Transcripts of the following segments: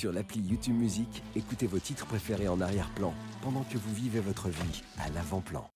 Sur l'appli YouTube Musique, écoutez vos titres préférés en arrière-plan pendant que vous vivez votre vie à l'avant-plan.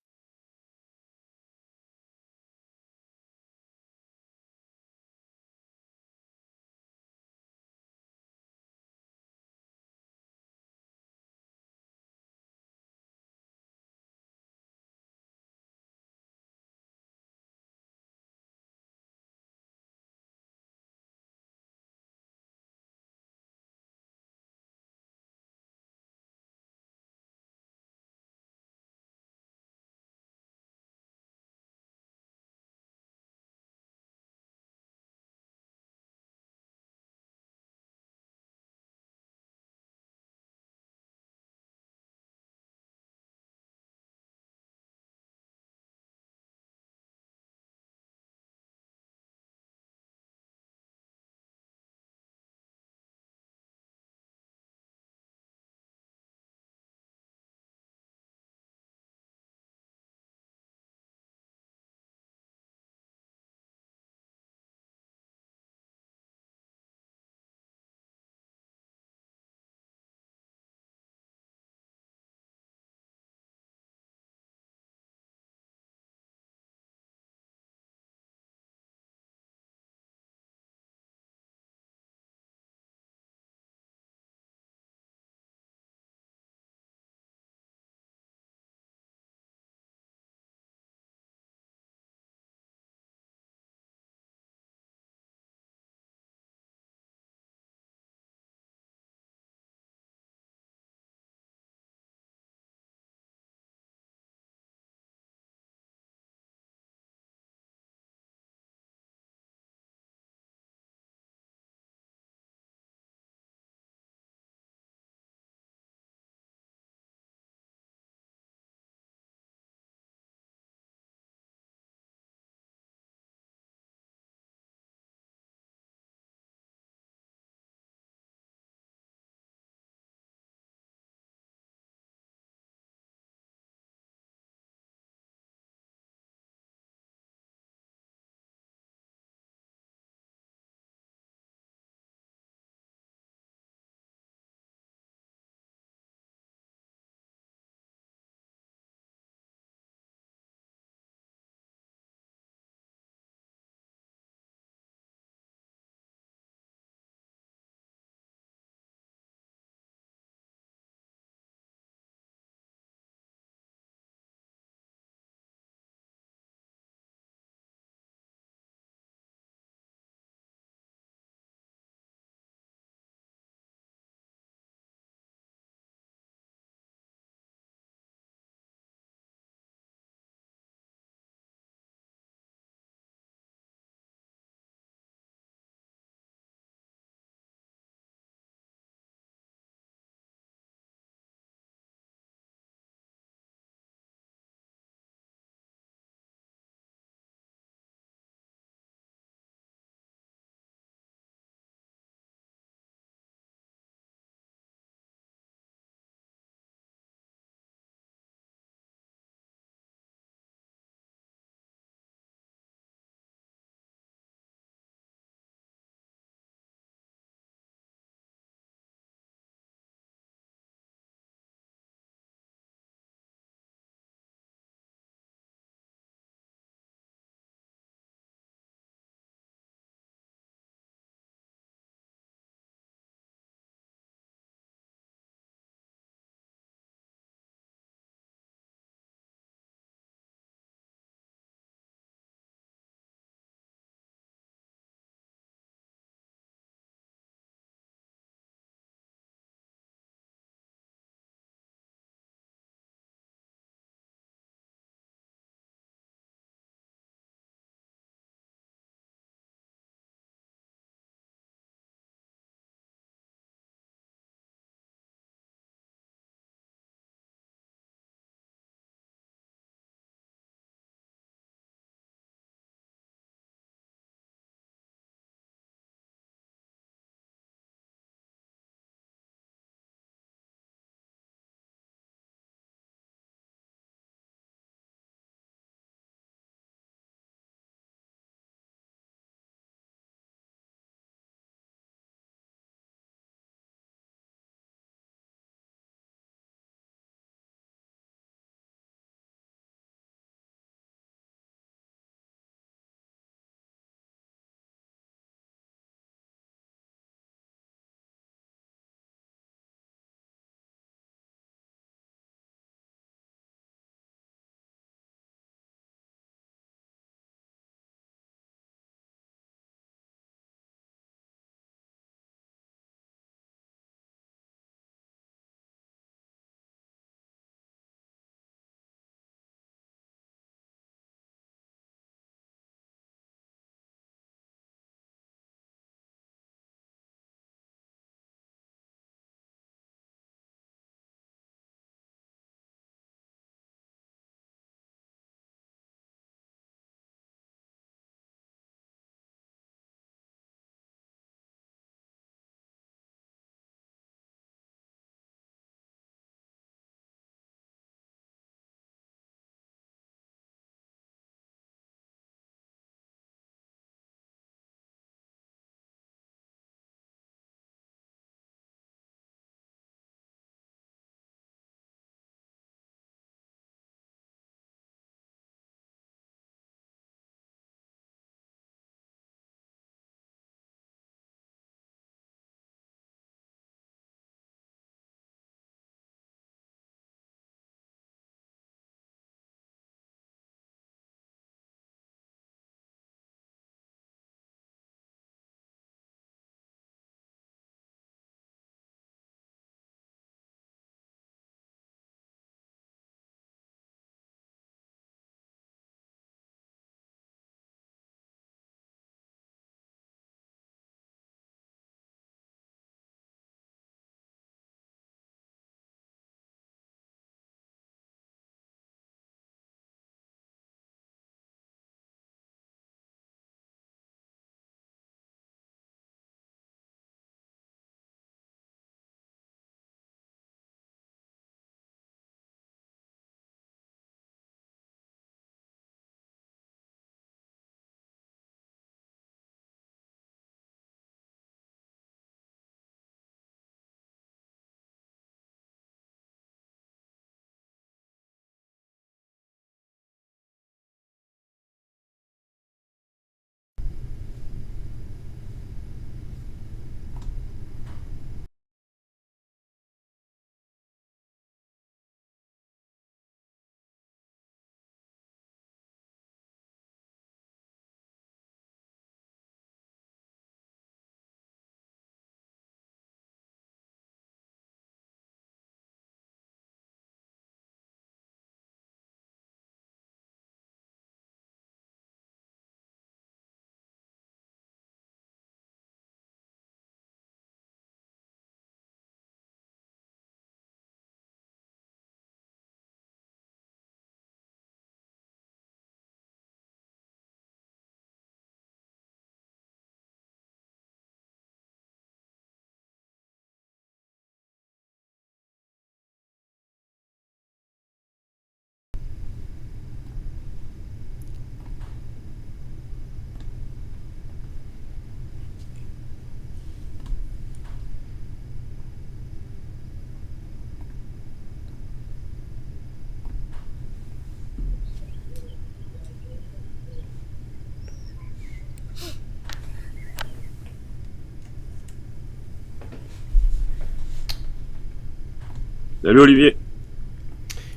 Salut Olivier,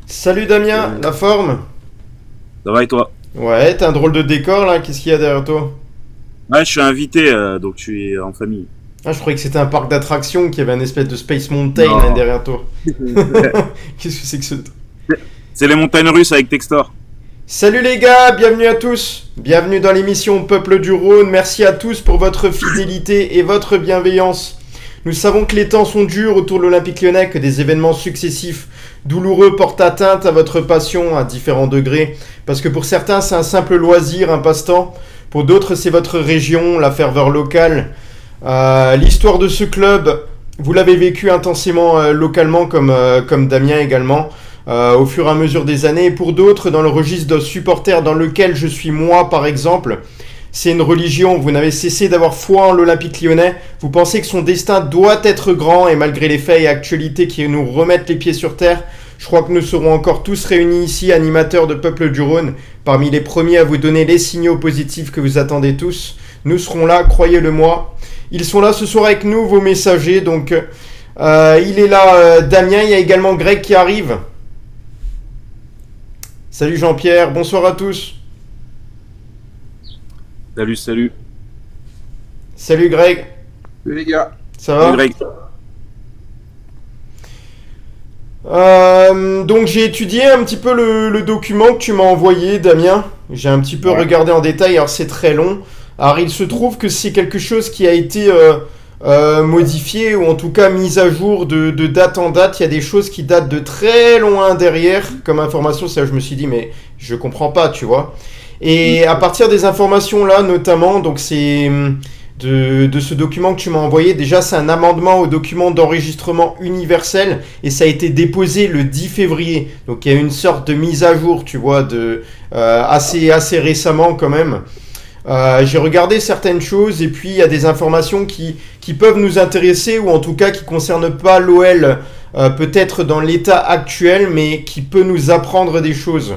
Salut Damien, la forme? ça va et toi? Ouais, t'as un drôle de décor là, qu'est-ce qu'il y a derrière toi? Ouais, je suis invité, donc je suis en famille. Ah, je croyais que c'était un parc d'attractions, qu'il y avait un espèce de Space Mountain là, Non. derrière toi. Qu'est-ce que c'est que ce... C'est les montagnes russes avec Textor. Salut les gars, bienvenue à tous. Bienvenue dans l'émission Peuple du Rhône. Merci à tous pour votre fidélité et votre bienveillance. Nous savons que les temps sont durs autour de l'Olympique Lyonnais, que des événements successifs douloureux portent atteinte à votre passion à différents degrés. Parce que pour certains, c'est un simple loisir, un passe-temps. Pour d'autres, c'est votre région, la ferveur locale. L'histoire de ce club, vous l'avez vécu intensément localement, comme Damien également. Au fur et à mesure des années. Et pour d'autres, dans le registre de supporters dans lequel je suis moi, par exemple, c'est une religion. Vous n'avez cessé d'avoir foi en l'Olympique Lyonnais. Vous pensez que son destin doit être grand et malgré les faits et actualités qui nous remettent les pieds sur terre, je crois que nous serons encore tous réunis ici, animateurs de Peuple du Rhône, parmi les premiers à vous donner les signaux positifs que vous attendez tous. Nous serons là, croyez-le moi. Ils sont là ce soir avec nous, vos messagers. Donc, il est là, Damien. Il y a également Greg qui arrive. Salut Jean-Pierre, bonsoir à tous. Salut. Salut Greg, Salut les gars. ça Salut va? Greg. Donc j'ai étudié un petit peu le document que tu m'as envoyé, Damien. J'ai un petit peu regardé en détail, alors c'est très long. Alors il se trouve que c'est quelque chose qui a été modifié ou en tout cas mis à jour de date en date. Il y a des choses qui datent de très loin derrière comme information. Ça, je me suis dit mais je comprends pas, tu vois. Et à partir des informations là, notamment, donc c'est de ce document que tu m'as envoyé. Déjà, c'est un amendement au document d'enregistrement universel et ça a été déposé le 10 février. Donc il y a une sorte de mise à jour, tu vois, assez récemment quand même. J'ai regardé certaines choses et puis il y a des informations qui peuvent nous intéresser ou en tout cas qui ne concernent pas l'OL peut-être dans l'état actuel mais qui peut nous apprendre des choses.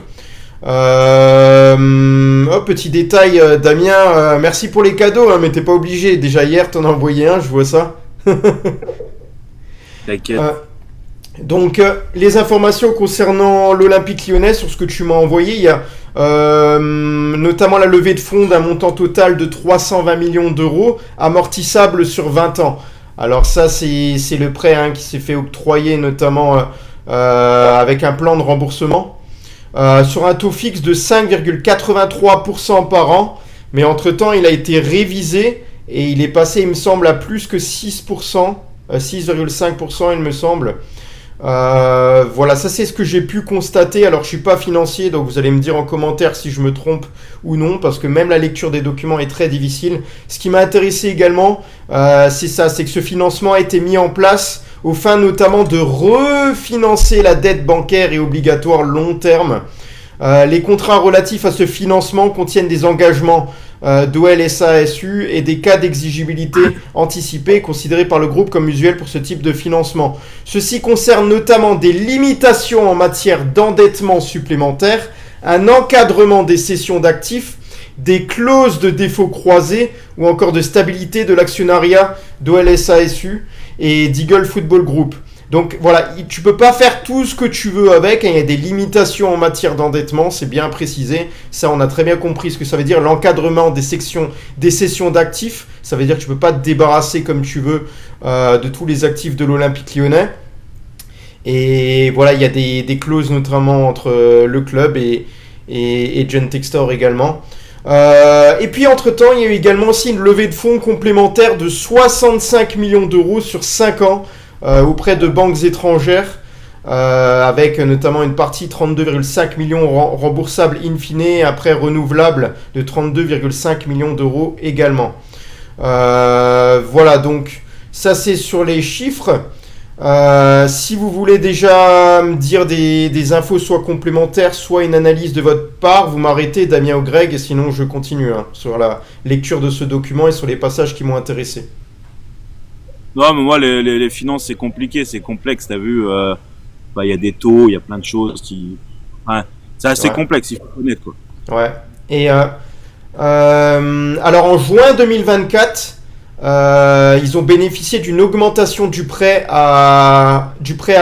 Petit détail, Damien, merci pour les cadeaux, hein, mais t'es pas obligé. Déjà hier, t'en as envoyé un, je vois ça. T'inquiète. Donc, les informations concernant l'Olympique Lyonnais, sur ce que tu m'as envoyé, il y a notamment la levée de fonds d'un montant total de 320 millions d'euros, amortissable sur 20 ans. Alors ça, c'est le prêt hein, qui s'est fait octroyer notamment avec un plan de remboursement. Sur un taux fixe de 5,83% par an, mais entre-temps, il a été révisé et il est passé, il me semble, à plus que 6%, 6,5%, il me semble. Voilà, ça c'est ce que j'ai pu constater. Alors, je suis pas financier, donc vous allez me dire en commentaire si je me trompe ou non, parce que même la lecture des documents est très difficile. Ce qui m'a intéressé également, c'est ça, c'est que ce financement a été mis en place aux fins notamment de refinancer la dette bancaire et obligatoire long terme. Les contrats relatifs à ce financement contiennent des engagements d'OL SASU et des cas d'exigibilité anticipés considérés par le groupe comme usuels pour ce type de financement. Ceci concerne notamment des limitations en matière d'endettement supplémentaire, un encadrement des cessions d'actifs, des clauses de défaut croisées ou encore de stabilité de l'actionnariat d'OL SASU et d'Eagle Football Group. Donc voilà, tu peux pas faire tout ce que tu veux avec, hein, il y a des limitations en matière d'endettement, c'est bien précisé, ça on a très bien compris ce que ça veut dire, l'encadrement des cessions d'actifs, ça veut dire que tu peux pas te débarrasser comme tu veux de tous les actifs de l'Olympique Lyonnais. Et voilà, il y a des clauses notamment entre le club et John Textor également. Et puis entre-temps, il y a eu également aussi une levée de fonds complémentaire de 65 millions d'euros sur 5 ans auprès de banques étrangères, avec notamment une partie 32,5 millions remboursables in fine, et après renouvelable de 32,5 millions d'euros également. Voilà, donc ça c'est sur les chiffres. Si vous voulez déjà me dire des infos soit complémentaires, soit une analyse de votre part, vous m'arrêtez, Damien ou Greg, et sinon je continue hein, sur la lecture de ce document et sur les passages qui m'ont intéressé. Non, mais moi, les finances, c'est compliqué, c'est complexe, t'as vu. Il y a des taux, il y a plein de choses qui... Ouais, c'est assez complexe, il faut connaître, quoi. Ouais. Et alors en juin 2024, Ils ont bénéficié d'une augmentation du prêt à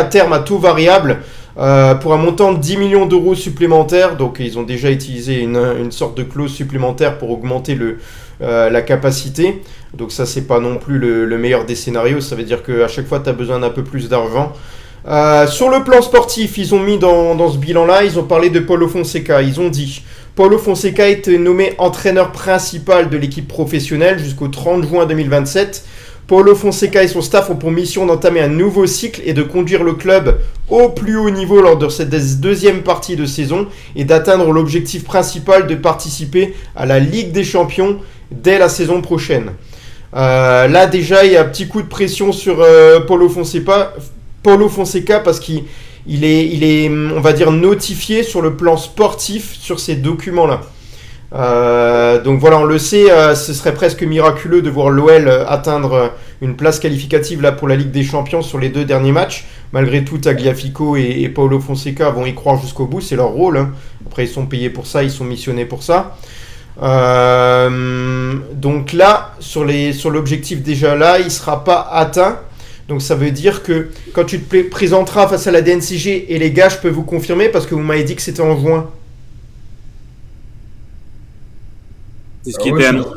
terme à taux variable pour un montant de 10 millions d'euros supplémentaires. Donc ils ont déjà utilisé une sorte de clause supplémentaire pour augmenter la capacité. Donc ça, c'est pas non plus le meilleur des scénarios. Ça veut dire qu'à chaque fois, tu as besoin d'un peu plus d'argent. Sur le plan sportif, ils ont mis dans ce bilan-là, ils ont parlé de Paulo Fonseca. Ils ont dit: Paulo Fonseca a été nommé entraîneur principal de l'équipe professionnelle jusqu'au 30 juin 2027. Paulo Fonseca et son staff ont pour mission d'entamer un nouveau cycle et de conduire le club au plus haut niveau lors de cette deuxième partie de saison et d'atteindre l'objectif principal de participer à la Ligue des Champions dès la saison prochaine. Là déjà, il y a un petit coup de pression sur Paulo Fonseca parce qu'il est, on va dire, notifié sur le plan sportif sur ces documents-là. Donc voilà, on le sait, ce serait presque miraculeux de voir l'OL atteindre une place qualificative là pour la Ligue des Champions sur les 2 derniers matchs. Malgré tout, Tagliafico et Paulo Fonseca vont y croire jusqu'au bout, c'est leur rôle, hein. Après, ils sont payés pour ça, ils sont missionnés pour ça. Donc là, sur l'objectif déjà là, il ne sera pas atteint. Donc ça veut dire que quand tu te présenteras face à la DNCG, et les gars, je peux vous confirmer parce que vous m'avez dit que c'était en juin. C'est ce qui était annoncé.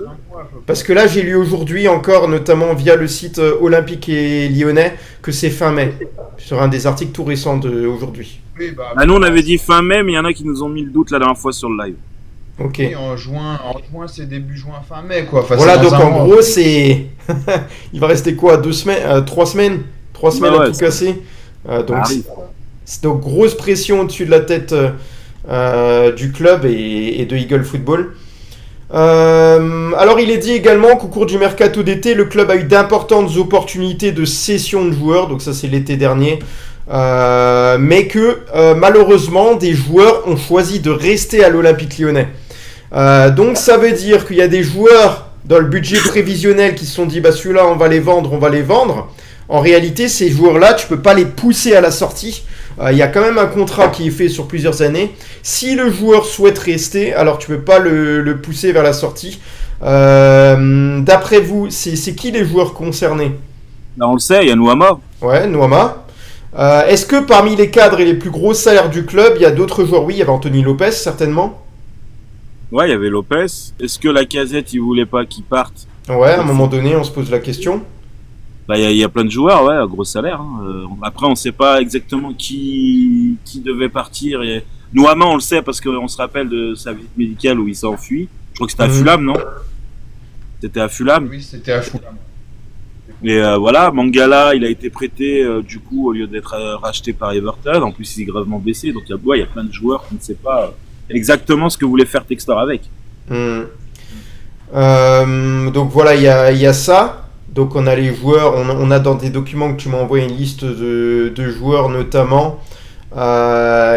Parce que là, j'ai lu aujourd'hui encore, notamment via le site Olympique et Lyonnais, que c'est fin mai. Sur un des articles tout récents d'aujourd'hui. Oui, Nous, on avait dit fin mai, mais il y en a qui nous ont mis le doute la dernière fois sur le live. Ok. Oui, en juin, c'est début juin, fin mai, quoi. Enfin, voilà, c'est donc dans un en mois. gros, c'est... il va rester quoi, 2 semaines 3 semaines 3 semaines à tout casser. Donc grosse pression au-dessus de la tête du club et de Eagle Football. Alors il est dit également qu'au cours du mercato d'été, le club a eu d'importantes opportunités de cession de joueurs, donc ça c'est l'été dernier, mais que malheureusement des joueurs ont choisi de rester à l'Olympique Lyonnais. Donc ça veut dire qu'il y a des joueurs dans le budget prévisionnel qui se sont dit bah celui-là on va les vendre. En réalité, ces joueurs-là, tu peux pas les pousser à la sortie. Il y a quand même un contrat qui est fait sur plusieurs années. Si le joueur souhaite rester, alors tu peux pas le pousser vers la sortie. D'après vous, c'est qui les joueurs concernés? Là, on le sait, il y a Nouama. Ouais, Nouama. Est-ce que parmi les cadres et les plus gros salaires du club, il y a d'autres joueurs? Oui, il y avait Anthony Lopez, certainement. Ouais, il y avait Lopez. Est-ce que Lacazette, il voulait pas qu'il parte? Ouais, à un moment donné, on se pose la question. Bah, il y a plein de joueurs, ouais, à gros salaire. Hein. Après, on sait pas exactement qui devait partir. Nouama, on le sait parce qu'on se rappelle de sa visite médicale où il s'est enfui. Je crois que c'était à Fulham, non? C'était à Fulham. Oui, c'était à Fulham. Et voilà, Mangala, il a été prêté du coup au lieu d'être racheté par Everton. En plus, il est gravement blessé. Donc il y a plein de joueurs qui ne sait pas exactement ce que voulait faire Textor avec. Donc voilà, il y a ça. Donc on a les joueurs, on a dans des documents que tu m'as envoyé une liste de joueurs notamment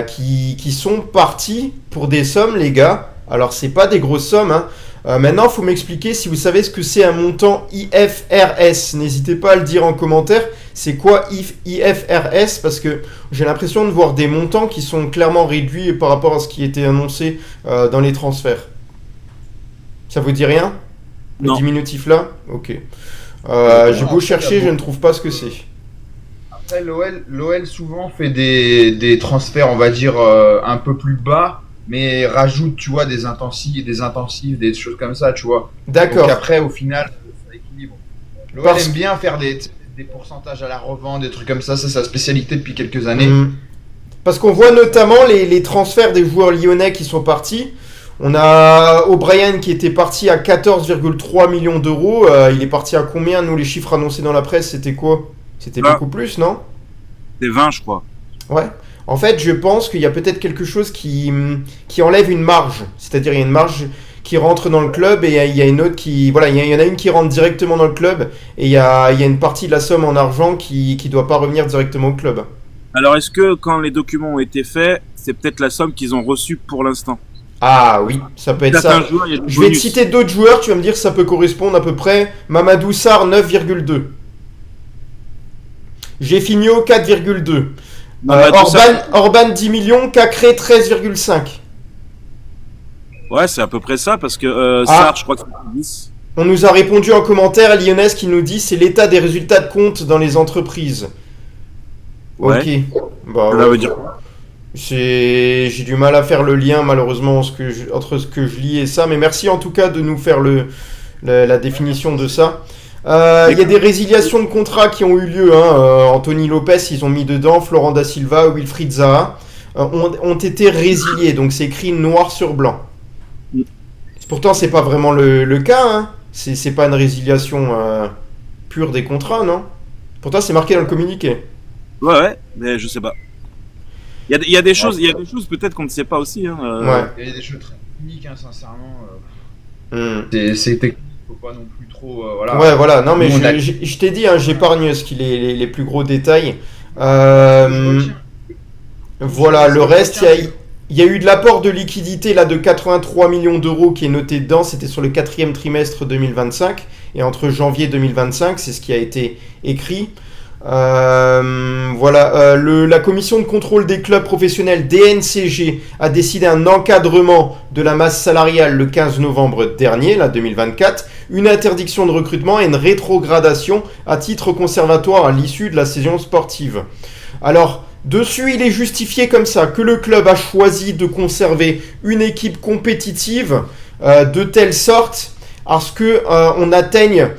qui sont partis pour des sommes, les gars. Alors c'est pas des grosses sommes, hein. Maintenant, il faut m'expliquer si vous savez ce que c'est un montant IFRS. N'hésitez pas à le dire en commentaire. C'est quoi IFRS? Parce que j'ai l'impression de voir des montants qui sont clairement réduits par rapport à ce qui était annoncé dans les transferts. Ça vous dit rien? Le Non. diminutif là? Ok. J'ai beau chercher, je ne trouve pas ce que c'est. Après, l'OL souvent fait des transferts, on va dire, un peu plus bas, mais rajoute, tu vois, des intensifs, des choses comme ça, tu vois. D'accord. Donc après, au final, ça équilibre. L'OL aime bien faire des pourcentages à la revente, des trucs comme ça, c'est sa spécialité depuis quelques années. Parce qu'on voit notamment les transferts des joueurs lyonnais qui sont partis. On a O'Brien qui était parti à 14,3 millions d'euros. Il est parti à combien? Nous, les chiffres annoncés dans la presse, c'était quoi? C'était beaucoup plus, non? C'est 20, je crois. Ouais. En fait, je pense qu'il y a peut-être quelque chose qui enlève une marge. C'est-à-dire, il y a une marge qui rentre dans le club et il y a une autre qui... Voilà, il y en a une qui rentre directement dans le club et il y a une partie de la somme en argent qui doit pas revenir directement au club. Alors, est-ce que quand les documents ont été faits, c'est peut-être la somme qu'ils ont reçue pour l'instant? Ah oui, ça peut être ça. Joueurs, il y a Je vais te citer d'autres joueurs, tu vas me dire si ça peut correspondre à peu près. Mamadou Sarr, 9,2. Jeffinho, 4,2. Orban, 10 millions. Cacré, 13,5. Ouais, c'est à peu près ça, parce que Sarr, je crois que c'est 10. On nous a répondu en commentaire, Lyonnaise qui nous dit c'est l'état des résultats de compte dans les entreprises. Ouais. Ok. Bah, Ça ouais. veut dire quoi? J'ai du mal à faire le lien malheureusement entre ce que je lis et ça, mais merci en tout cas de nous faire la définition de ça. Il y a des résiliations de contrats qui ont eu lieu. Anthony Lopez, ils ont mis dedans, Florent Da Silva, Wilfried Zaha ont été résiliés, donc c'est écrit noir sur blanc. Pourtant, c'est pas vraiment le cas. Hein. C'est pas une résiliation pure des contrats, non? Pourtant, c'est marqué dans le communiqué. Ouais, mais je sais pas. Il y a des choses peut-être qu'on ne sait pas aussi. Hein. Ouais. Il y a des choses très techniques, hein, sincèrement. Hmm. C'est technique, faut pas non plus trop. Voilà. Ouais, voilà. Non, mais Nous, on a- je t'ai dit, hein, j'épargne les plus gros détails. Voilà, le reste, il y a eu de l'apport de liquidité là, de 83 millions d'euros qui est noté dedans. C'était sur le 4e trimestre 2025 et entre janvier 2025, c'est ce qui a été écrit. Voilà, la commission de contrôle des clubs professionnels DNCG a décidé un encadrement de la masse salariale le 15 novembre dernier, là 2024, une interdiction de recrutement et une rétrogradation à titre conservatoire à l'issue de la saison sportive. Alors, dessus, il est justifié comme ça que le club a choisi de conserver une équipe compétitive de telle sorte à ce que on atteigne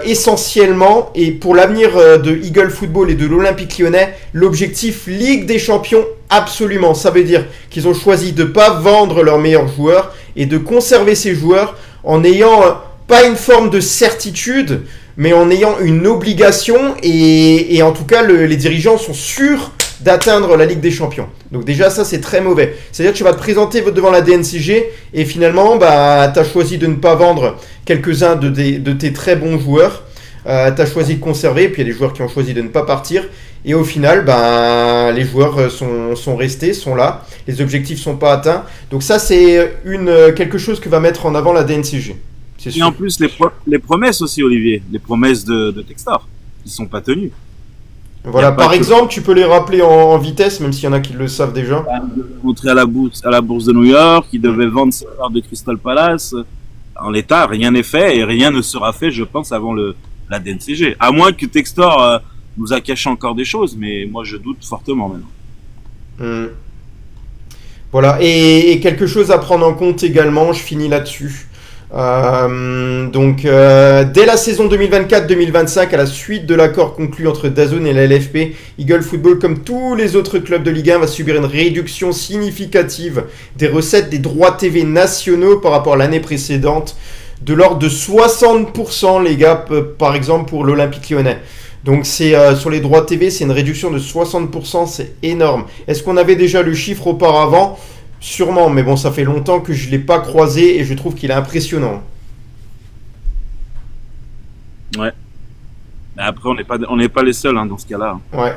essentiellement, et pour l'avenir de Eagle Football et de l'Olympique Lyonnais, l'objectif Ligue des Champions absolument. Ça veut dire qu'ils ont choisi de ne pas vendre leurs meilleurs joueurs et de conserver ces joueurs en n'ayant pas une forme de certitude, mais en ayant une obligation, et en tout cas les dirigeants sont sûrs d'atteindre la Ligue des Champions. Donc déjà ça c'est très mauvais. C'est-à-dire que tu vas te présenter devant la DNCG et finalement tu as choisi de ne pas vendre quelques-uns de tes très bons joueurs. Tu as choisi de conserver, puis il y a des joueurs qui ont choisi de ne pas partir. Et au final, les joueurs sont restés, sont là. Les objectifs sont pas atteints. Donc ça c'est quelque chose que va mettre en avant la DNCG. C'est Et sûr. en plus, les promesses aussi, Olivier. Les promesses de Textor, qui sont pas tenues. Voilà, Y a pas par que- exemple, tu peux les rappeler en vitesse, même s'il y en a qui le savent déjà. Montré à la bourse de New York, qui devait vendre ses parts de Crystal Palace. En l'état, rien n'est fait et rien ne sera fait, je pense, avant la DNCG. À moins que Textor nous a caché encore des choses, mais moi je doute fortement maintenant. Voilà, et quelque chose à prendre en compte également, je finis là-dessus. Dès la saison 2024-2025, à la suite de l'accord conclu entre DAZN et la LFP, Eagle Football, comme tous les autres clubs de Ligue 1, va subir une réduction significative des recettes des droits TV nationaux par rapport à l'année précédente, de l'ordre de 60%, les gars, par exemple pour l'Olympique Lyonnais. Donc c'est sur les droits TV, c'est une réduction de 60%, c'est énorme. Est-ce qu'on avait déjà le chiffre auparavant ? Sûrement, mais bon, ça fait longtemps que je ne l'ai pas croisé et je trouve qu'il est impressionnant. Ouais. Mais après, on n'est pas les seuls dans ce cas-là. Ouais.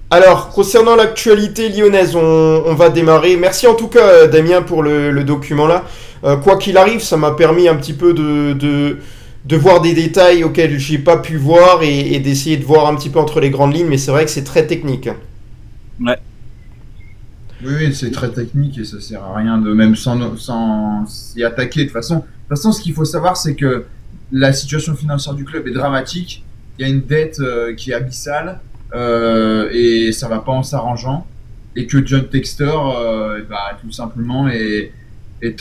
Alors, concernant l'actualité lyonnaise, on va démarrer. Merci en tout cas, Damien, pour le document là. Quoi qu'il arrive, ça m'a permis un petit peu de voir des détails auxquels j'ai pas pu voir et d'essayer de voir un petit peu entre les grandes lignes, mais c'est vrai que c'est très technique. Ouais. Oui, c'est très technique et ça sert à rien de même sans s'y attaquer. De toute façon, ce qu'il faut savoir, c'est que la situation financière du club est dramatique. Il y a une dette qui est abyssale et ça va pas en s'arrangeant. Et que John Textor, tout simplement, est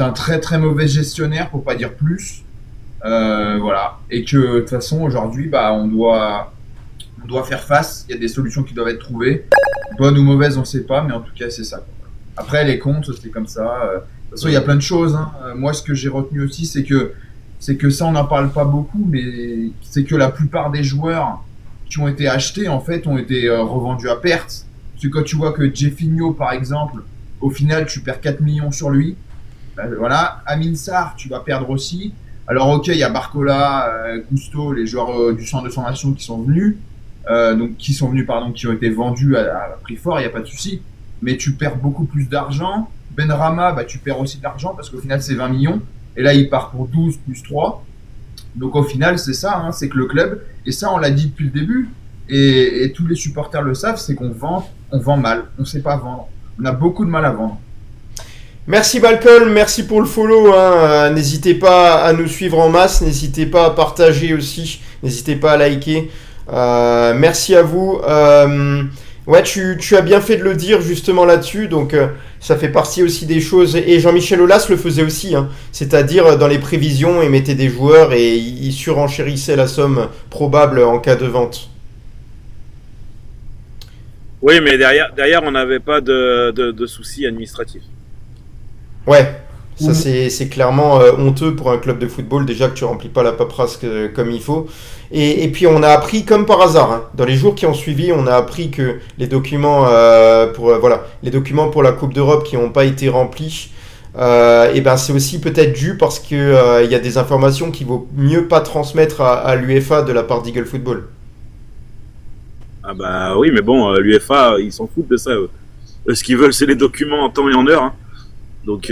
un très très mauvais gestionnaire, pour pas dire plus. Voilà. Et que de toute façon, aujourd'hui, on doit faire face. Il y a des solutions qui doivent être trouvées. Bonnes ou mauvaises, on ne sait pas, mais en tout cas, c'est ça. Après, les comptes, c'est comme ça. De toute façon, il y a plein de choses. Moi, ce que j'ai retenu aussi, c'est que ça, on n'en parle pas beaucoup, mais c'est que la plupart des joueurs qui ont été achetés, en fait, ont été revendus à perte. Parce que quand tu vois que Jeffinho, par exemple, au final, tu perds 4 millions sur lui. Voilà. Amin Sarr, tu vas perdre aussi. Alors, ok, il y a Barcola, Gusto, les joueurs du centre de formation qui sont venus. Qui ont été vendus à prix fort, il n'y a pas de souci. Mais tu perds beaucoup plus d'argent. Benrahma, tu perds aussi de l'argent parce qu'au final, c'est 20 millions. Et là, il part pour 12 plus 3. Donc, au final, c'est ça, c'est que le club, et ça, on l'a dit depuis le début, et tous les supporters le savent, c'est qu'on vend mal. On ne sait pas vendre. On a beaucoup de mal à vendre. Merci Malcolm, merci pour le follow. N'hésitez pas à nous suivre en masse, n'hésitez pas à partager aussi, n'hésitez pas à liker. Merci à vous. Ouais, tu as bien fait de le dire justement là-dessus, donc ça fait partie aussi des choses. Et Jean-Michel Aulas le faisait aussi, c'est-à-dire dans les prévisions, il mettait des joueurs et il surenchérissait la somme probable en cas de vente. Oui, mais derrière on n'avait pas de soucis administratifs. Ouais, ça c'est clairement honteux pour un club de football, déjà que tu remplis pas la paperasse comme il faut. Et puis on a appris comme par hasard, dans les jours qui ont suivi, on a appris que les documents les documents pour la Coupe d'Europe qui n'ont pas été remplis, et ben c'est aussi peut-être dû parce que il y a des informations qu'il vaut mieux pas transmettre à l'UEFA de la part d'Eagle Football. Ah bah oui, mais bon, l'UEFA, ils s'en foutent de ça. Ce qu'ils veulent, c'est les documents en temps et en heure. Donc,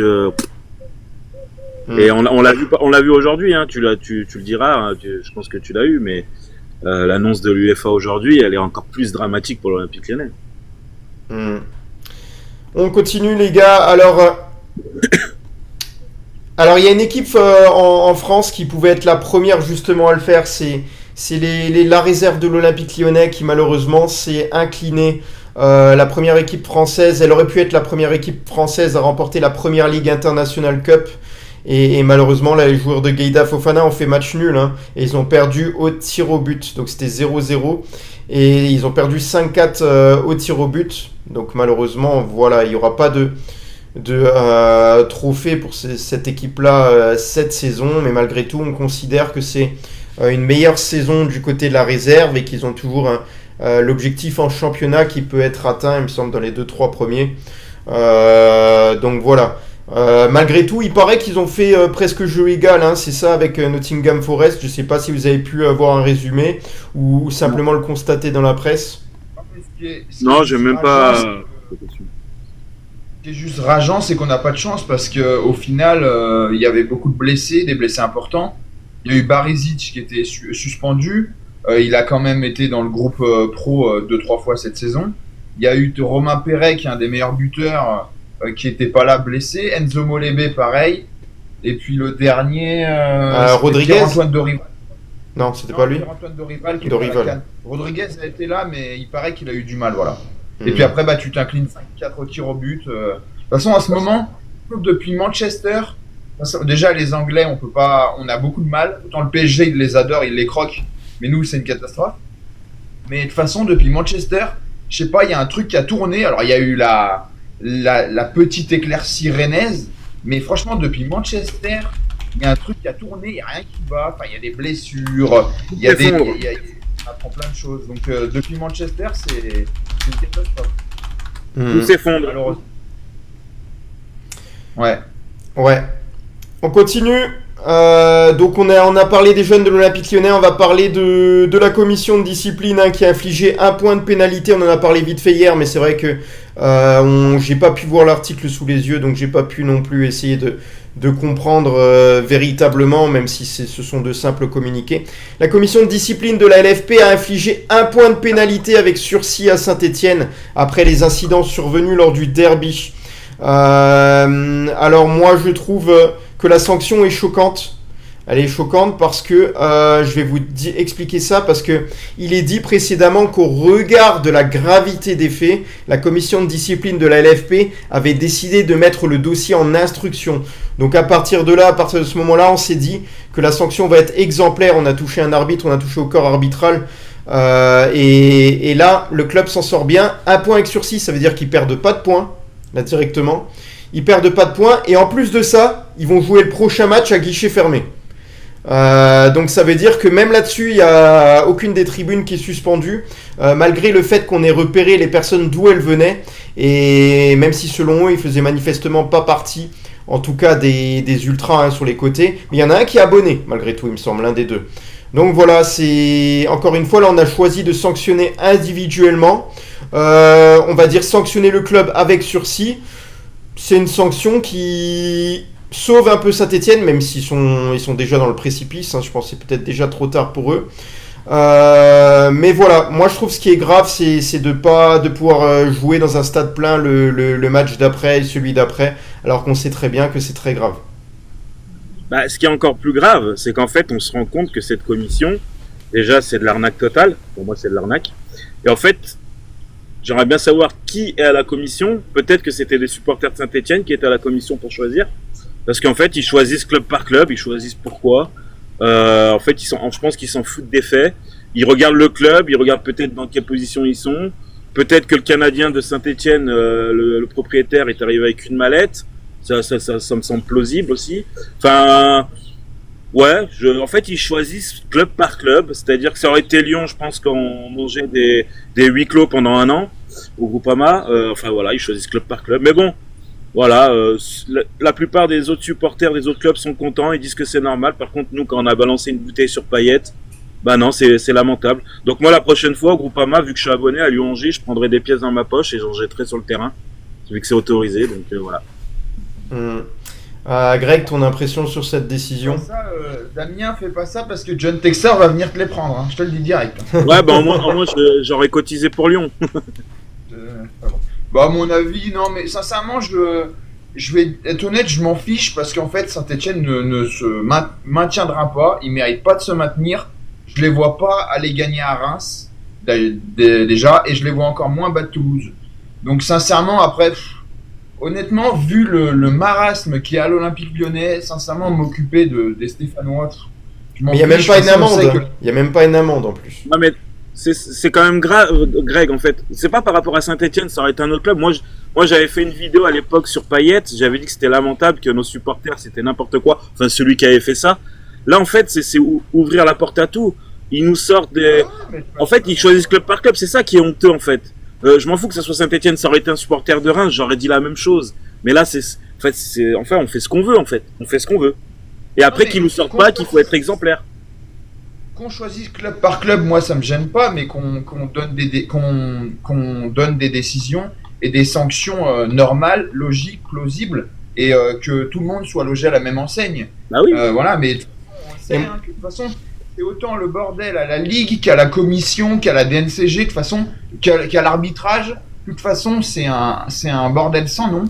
et on l'a vu aujourd'hui. Tu le diras. Je pense que tu l'as eu, mais l'annonce de l'UEFA aujourd'hui, elle est encore plus dramatique pour l'Olympique Lyonnais. On continue, les gars. Alors, il y a une équipe en France qui pouvait être la première justement à le faire. C'est la réserve de l'Olympique Lyonnais qui malheureusement s'est inclinée. La première équipe française, elle aurait pu être la première équipe française à remporter la Première Ligue International Cup. Et malheureusement, là, les joueurs de Gueïda Fofana ont fait match nul. Et ils ont perdu au tir au but. Donc c'était 0-0. Et ils ont perdu 5-4 au tir au but. Donc malheureusement, voilà, il n'y aura pas de trophée pour cette équipe-là cette saison. Mais malgré tout, on considère que c'est une meilleure saison du côté de la réserve et qu'ils ont toujours l'objectif en championnat qui peut être atteint, il me semble, dans les 2-3 premiers. Donc voilà. Malgré tout, il paraît qu'ils ont fait presque jeu égal, c'est ça, avec Nottingham Forest. Je ne sais pas si vous avez pu avoir un résumé ou simplement le constater dans la presse. Non, j'ai même pas. Ce qui est juste rageant, c'est qu'on n'a pas de chance parce qu'au final, il y avait beaucoup de blessés, des blessés importants. Il y a eu Barisic qui était suspendu. Il a quand même été dans le groupe pro 2-3 fois cette saison. Il y a eu Romain Perret, qui est un des meilleurs buteurs, qui n'était pas là, blessé. Enzo Molébé, pareil. Et puis le dernier, Rodriguez. Antoine Dorival. Non, c'était pas lui. Antoine Dorival qui Dorival. était à la CAN. Rodriguez a été là, mais il paraît qu'il a eu du mal, voilà. Et puis après, tu t'inclines 5-4 au tir au but. De toute façon, à ce moment, depuis Manchester, déjà les Anglais, on a beaucoup de mal. Autant le PSG, ils les adorent, ils les croquent. Mais nous, c'est une catastrophe. Mais de toute façon, depuis Manchester, je sais pas, il y a un truc qui a tourné. Alors, il y a eu la petite éclaircie rennaise. Mais franchement, depuis Manchester, il y a un truc qui a tourné. Il n'y a rien qui va. Enfin, il y a des blessures. Il apprend plein de choses. Donc, depuis Manchester, c'est une catastrophe. Tout s'effondre. Malheureusement. Ouais. On continue. Donc on a parlé des jeunes de l'Olympique Lyonnais, on va parler de la commission de discipline qui a infligé 1 point de pénalité. On en a parlé vite fait hier, mais c'est vrai que j'ai pas pu voir l'article sous les yeux, donc j'ai pas pu non plus essayer de comprendre véritablement, même si ce sont de simples communiqués. La commission de discipline de la LFP a infligé 1 point de pénalité avec sursis à Saint-Etienne après les incidents survenus lors du derby. Alors moi je trouve que la sanction est choquante. Elle est choquante parce que, je vais vous expliquer ça, parce que il est dit précédemment qu'au regard de la gravité des faits, la commission de discipline de la LFP avait décidé de mettre le dossier en instruction. Donc à partir de ce moment-là, on s'est dit que la sanction va être exemplaire. On a touché un arbitre, on a touché au corps arbitral. Et là, le club s'en sort bien. 1 point avec sursis, ça veut dire qu'ils perdent pas de points, là directement. Ils perdent pas de points, et en plus de ça, ils vont jouer le prochain match à guichet fermé. Donc ça veut dire que même là-dessus, il n'y a aucune des tribunes qui est suspendue, malgré le fait qu'on ait repéré les personnes d'où elles venaient, et même si selon eux, ils faisaient manifestement pas partie, en tout cas des ultras sur les côtés, mais il y en a un qui est abonné, malgré tout, il me semble, l'un des deux. Donc voilà, c'est encore une fois, là on a choisi de sanctionner individuellement, on va dire sanctionner le club avec sursis. C'est une sanction qui sauve un peu Saint-Etienne, même s'ils sont déjà dans le précipice. Je pense que c'est peut-être déjà trop tard pour eux. Mais voilà, moi je trouve ce qui est grave, c'est de pouvoir jouer dans un stade plein le match d'après et celui d'après, alors qu'on sait très bien que c'est très grave. Bah, ce qui est encore plus grave, c'est qu'en fait, on se rend compte que cette commission, déjà, c'est de l'arnaque totale. Pour moi, c'est de l'arnaque. Et en fait, j'aimerais bien savoir qui est à la commission. Peut-être que c'était des supporters de Saint-Etienne qui étaient à la commission pour choisir. Parce qu'en fait, ils choisissent club par club, ils choisissent pourquoi. En fait, je pense qu'ils s'en foutent des faits. Ils regardent le club, ils regardent peut-être dans quelle position ils sont. Peut-être que le Canadien de Saint-Etienne, le propriétaire, est arrivé avec une mallette. Ça me semble plausible aussi. Enfin, ouais, en fait, ils choisissent club par club. C'est-à-dire que ça aurait été Lyon, je pense qu'on mangeait des huis clos pendant un an au Groupama. Enfin voilà, ils choisissent club par club. Mais bon, voilà, la plupart des autres supporters des autres clubs sont contents, ils disent que c'est normal. Par contre, nous, quand on a balancé une bouteille sur Payet, bah non, c'est lamentable. Donc moi, la prochaine fois, au Groupama, vu que je suis abonné à Lyon-Angers, je prendrai des pièces dans ma poche et j'en jetterai sur le terrain, vu que c'est autorisé. Donc voilà. Greg, ton impression sur cette décision? Ça, Damien, fais pas ça parce que John Texer va venir te les prendre, hein. Je te le dis direct. Ouais, bah au moins j'aurais cotisé pour Lyon. Bah à mon avis, non, mais sincèrement, je vais être honnête, je m'en fiche parce qu'en fait, Saint-Etienne ne se maintiendra pas, ils méritent pas de se maintenir. Je les vois pas aller gagner à Reims, déjà, et je les vois encore moins battre Toulouse. Donc sincèrement, après... Honnêtement, vu le marasme qui est à l'Olympique Lyonnais, sincèrement, m'occuper des Stéphanois, je m'en Mais il n'y a même fiche, pas une parce qu'on sait amende. Il n'y a même pas une amende en plus. Non mais c'est quand même grave, Greg, en fait. C'est pas par rapport à Saint-Etienne, ça aurait été un autre club. Moi j'avais fait une vidéo à l'époque sur Payet, j'avais dit que c'était lamentable, que nos supporters c'était n'importe quoi. Enfin, celui qui avait fait ça. Là, en fait, c'est ouvrir la porte à tout. Ils nous sortent des... En fait, ils choisissent club par club, c'est ça qui est honteux, en fait. Je m'en fous que ça soit Saint-Etienne, ça aurait été un supporter de Reims, j'aurais dit la même chose. Mais là, enfin, on fait ce qu'on veut, en fait. On fait ce qu'on veut. Et après, qu'ils nous sortent pas, qu'il faut être exemplaire. Qu'on choisisse club par club, moi, ça me gêne pas, mais qu'on donne des décisions et des sanctions normales, logiques, plausibles, et que tout le monde soit logé à la même enseigne. Bah oui. Voilà, mais on sait, hein, que de toute façon... C'est autant le bordel à la Ligue qu'à la Commission, qu'à la DNCG, de toute façon, qu'à l'arbitrage. De toute façon, c'est un bordel sans nom.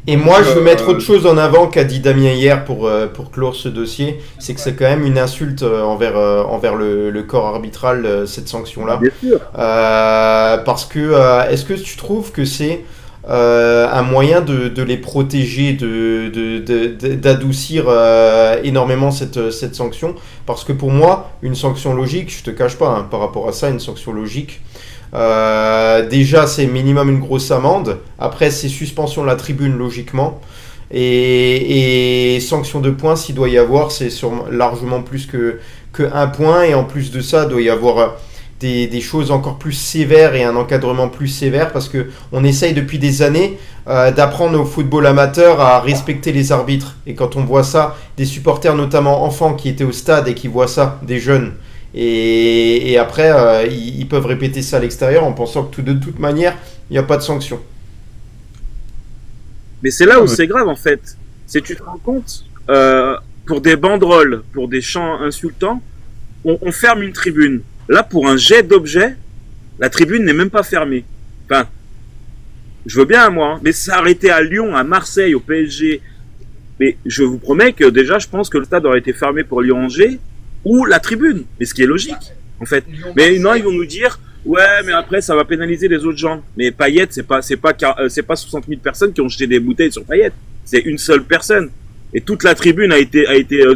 Et moi, je veux mettre autre chose en avant qu'a dit Damien hier pour clore ce dossier. C'est que c'est quand même une insulte envers le corps arbitral, cette sanction-là. Bien sûr. Parce que, est-ce que tu trouves que c'est un moyen de les protéger, d'adoucir énormément cette sanction? Parce que pour moi, une sanction logique, je te cache pas, hein, par rapport à ça, une sanction logique, déjà c'est minimum une grosse amende, après c'est suspension de la tribune logiquement, et sanction de points s'il doit y avoir, c'est largement plus que 1 point, et en plus de ça, il doit y avoir... Des choses encore plus sévères et un encadrement plus sévère, parce que on essaye depuis des années d'apprendre au football amateur à respecter les arbitres, et quand on voit ça, des supporters notamment enfants qui étaient au stade et qui voient ça, des jeunes, et après ils peuvent répéter ça à l'extérieur en pensant que de toute manière il n'y a pas de sanction. Mais c'est là où c'est grave, en fait. C'est, tu te rends compte, pour des banderoles, pour des chants insultants, on ferme une tribune. Là, pour un jet d'objet, la tribune n'est même pas fermée. Enfin, je veux bien, moi, hein, mais ça a arrêté à Lyon, à Marseille, au PSG. Mais je vous promets que déjà, je pense que le stade aurait été fermé pour Lyon-Angers ou la tribune. Mais ce qui est logique, en fait. Mais non, ils vont nous dire, ouais, mais après, ça va pénaliser les autres gens. Mais Payet, c'est pas 60 000 personnes qui ont jeté des bouteilles sur Payet. C'est une seule personne. Et toute la tribune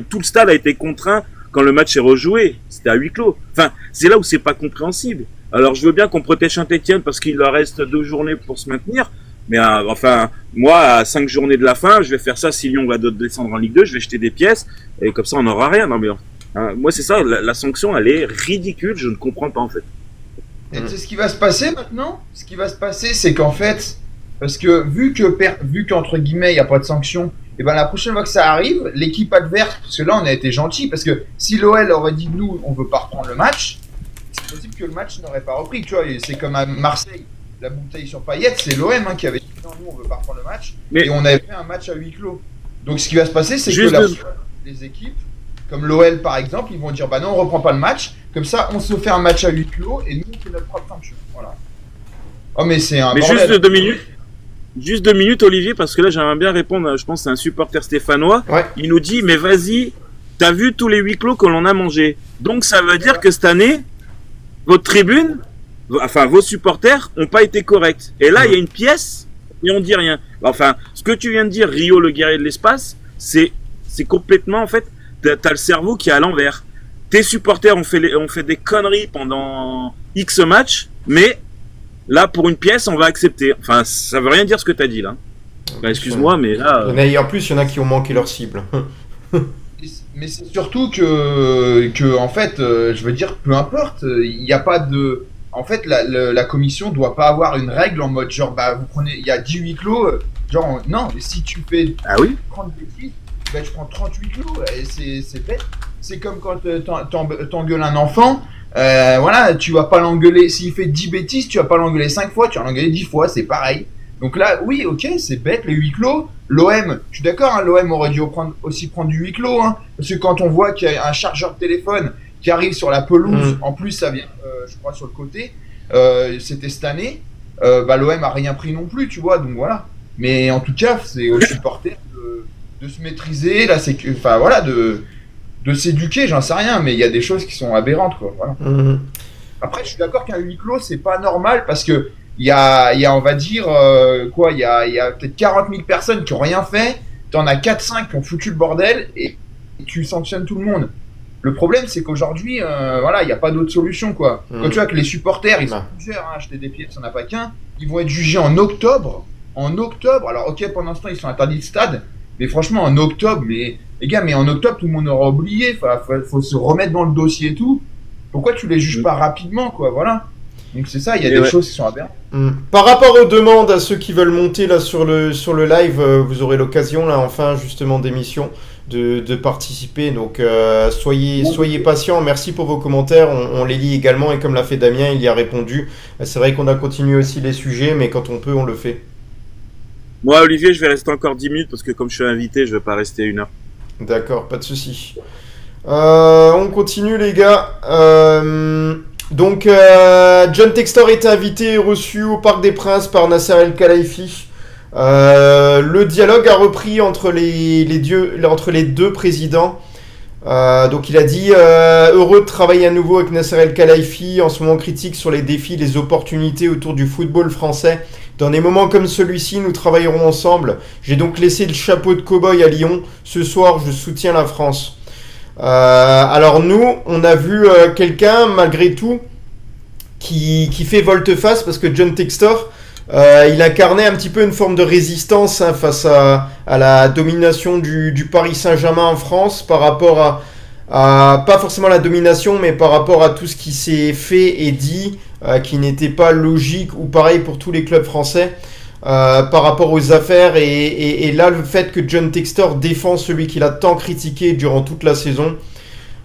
tout le stade a été contraint quand le match est rejoué. C'était à huis clos. Enfin, c'est là où c'est pas compréhensible. Alors, je veux bien qu'on protège Saint-Etienne parce qu'il leur reste 2 journées pour se maintenir. Mais enfin, moi, à 5 journées de la fin, je vais faire ça. Si Lyon va descendre en Ligue 2, je vais jeter des pièces. Et comme ça, on n'aura rien. Non, mais moi, c'est ça. La sanction, elle est ridicule. Je ne comprends pas, en fait. Et tu sais ce qui va se passer maintenant? Ce qui va se passer, c'est qu'en fait, parce que vu qu'entre guillemets, il n'y a pas de sanction, et ben la prochaine fois que ça arrive, l'équipe adverse, parce que là on a été gentil, parce que si l'OL aurait dit nous on veut pas reprendre le match, c'est possible que le match n'aurait pas repris, tu vois. Et c'est comme à Marseille, la bouteille sur Payet, c'est l'OM qui avait dit non, nous on veut pas reprendre le match, et on avait fait un match à huis clos. Donc ce qui va se passer, c'est que les équipes, comme l'OL par exemple, ils vont dire bah non on reprend pas le match, comme ça on se fait un match à huis clos et nous on fait notre propre sanction. Voilà. Oh mais c'est un. Mais bordel. juste 2 minutes. Juste 2 minutes, Olivier, parce que là, j'aimerais bien répondre. Je pense que c'est un supporter stéphanois. Ouais. Il nous dit, mais vas-y, t'as vu tous les huis clos que l'on a mangés. Donc, ça veut dire que cette année, votre tribune, enfin, vos supporters ont pas été corrects. Et là, il y a une pièce et on dit rien. Enfin, ce que tu viens de dire, Rio, le guerrier de l'espace, c'est complètement, en fait, t'as le cerveau qui est à l'envers. Tes supporters ont fait des conneries pendant X matchs, mais là, pour une pièce, on va accepter. Enfin, ça veut rien dire ce que t'as dit, là. Bah, excuse-moi, mais là... En plus, il y en a qui ont manqué leur cible. Mais c'est surtout que en fait, je veux dire, peu importe, il n'y a pas de... En fait, la commission doit pas avoir une règle en mode genre, bah, vous prenez, il y a 10 huis clos, genre, non, si tu fais Ah oui 30 bêtises, bah, tu prends 38 clos, et c'est bête. C'est comme quand t'engueules un enfant, voilà, tu vas pas l'engueuler, s'il fait 10 bêtises, tu vas pas l'engueuler 5 fois, tu vas l'engueuler 10 fois, c'est pareil. Donc là, oui, ok, c'est bête, les huis clos. L'OM, je suis d'accord, hein, l'OM aurait dû aussi prendre du huis clos, hein, parce que quand on voit qu'il y a un chargeur de téléphone qui arrive sur la pelouse, en plus ça vient, je crois, sur le côté, c'était cette année, bah, l'OM a rien pris non plus, tu vois, donc voilà. Mais en tout cas, c'est aux supporters de se maîtriser, là, c'est que, enfin voilà, de s'éduquer, j'en sais rien, mais il y a des choses qui sont aberrantes, quoi, voilà. Après, je suis d'accord qu'un huis clos, c'est pas normal, parce que il y a, on va dire, quoi, il y a peut-être 40 000 personnes qui ont rien fait, t'en as 4-5 qui ont foutu le bordel, et tu sanctionnes tout le monde. Le problème, c'est qu'aujourd'hui, voilà, il n'y a pas d'autre solution, quoi. Quand tu vois que les supporters, ils sont plusieurs, hein, acheter des pièces, il n'y en a pas qu'un, ils vont être jugés en octobre. En octobre, alors ok, pendant ce temps, ils sont interdits de stade, mais franchement, en octobre, mais les gars, mais en octobre, tout le monde aura oublié, faut se remettre dans le dossier et tout. Pourquoi tu les juges pas rapidement, quoi, voilà. Donc c'est ça, il y a des choses qui sont aberrantes. Par rapport aux demandes à ceux qui veulent monter là sur le live, vous aurez l'occasion là en fin justement d'émission de participer. Donc soyez patients. Merci pour vos commentaires. On les lit également et comme l'a fait Damien, il y a répondu. C'est vrai qu'on a continué aussi les sujets, mais quand on peut, on le fait. Moi, Olivier, je vais rester encore 10 minutes parce que comme je suis invité, je vais pas rester 1 heure. D'accord, pas de souci. On continue les gars. Donc, John Textor est invité et reçu au Parc des Princes par Nasser El Khelaifi. Le dialogue a repris entre les deux présidents. Donc, il a dit heureux de travailler à nouveau avec Nasser El Khelaifi, en ce moment critique sur les défis, les opportunités autour du football français. Dans des moments comme celui-ci, nous travaillerons ensemble. J'ai donc laissé le chapeau de cow-boy à Lyon. Ce soir, je soutiens la France. Alors nous, on a vu quelqu'un malgré tout qui fait volte-face parce que John Textor, il incarnait un petit peu une forme de résistance face à la domination du Paris Saint-Germain en France par rapport à pas forcément la domination, mais par rapport à tout ce qui s'est fait et dit qui n'était pas logique ou pareil pour tous les clubs français. Par rapport aux affaires et là le fait que John Textor défend celui qu'il a tant critiqué durant toute la saison,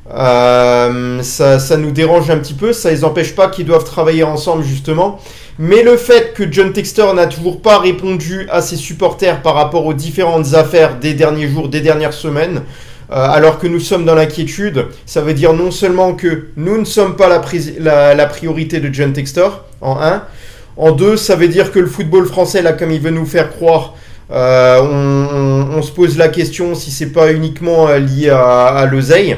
ça nous dérange un petit peu. Ça les empêche pas qu'ils doivent travailler ensemble justement, mais le fait que John Textor n'a toujours pas répondu à ses supporters par rapport aux différentes affaires des derniers jours, des dernières semaines, alors que nous sommes dans l'inquiétude, ça veut dire non seulement que nous ne sommes pas la priorité de John Textor en 1. En 2, ça veut dire que le football français, là, comme il veut nous faire croire, on se pose la question si c'est pas uniquement lié à l'oseille.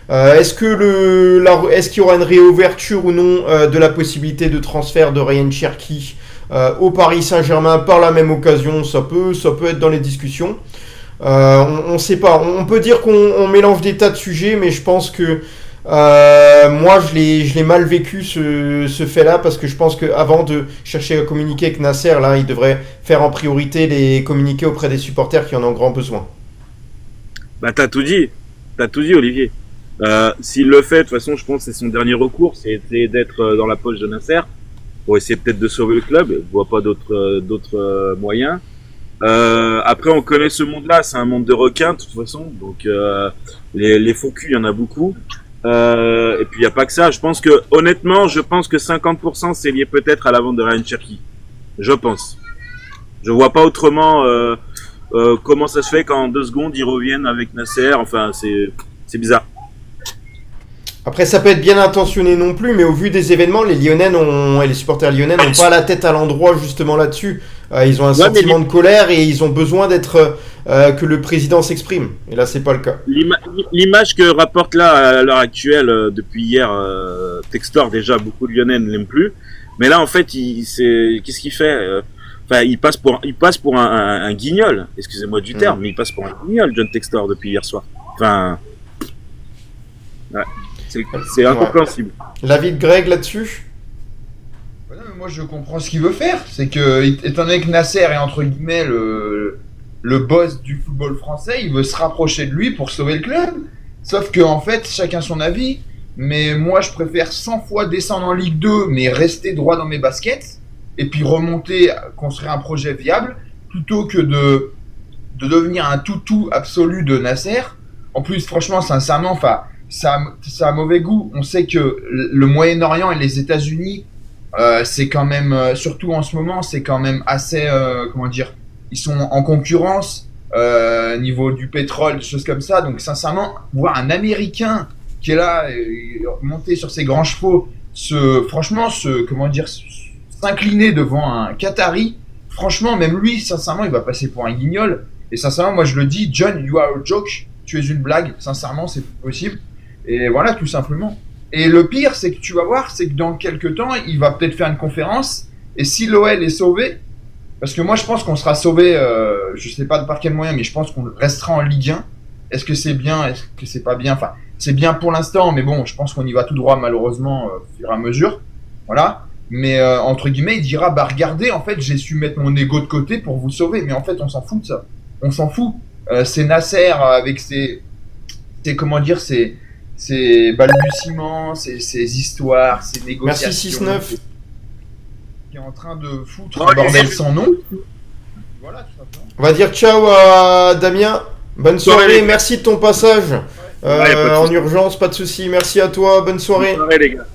Est-ce qu'il y aura une réouverture ou non de la possibilité de transfert de Ryan Cherki au Paris Saint-Germain par la même occasion? Ça peut être dans les discussions. On sait pas. On peut dire qu'on mélange des tas de sujets, mais je pense que moi je l'ai mal vécu ce fait-là parce que je pense qu'avant de chercher à communiquer avec Nasser, là, il devrait faire en priorité les communiquer auprès des supporters qui en ont grand besoin. Bah t'as tout dit Olivier. S'il le fait, de toute façon, je pense que c'est son dernier recours, c'est d'être dans la poche de Nasser pour essayer peut-être de sauver le club. Je vois pas d'autres moyens. Après, on connaît ce monde-là, c'est un monde de requins de toute façon, donc les faux culs, il y en a beaucoup. Et puis il y a pas que ça. Je pense que 50% c'est lié peut-être à la vente de Ryan Cherki. Je pense. Je vois pas autrement comment ça se fait qu'en 2 secondes ils reviennent avec Nasser. Enfin, c'est bizarre. Après, ça peut être bien intentionné non plus, mais au vu des événements, les Lyonnais et les supporters lyonnais n'ont pas la tête à l'endroit justement là-dessus. Ils ont un sentiment de colère et ils ont besoin que le président s'exprime. Et là, c'est pas le cas. L'image que rapporte là à l'heure actuelle, depuis hier, Textor, déjà beaucoup de Lyonnais ne l'aiment plus. Mais là, en fait, qu'est-ce qu'il fait? Enfin, il passe pour un guignol. Excusez-moi du terme, mais il passe pour un guignol, John Textor, depuis hier soir. Enfin, ouais, c'est incompréhensible. L'avis de Greg là-dessus? Ouais, non, mais moi, je comprends ce qu'il veut faire. C'est que, étant donné que Nasser est entre guillemets le boss du football français, il veut se rapprocher de lui pour sauver le club. Sauf que, en fait, chacun son avis. Mais moi, je préfère 100 fois descendre en Ligue 2, mais rester droit dans mes baskets, et puis remonter, construire un projet viable, plutôt que de devenir un toutou absolu de Nasser. En plus, franchement, sincèrement, enfin, ça a mauvais goût. On sait que le Moyen-Orient et les États-Unis, c'est quand même, surtout en ce moment, c'est quand même assez, comment dire, ils sont en concurrence niveau du pétrole, des choses comme ça. Donc, sincèrement, voir un Américain qui est là, monté sur ses grands chevaux, comment dire, s'incliner devant un Qatari, franchement, même lui, sincèrement, il va passer pour un guignol. Et sincèrement, moi, je le dis, John, you are a joke. Tu es une blague. Sincèrement, c'est possible. Et voilà, tout simplement. Et le pire, c'est que tu vas voir, c'est que dans quelques temps, il va peut-être faire une conférence. Et si l'OL est sauvé, parce que moi, je pense qu'on sera sauvé, je sais pas par quel moyen, mais je pense qu'on restera en Ligue 1. Est-ce que c'est bien? Est-ce que c'est pas bien? Enfin, c'est bien pour l'instant, mais bon, je pense qu'on y va tout droit, malheureusement, au fur et à mesure. Voilà. Mais entre guillemets, il dira, bah regardez, en fait, j'ai su mettre mon ego de côté pour vous sauver. Mais en fait, on s'en fout de ça. On s'en fout. C'est Nasser avec ses comment dire, ses balbutiements, ses histoires, ses négociations. Merci 6-9. Qui est en train de foutre un bordel sans nom. Voilà, tout simplement. On va dire ciao à Damien. Bonne soirée, merci de ton passage. En urgence, pas de souci. Merci à toi, bonne soirée. Bonne soirée les gars.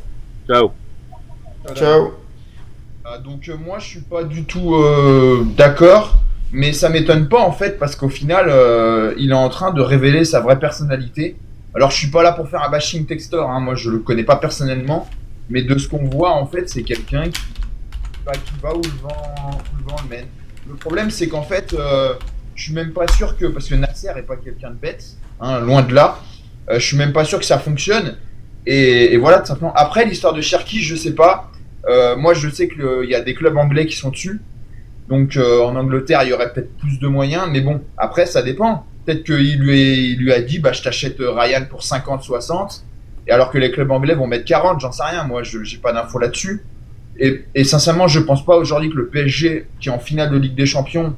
Ciao. Ciao. Donc moi je suis pas du tout d'accord, mais ça m'étonne pas en fait parce qu'au final il est en train de révéler sa vraie personnalité. Alors je suis pas là pour faire un bashing Textor, hein. Moi je le connais pas personnellement, mais de ce qu'on voit en fait c'est quelqu'un qui va où le vent le mène. Le problème c'est qu'en fait je suis même pas sûr que, parce que Nasser est pas quelqu'un de bête, hein, loin de là, je suis même pas sûr que ça fonctionne. Et voilà, tout simplement. Après, l'histoire de Cherki, je sais pas. Moi, je sais qu'il y a des clubs anglais qui sont dessus. Donc, en Angleterre, il y aurait peut-être plus de moyens. Mais bon, après, ça dépend. Peut-être qu'il lui a dit, bah, je t'achète Ryan pour 50, 60. Et alors que les clubs anglais vont mettre 40, j'en sais rien. Moi, j'ai pas d'infos là-dessus. Et sincèrement, je pense pas aujourd'hui que le PSG, qui est en finale de Ligue des Champions,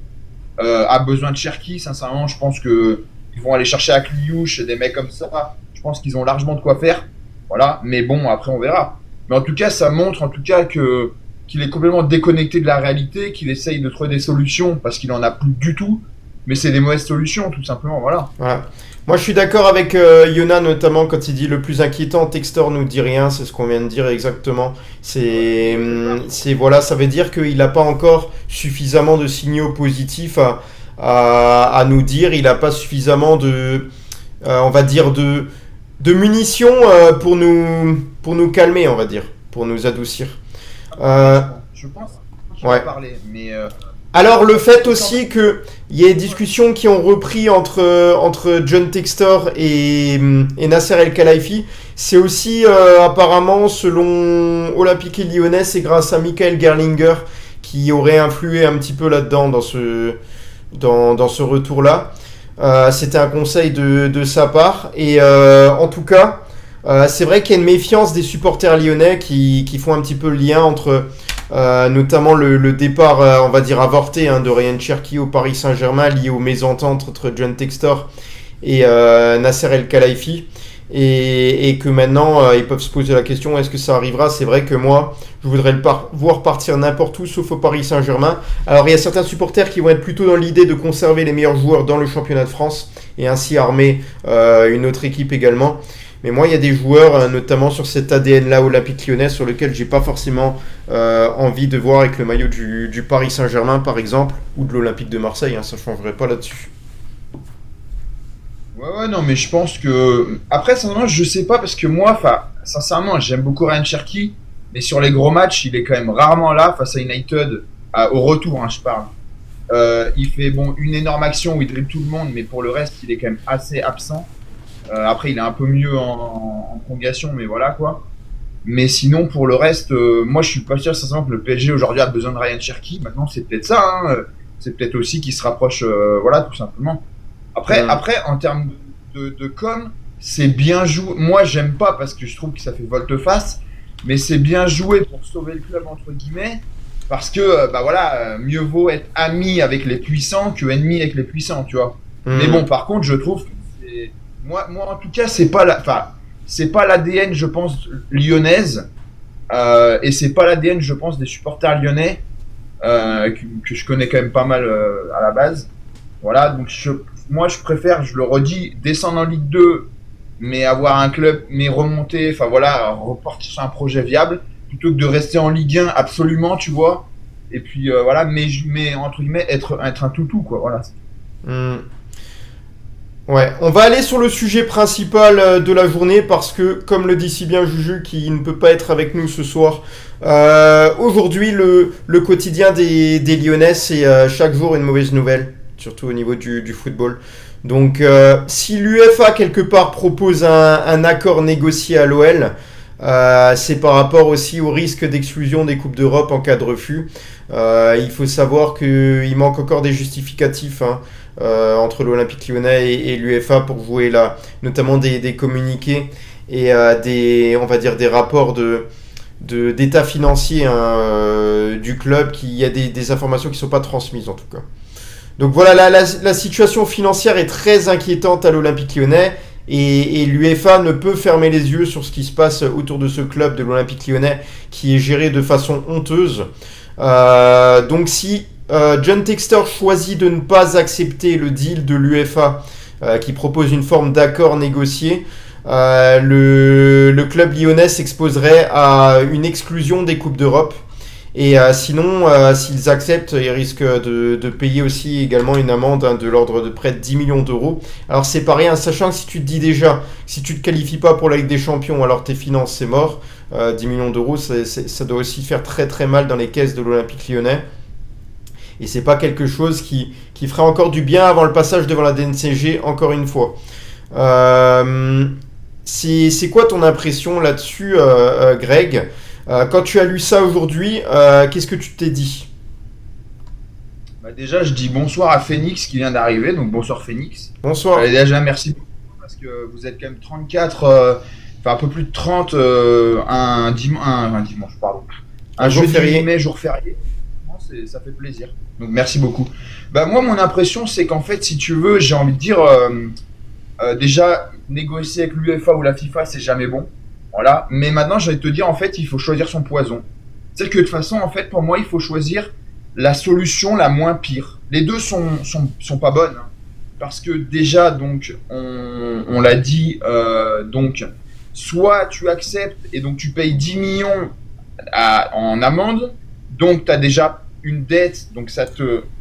a besoin de Cherki. Sincèrement, je pense que ils vont aller chercher Akliouche, des mecs comme ça. Je pense qu'ils ont largement de quoi faire. Voilà, mais bon, après on verra. Mais en tout cas, ça montre en tout cas qu'il est complètement déconnecté de la réalité, qu'il essaye de trouver des solutions parce qu'il en a plus du tout. Mais c'est des mauvaises solutions, tout simplement, voilà. Ouais. Moi, je suis d'accord avec Yona, notamment quand il dit le plus inquiétant, Textor nous dit rien, c'est ce qu'on vient de dire exactement. C'est voilà, ça veut dire qu'il n'a pas encore suffisamment de signaux positifs à nous dire. Il n'a pas suffisamment de, on va dire de munitions pour nous calmer, on va dire, pour nous adoucir. Je pense. Je vais parler, mais. Alors le fait aussi qu'il y ait des discussions qui ont repris entre John Textor et Nasser El Khelaifi, c'est aussi apparemment selon Olympique Lyonnais, c'est grâce à Michael Gerlinger qui aurait influé un petit peu là-dedans dans ce retour-là. C'était un conseil de sa part et en tout cas c'est vrai qu'il y a une méfiance des supporters lyonnais qui font un petit peu le lien entre notamment le départ on va dire avorté de Ryan Cherki au Paris Saint-Germain lié aux mésententes entre John Textor et Nasser El Khelaifi et que maintenant ils peuvent se poser la question est-ce que ça arrivera. C'est vrai que moi je voudrais le voir partir n'importe où sauf au Paris Saint-Germain. Alors il y a certains supporters qui vont être plutôt dans l'idée de conserver les meilleurs joueurs dans le championnat de France et ainsi armer une autre équipe également. Mais moi, il y a des joueurs, notamment sur cet ADN-là Olympique Lyonnais, sur lequel j'ai pas forcément envie de voir avec le maillot du Paris Saint-Germain, par exemple, ou de l'Olympique de Marseille. Ça ne changerait pas là-dessus. Ouais, non, mais je pense que. Après, sincèrement, je sais pas, parce que moi, sincèrement, j'aime beaucoup Ryan Cherky, mais sur les gros matchs, il est quand même rarement là face à United, au retour, hein, je parle. Il fait une énorme action où il dribble tout le monde, mais pour le reste, il est quand même assez absent. Après, il est un peu mieux en prolongation, mais voilà quoi. Mais sinon, pour le reste, moi je suis pas sûr sincèrement que le PSG aujourd'hui a besoin de Ryan Cherky. Maintenant, c'est peut-être ça. Hein. C'est peut-être aussi qu'il se rapproche, voilà, tout simplement. Après, en termes de com, c'est bien joué. Moi, j'aime pas parce que je trouve que ça fait volte-face, mais c'est bien joué pour sauver le club, entre guillemets. Parce que, mieux vaut être ami avec les puissants que ennemi avec les puissants, tu vois. Mais bon, par contre, je trouve que c'est. Moi, en tout cas, c'est pas l'ADN, je pense, lyonnaise. Et c'est pas l'ADN, je pense, des supporters lyonnais. Que je connais quand même pas mal à la base. Voilà, donc moi, je préfère, je le redis, descendre en Ligue 2, mais avoir un club, mais remonter, enfin voilà, repartir sur un projet viable, plutôt que de rester en Ligue 1 absolument, tu vois. Et puis voilà, mais entre guillemets, être un toutou, quoi, voilà. Ouais, on va aller sur le sujet principal de la journée parce que, comme le dit si bien Juju, qui ne peut pas être avec nous ce soir, aujourd'hui, le quotidien des Lyonnais, c'est chaque jour une mauvaise nouvelle, surtout au niveau du football. Donc, si l'UEFA, quelque part, propose un accord négocié à l'OL, c'est par rapport aussi au risque d'exclusion des Coupes d'Europe en cas de refus. Il faut savoir qu'il manque encore des justificatifs, hein. Entre l'Olympique Lyonnais et l'UEFA pour jouer notamment des communiqués et on va dire des rapports d'état financier, hein, du club, il y a des informations qui ne sont pas transmises en tout cas. Donc voilà, la situation financière est très inquiétante à l'Olympique Lyonnais et l'UEFA ne peut fermer les yeux sur ce qui se passe autour de ce club de l'Olympique Lyonnais qui est géré de façon honteuse. Donc si John Textor choisit de ne pas accepter le deal de l'UEFA qui propose une forme d'accord négocié, le club lyonnais s'exposerait à une exclusion des Coupes d'Europe. Et sinon, s'ils acceptent, ils risquent de payer aussi également une amende, hein, de l'ordre de près de 10 millions d'euros. Alors c'est pas rien, sachant que si tu te dis déjà, si tu te qualifies pas pour la Ligue des Champions, alors tes finances c'est mort. 10 millions d'euros, ça doit aussi faire très très mal dans les caisses de l'Olympique Lyonnais. Et c'est pas quelque chose qui ferait encore du bien avant le passage devant la DNCG, encore une fois. C'est quoi ton impression là-dessus, Greg ? Quand tu as lu ça aujourd'hui, qu'est-ce que tu t'es dit ? Déjà, je dis bonsoir à Phoenix qui vient d'arriver, donc bonsoir Phoenix. Bonsoir. Allez, déjà, merci beaucoup parce que vous êtes quand même 34, un peu plus de 30, un dimanche, pardon. Un jeudi férié. Mais jour férié. Ça fait plaisir. Donc merci beaucoup. Moi, mon impression, c'est qu'en fait, si tu veux, j'ai envie de dire, déjà, négocier avec l'UEFA ou la FIFA, c'est jamais bon. Voilà. Mais maintenant, j'ai envie de te dire, en fait, il faut choisir son poison. C'est que de toute façon, en fait, pour moi, il faut choisir la solution la moins pire. Les deux sont pas bonnes. Hein. Parce que déjà, donc, on l'a dit, donc, soit tu acceptes et donc tu payes 10 millions en amende, donc tu as déjà une dette, donc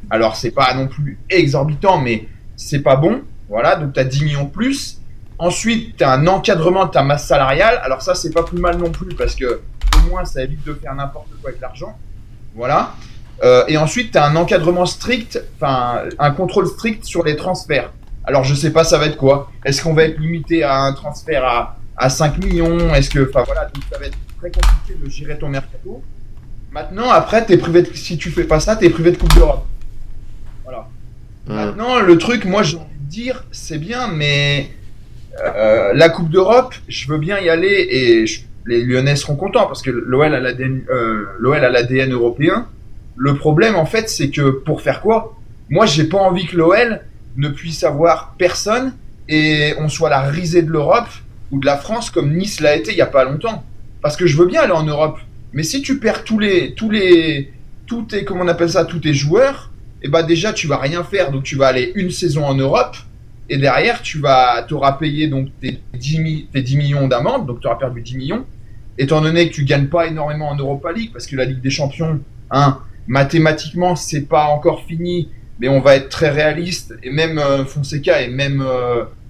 alors c'est pas non plus exorbitant, mais c'est pas bon, voilà, donc tu as 10 millions de plus. Ensuite, tu as un encadrement de ta masse salariale, alors ça c'est pas plus mal non plus, parce que au moins ça évite de faire n'importe quoi avec l'argent, voilà. Et ensuite, tu as un encadrement strict, enfin un contrôle strict sur les transferts. Alors je sais pas ça va être quoi, est-ce qu'on va être limité à un transfert à 5 millions, est-ce que, enfin voilà, donc ça va être très compliqué de gérer ton mercato. Maintenant, après, si tu fais pas ça, t'es privé de Coupe d'Europe. Voilà. Maintenant, le truc, moi, j'ai envie de dire, c'est bien, mais la Coupe d'Europe, je veux bien y aller et les Lyonnais seront contents parce que l'OL a l'ADN européen. Le problème, en fait, c'est que pour faire quoi ? Moi, j'ai pas envie que l'OL ne puisse avoir personne et on soit la risée de l'Europe ou de la France comme Nice l'a été il y a pas longtemps. Parce que je veux bien aller en Europe. Mais si tu perds tous tes comment on appelle ça, tous tes joueurs, et déjà tu vas rien faire, donc tu vas aller une saison en Europe, et derrière tu auras payé donc tes 10 millions d'amende, donc tu auras perdu 10 millions, étant donné que tu gagnes pas énormément en Europa League, parce que la Ligue des Champions, hein, mathématiquement c'est pas encore fini, mais on va être très réaliste, et même Fonseca et même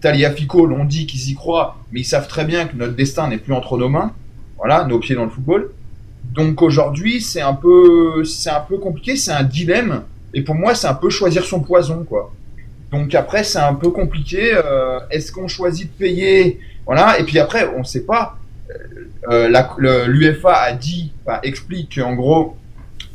Tagliafico l'ont dit qu'ils y croient, mais ils savent très bien que notre destin n'est plus entre nos mains. Voilà, nos pieds dans le football. Donc aujourd'hui, c'est un peu compliqué, c'est un dilemme. Et pour moi, c'est un peu choisir son poison, quoi. Donc après, c'est un peu compliqué. Est-ce qu'on choisit de payer? Voilà. Et puis après, on ne sait pas. L'UEFA a dit, explique qu'en gros,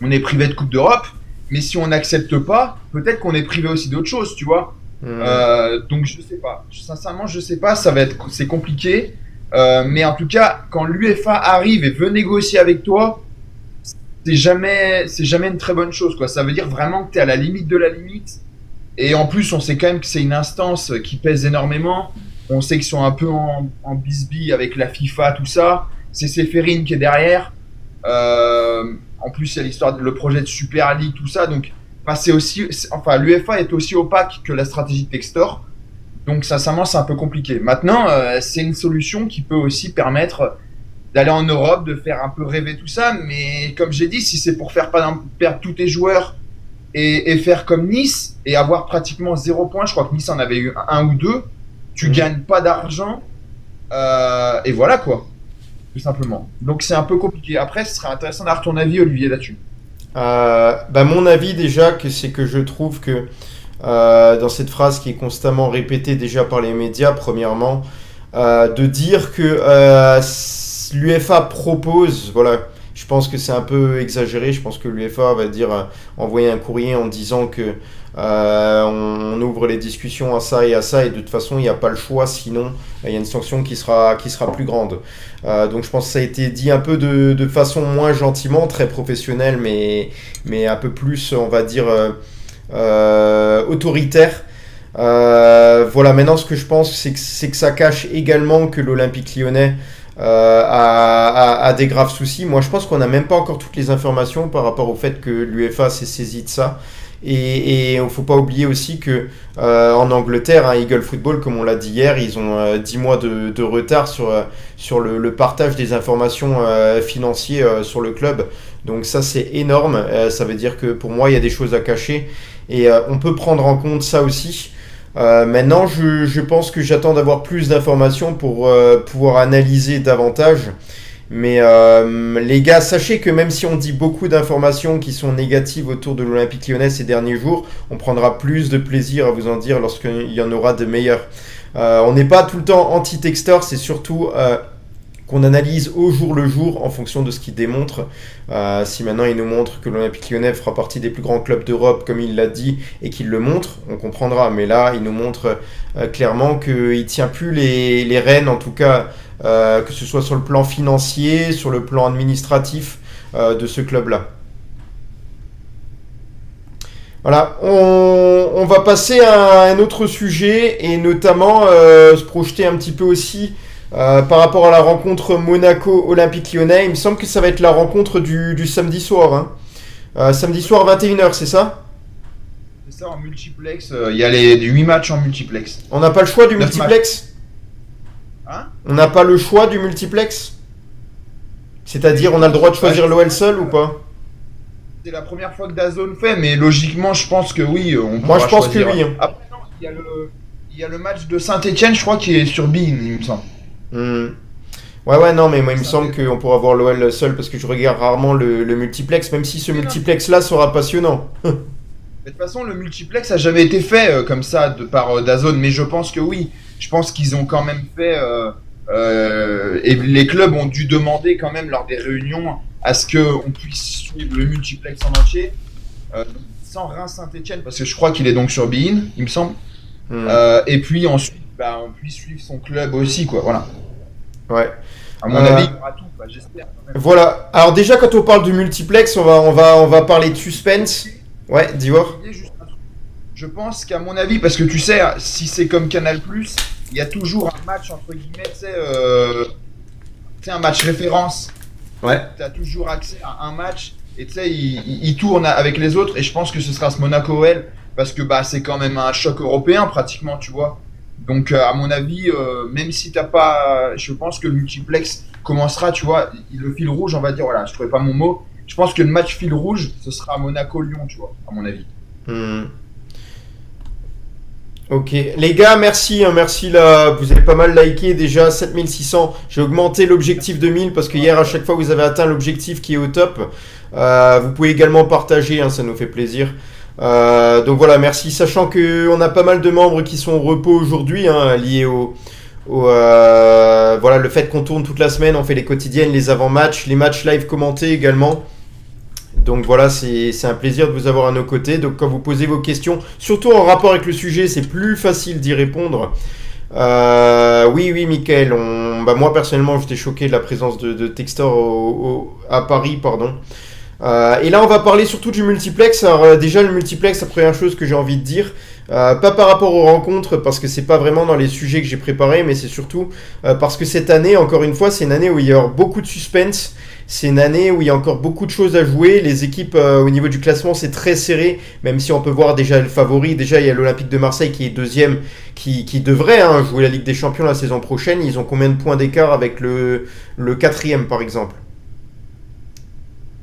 on est privé de Coupe d'Europe. Mais si on n'accepte pas, peut-être qu'on est privé aussi d'autres choses, tu vois. Donc je sais pas. Sincèrement, je sais pas. C'est compliqué. Mais en tout cas, quand l'UEFA arrive et veut négocier avec toi, c'est jamais une très bonne chose, quoi. Ça veut dire vraiment que tu es à la limite de la limite. Et en plus, on sait quand même que c'est une instance qui pèse énormément. On sait qu'ils sont un peu en bisbille avec la FIFA, tout ça. C'est Ceferin qui est derrière. En plus, il y a l'histoire, le projet de Super League, tout ça. Donc, l'UEFA est aussi opaque que la stratégie de Textor. Donc, sincèrement, c'est un peu compliqué. Maintenant, c'est une solution qui peut aussi permettre d'aller en Europe, de faire un peu rêver tout ça. Mais comme j'ai dit, si c'est pour faire perdre tous tes joueurs et faire comme Nice et avoir pratiquement 0 points, je crois que Nice en avait eu un ou deux, tu gagnes pas d'argent. Et voilà, quoi. Tout simplement. Donc c'est un peu compliqué. Après, ce serait intéressant d'avoir ton avis, Olivier, là-dessus. Mon avis déjà, c'est que je trouve que dans cette phrase qui est constamment répétée déjà par les médias, premièrement, de dire que l'UEFA propose, voilà, je pense que c'est un peu exagéré. Je pense que l'UEFA va dire envoyer un courrier en disant que on ouvre les discussions à ça, et de toute façon il n'y a pas le choix, sinon il y a une sanction qui sera plus grande. Donc je pense que ça a été dit un peu de façon moins gentiment, très professionnelle, mais un peu plus, on va dire, autoritaire. Voilà, maintenant ce que je pense, c'est que ça cache également que l'Olympique Lyonnais a des graves soucis. Moi je pense qu'on n'a même pas encore toutes les informations par rapport au fait que l'UEFA s'est saisie de ça. Et il ne faut pas oublier aussi que en Angleterre, Eagle Football, comme on l'a dit hier, ils ont 10 mois de retard sur le partage des informations financières sur le club. Donc ça, c'est énorme. Ça veut dire que pour moi, il y a des choses à cacher. Et on peut prendre en compte ça aussi. Maintenant, je pense que j'attends d'avoir plus d'informations pour pouvoir analyser davantage. Mais les gars, sachez que même si on dit beaucoup d'informations qui sont négatives autour de l'Olympique Lyonnais ces derniers jours, on prendra plus de plaisir à vous en dire lorsqu'il y en aura de meilleurs. On n'est pas tout le temps anti-Textor, c'est surtout qu'on analyse au jour le jour en fonction de ce qu'il démontre. Si maintenant il nous montre que l'Olympique Lyonnais fera partie des plus grands clubs d'Europe, comme il l'a dit, et qu'il le montre, on comprendra. Mais là, il nous montre clairement qu'il ne tient plus les rênes, en tout cas, que ce soit sur le plan financier, sur le plan administratif de ce club-là. Voilà, on va passer à un autre sujet, et notamment se projeter un petit peu aussi par rapport à la rencontre Monaco-Olympique Lyonnais. Il me semble que ça va être la rencontre du samedi soir. Samedi soir 21h, c'est ça ? C'est ça, en multiplex. Il y a les 8 matchs en multiplex. On n'a pas le choix du multiplex ? Hein ? On n'a pas le choix du multiplex ? C'est-à-dire, on a le droit de choisir l'OL seul ou pas ? C'est la première fois que DAZN fait, mais logiquement, je pense que oui. Moi, je pense que oui. Après, non, il y a le match de Saint-Etienne, je crois, qui est sur beIN, il me semble. Ouais, non, mais moi, il me semble qu'on pourra voir l'OL seul parce que je regarde rarement le multiplex, même si ce multiplex-là sera passionnant. De toute façon, le multiplex a jamais été fait comme ça par DAZN, mais je pense que oui. Je pense qu'ils ont quand même fait, et les clubs ont dû demander quand même lors des réunions à ce qu'on puisse suivre le multiplex en entier, sans Reims-Saint-Etienne, parce que je crois qu'il est donc sur beIN, il me semble. Et puis ensuite, on puisse suivre son club aussi, quoi. Voilà. Ouais. À mon avis, il y aura tout, j'espère. Voilà. Alors déjà, quand on parle du multiplex, on va parler de suspense. Ouais, dis-moi. Je pense qu'à mon avis, parce que tu sais, si c'est comme Canal+, il y a toujours un match, entre guillemets, tu sais, un match référence. Ouais. Tu as toujours accès à un match, et tu sais, il tourne avec les autres, et je pense que ce sera ce Monaco-OL, parce que c'est quand même un choc européen, pratiquement, tu vois. Donc, à mon avis, même si t'as pas... Je pense que le multiplex commencera, tu vois, le fil rouge, on va dire, voilà, je trouvais pas mon mot. Je pense que le match fil rouge, ce sera Monaco-Lyon, tu vois, à mon avis. Ok, les gars, merci, hein, merci là, vous avez pas mal liké déjà, 7600, j'ai augmenté l'objectif de 1000 parce que hier à chaque fois vous avez atteint l'objectif qui est au top. Vous pouvez également partager, hein, ça nous fait plaisir. Donc voilà, merci, sachant qu'on a pas mal de membres qui sont au repos aujourd'hui, hein, liés voilà, le fait qu'on tourne toute la semaine, on fait les quotidiennes, les avant-matchs, les matchs live commentés également. Donc voilà, c'est un plaisir de vous avoir à nos côtés. Donc quand vous posez vos questions, surtout en rapport avec le sujet, c'est plus facile d'y répondre. Oui, Mickaël, moi personnellement, j'étais choqué de la présence de Textor à Paris, pardon. Et là, on va parler surtout du multiplex. Alors déjà, le multiplex, la première chose que j'ai envie de dire, pas par rapport aux rencontres, parce que c'est pas vraiment dans les sujets que j'ai préparés, mais c'est surtout parce que cette année, encore une fois, c'est une année où il y a beaucoup de suspense. C'est une année où il y a encore beaucoup de choses à jouer. Les équipes au niveau du classement, c'est très serré, même si on peut voir déjà le favori. Déjà, il y a l'Olympique de Marseille qui est deuxième, qui devrait jouer la Ligue des Champions la saison prochaine. Ils ont combien de points d'écart avec le quatrième, par exemple?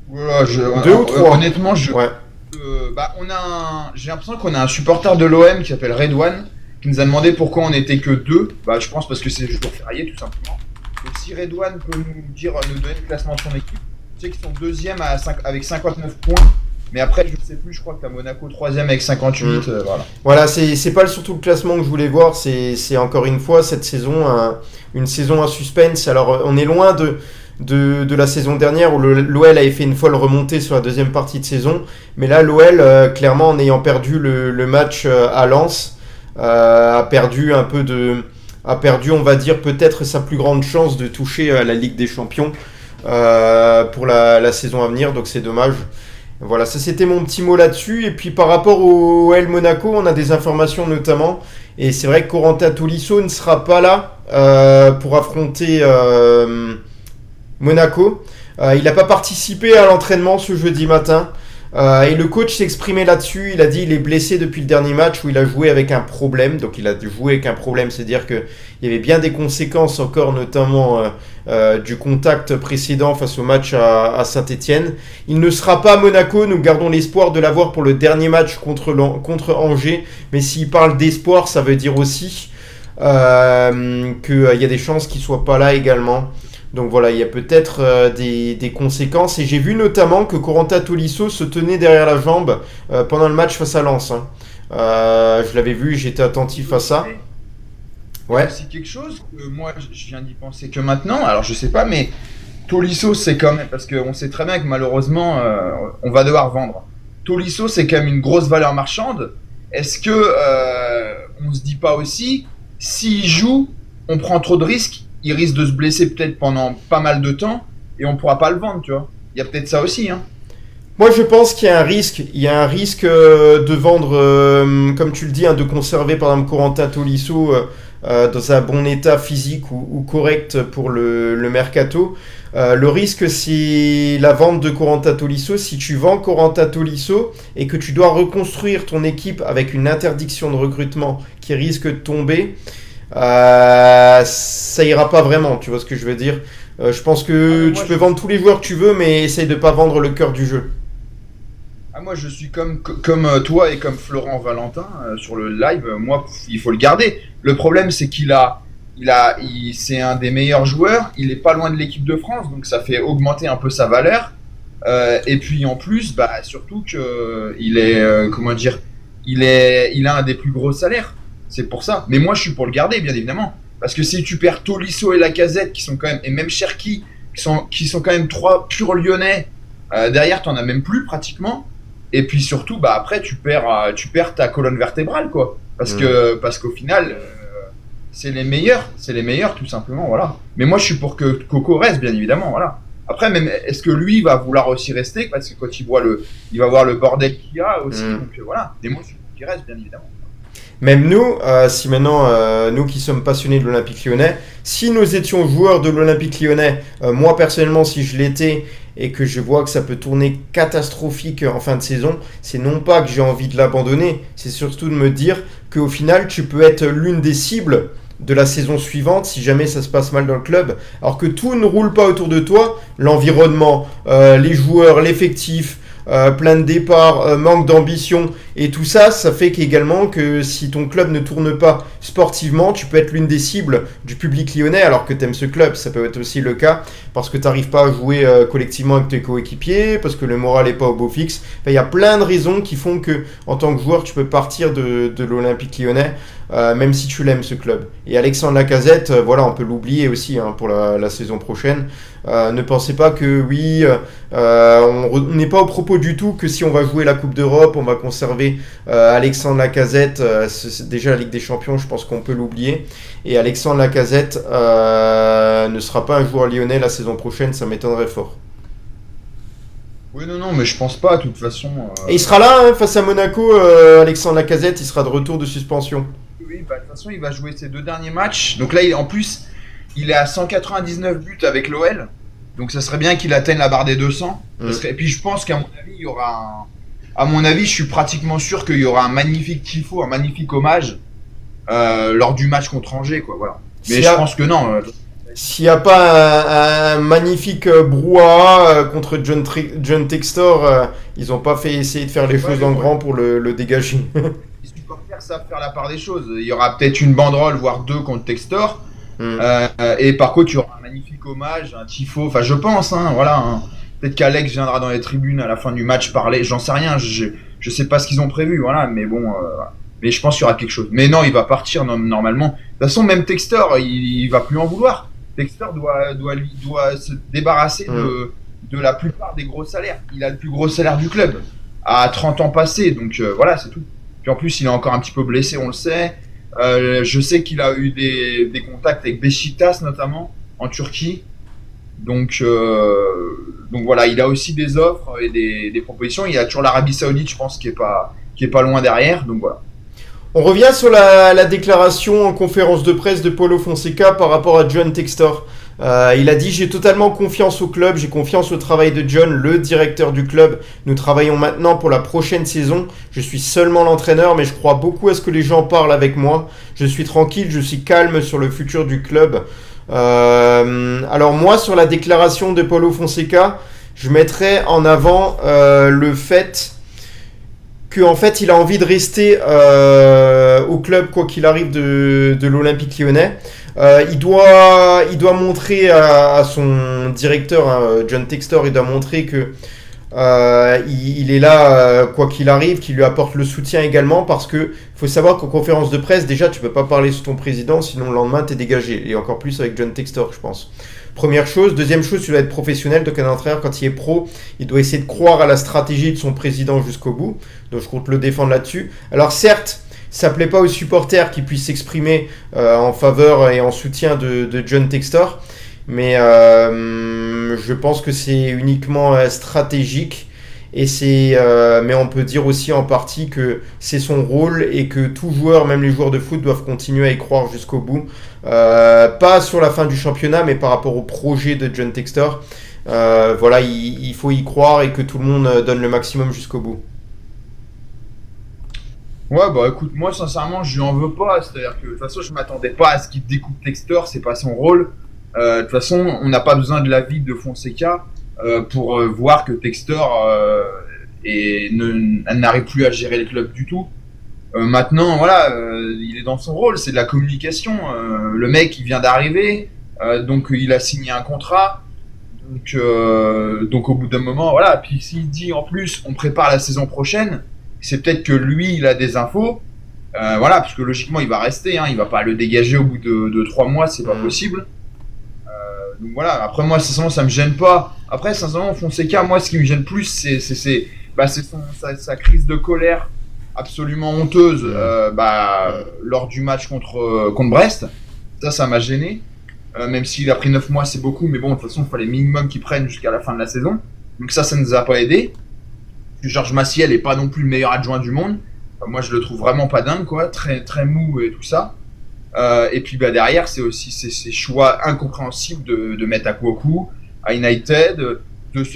Voilà, Deux ou trois? Honnêtement, Ouais. j'ai l'impression qu'on a un supporter de l'OM qui s'appelle Redouane qui nous a demandé pourquoi on n'était que deux. Je pense parce que c'est le jour férié tout simplement. Donc si Redouane peut nous donner le classement de son équipe, je sais qu'ils sont deuxième avec 59 points. Mais après, je ne sais plus, je crois que tu as Monaco troisième avec 58. Voilà. Voilà, c'est pas surtout le classement que je voulais voir, c'est encore une fois cette saison, une saison à suspense. Alors on est loin de la saison dernière où l'OL avait fait une folle remontée sur la deuxième partie de saison. Mais là, l'OL, clairement, en ayant perdu le match à Lens, a perdu, on va dire, peut-être sa plus grande chance de toucher à la Ligue des Champions pour la saison à venir. Donc c'est dommage. Voilà, ça c'était mon petit mot là-dessus. Et puis par rapport au OL Monaco, on a des informations notamment. Et c'est vrai que Corentin Tolisso ne sera pas là pour affronter Monaco. Il n'a pas participé à l'entraînement ce jeudi matin. Et le coach s'est exprimé là-dessus. Il a dit qu'il est blessé depuis le dernier match où il a joué avec un problème. Donc il a joué avec un problème, c'est-à-dire qu'il y avait bien des conséquences encore, notamment du contact précédent face au match à Saint-Etienne. Il ne sera pas à Monaco. Nous gardons l'espoir de l'avoir pour le dernier match contre Angers. Mais s'il parle d'espoir, ça veut dire aussi qu'il y a des chances qu'il ne soit pas là également. Donc voilà, il y a peut-être des conséquences. Et j'ai vu notamment que Corentin Tolisso se tenait derrière la jambe pendant le match face à Lens. Je l'avais vu, j'étais attentif à ça. Ouais. C'est quelque chose que moi, je viens d'y penser que maintenant. Alors je sais pas, mais Tolisso, c'est quand même... Parce qu'on sait très bien que malheureusement, on va devoir vendre. Tolisso, c'est quand même une grosse valeur marchande. Est-ce que on se dit pas aussi, s'il joue, on prend trop de risques, il risque de se blesser peut-être pendant pas mal de temps et on pourra pas le vendre, tu vois. Il y a peut-être ça aussi, hein. Moi, je pense qu'il y a un risque. Il y a un risque de vendre, comme tu le dis, de conserver par exemple Corentin Tolisso dans un bon état physique ou correct pour le mercato. Le risque, c'est la vente de Corentin Tolisso. Si tu vends Corentin Tolisso et que tu dois reconstruire ton équipe avec une interdiction de recrutement qui risque de tomber, ça ira pas vraiment, tu vois ce que je veux dire. Je pense que tu peux vendre tous les joueurs que tu veux, mais essaye de pas vendre le cœur du jeu. Moi je suis comme toi et comme Florent Valentin sur le live. Moi il faut le garder. Le problème c'est c'est un des meilleurs joueurs. Il est pas loin de l'équipe de France, donc ça fait augmenter un peu sa valeur. Et puis en plus, surtout que il est il a un des plus gros salaires. C'est pour ça. Mais moi, je suis pour le garder, bien évidemment. Parce que si tu perds Tolisso et Lacazette, qui sont quand même, et même Cherki, qui sont quand même trois purs lyonnais, derrière, t'en as même plus pratiquement. Et puis surtout, après, tu perds ta colonne vertébrale, quoi. Parce qu'au final, c'est les meilleurs, tout simplement, voilà. Mais moi, je suis pour que Coco reste, bien évidemment, voilà. Après, même, est-ce que lui va vouloir aussi rester? Parce que quand il va voir le bordel qu'il y a aussi, donc voilà. Et moi, je suis pour qu'il reste, bien évidemment. Même nous, si maintenant, nous qui sommes passionnés de l'Olympique Lyonnais, si nous étions joueurs de l'Olympique Lyonnais, moi personnellement, si je l'étais et que je vois que ça peut tourner catastrophique en fin de saison, c'est non pas que j'ai envie de l'abandonner, c'est surtout de me dire qu'au final, tu peux être l'une des cibles de la saison suivante si jamais ça se passe mal dans le club. Alors que tout ne roule pas autour de toi, l'environnement, les joueurs, l'effectif, plein de départs, manque d'ambition et tout ça, ça fait qu'également que si ton club ne tourne pas sportivement, tu peux être l'une des cibles du public lyonnais alors que t'aimes ce club. Ça peut être aussi le cas parce que t'arrives pas à jouer collectivement avec tes coéquipiers, parce que le moral est pas au beau fixe. Enfin, il y a plein de raisons qui font que en tant que joueur, tu peux partir de l'Olympique lyonnais. Même si tu l'aimes ce club. Et Alexandre Lacazette, voilà, on peut l'oublier aussi pour la saison prochaine. Ne pensez pas que oui, on n'est pas au propos du tout que si on va jouer la Coupe d'Europe, on va conserver Alexandre Lacazette. C'est déjà la Ligue des Champions, je pense qu'on peut l'oublier. Et Alexandre Lacazette ne sera pas un joueur lyonnais la saison prochaine, ça m'étonnerait fort. Oui, non, mais je pense pas, de toute façon. Et il sera là face à Monaco, Alexandre Lacazette, il sera de retour de suspension. Oui, de toute façon, il va jouer ses 2 derniers matchs. Donc là, en plus, il est à 199 buts avec l'OL. Donc ça serait bien qu'il atteigne la barre des 200. Et puis je pense qu'à mon avis, il y aura À mon avis, je suis pratiquement sûr qu'il y aura un magnifique tifo, un magnifique hommage lors du match contre Angers, quoi. Voilà. Mais je pense que non. S'il n'y a pas un magnifique brouhaha contre John Textor, ils n'ont pas essayé de faire les choses en grand pour le dégager. Les supporters savent faire la part des choses. Il y aura peut-être une banderole, voire 2 contre Textor. Et par contre, il y aura un magnifique hommage, un tifo. Enfin, je pense, voilà. Peut-être qu'Alex viendra dans les tribunes à la fin du match parler. J'en sais rien. Je sais pas ce qu'ils ont prévu, voilà. Mais bon, mais je pense qu'il y aura quelque chose. Mais non, il va partir normalement. De toute façon, même Textor, il va plus en vouloir. Textor doit se débarrasser de la plupart des gros salaires. Il a le plus gros salaire du club à 30 ans passés, donc voilà, c'est tout. Puis en plus, il est encore un petit peu blessé, on le sait. Je sais qu'il a eu des contacts avec Beşiktaş notamment en Turquie. Donc voilà, il a aussi des offres et des propositions. Il y a toujours l'Arabie Saoudite, je pense, qui est pas loin derrière. Donc voilà. On revient sur la déclaration en conférence de presse de Paulo Fonseca par rapport à John Textor. Il a dit « J'ai totalement confiance au club, j'ai confiance au travail de John, le directeur du club. Nous travaillons maintenant pour la prochaine saison. Je suis seulement l'entraîneur, mais je crois beaucoup à ce que les gens parlent avec moi. Je suis tranquille, je suis calme sur le futur du club. » Alors moi, sur la déclaration de Paulo Fonseca, je mettrais en avant le fait qu'en fait il a envie de rester au club quoi qu'il arrive de l'Olympique lyonnais. Il doit montrer à son directeur, John Textor, il doit montrer que il est là quoi qu'il arrive, qu'il lui apporte le soutien également, parce que faut savoir qu'en conférence de presse, déjà tu peux pas parler sur ton président, sinon le lendemain t'es dégagé, et encore plus avec John Textor, je pense. Première chose. Deuxième chose, tu dois être professionnel. Donc un entraîneur, quand il est pro, il doit essayer de croire à la stratégie de son président jusqu'au bout. Donc je compte le défendre là-dessus. Alors certes, ça plaît pas aux supporters qui puissent s'exprimer en faveur et en soutien de John Textor, mais je pense que c'est uniquement stratégique. Et mais on peut dire aussi en partie que c'est son rôle et que tout joueur, même les joueurs de foot, doivent continuer à y croire jusqu'au bout. Pas sur la fin du championnat, mais par rapport au projet de John Textor. Voilà, il faut y croire et que tout le monde donne le maximum jusqu'au bout. Ouais, bah écoute, moi sincèrement, je lui en veux pas. C'est-à-dire que de toute façon, je m'attendais pas à ce qu'il découpe Textor, c'est pas son rôle. De toute façon, on n'a pas besoin de l'avis de Fonseca pour voir que Textor n'arrive plus à gérer le club du tout. Maintenant, voilà, il est dans son rôle, c'est de la communication. Le mec, il vient d'arriver, donc il a signé un contrat. Donc au bout d'un moment, voilà. Puis s'il dit en plus, on prépare la saison prochaine, c'est peut-être que lui, il a des infos. Voilà, parce que logiquement, il va rester. Il va pas le dégager au bout de 3 mois, c'est pas possible. Donc voilà, après moi, sincèrement, ça me gêne pas. Après, sincèrement, Fonseca, moi, ce qui me gêne plus, c'est sa crise de colère absolument honteuse lors du match contre Brest. Ça m'a gêné. Même s'il a pris 9 mois, c'est beaucoup, mais bon, de toute façon, il fallait minimum qu'il prenne jusqu'à la fin de la saison. Donc ça nous a pas aidé. Georges Massiel est pas non plus le meilleur adjoint du monde. Enfin, moi, je le trouve vraiment pas dingue, quoi. Très, très mou et tout ça. Et puis derrière, c'est aussi ces choix incompréhensibles de mettre Akwoku à United, de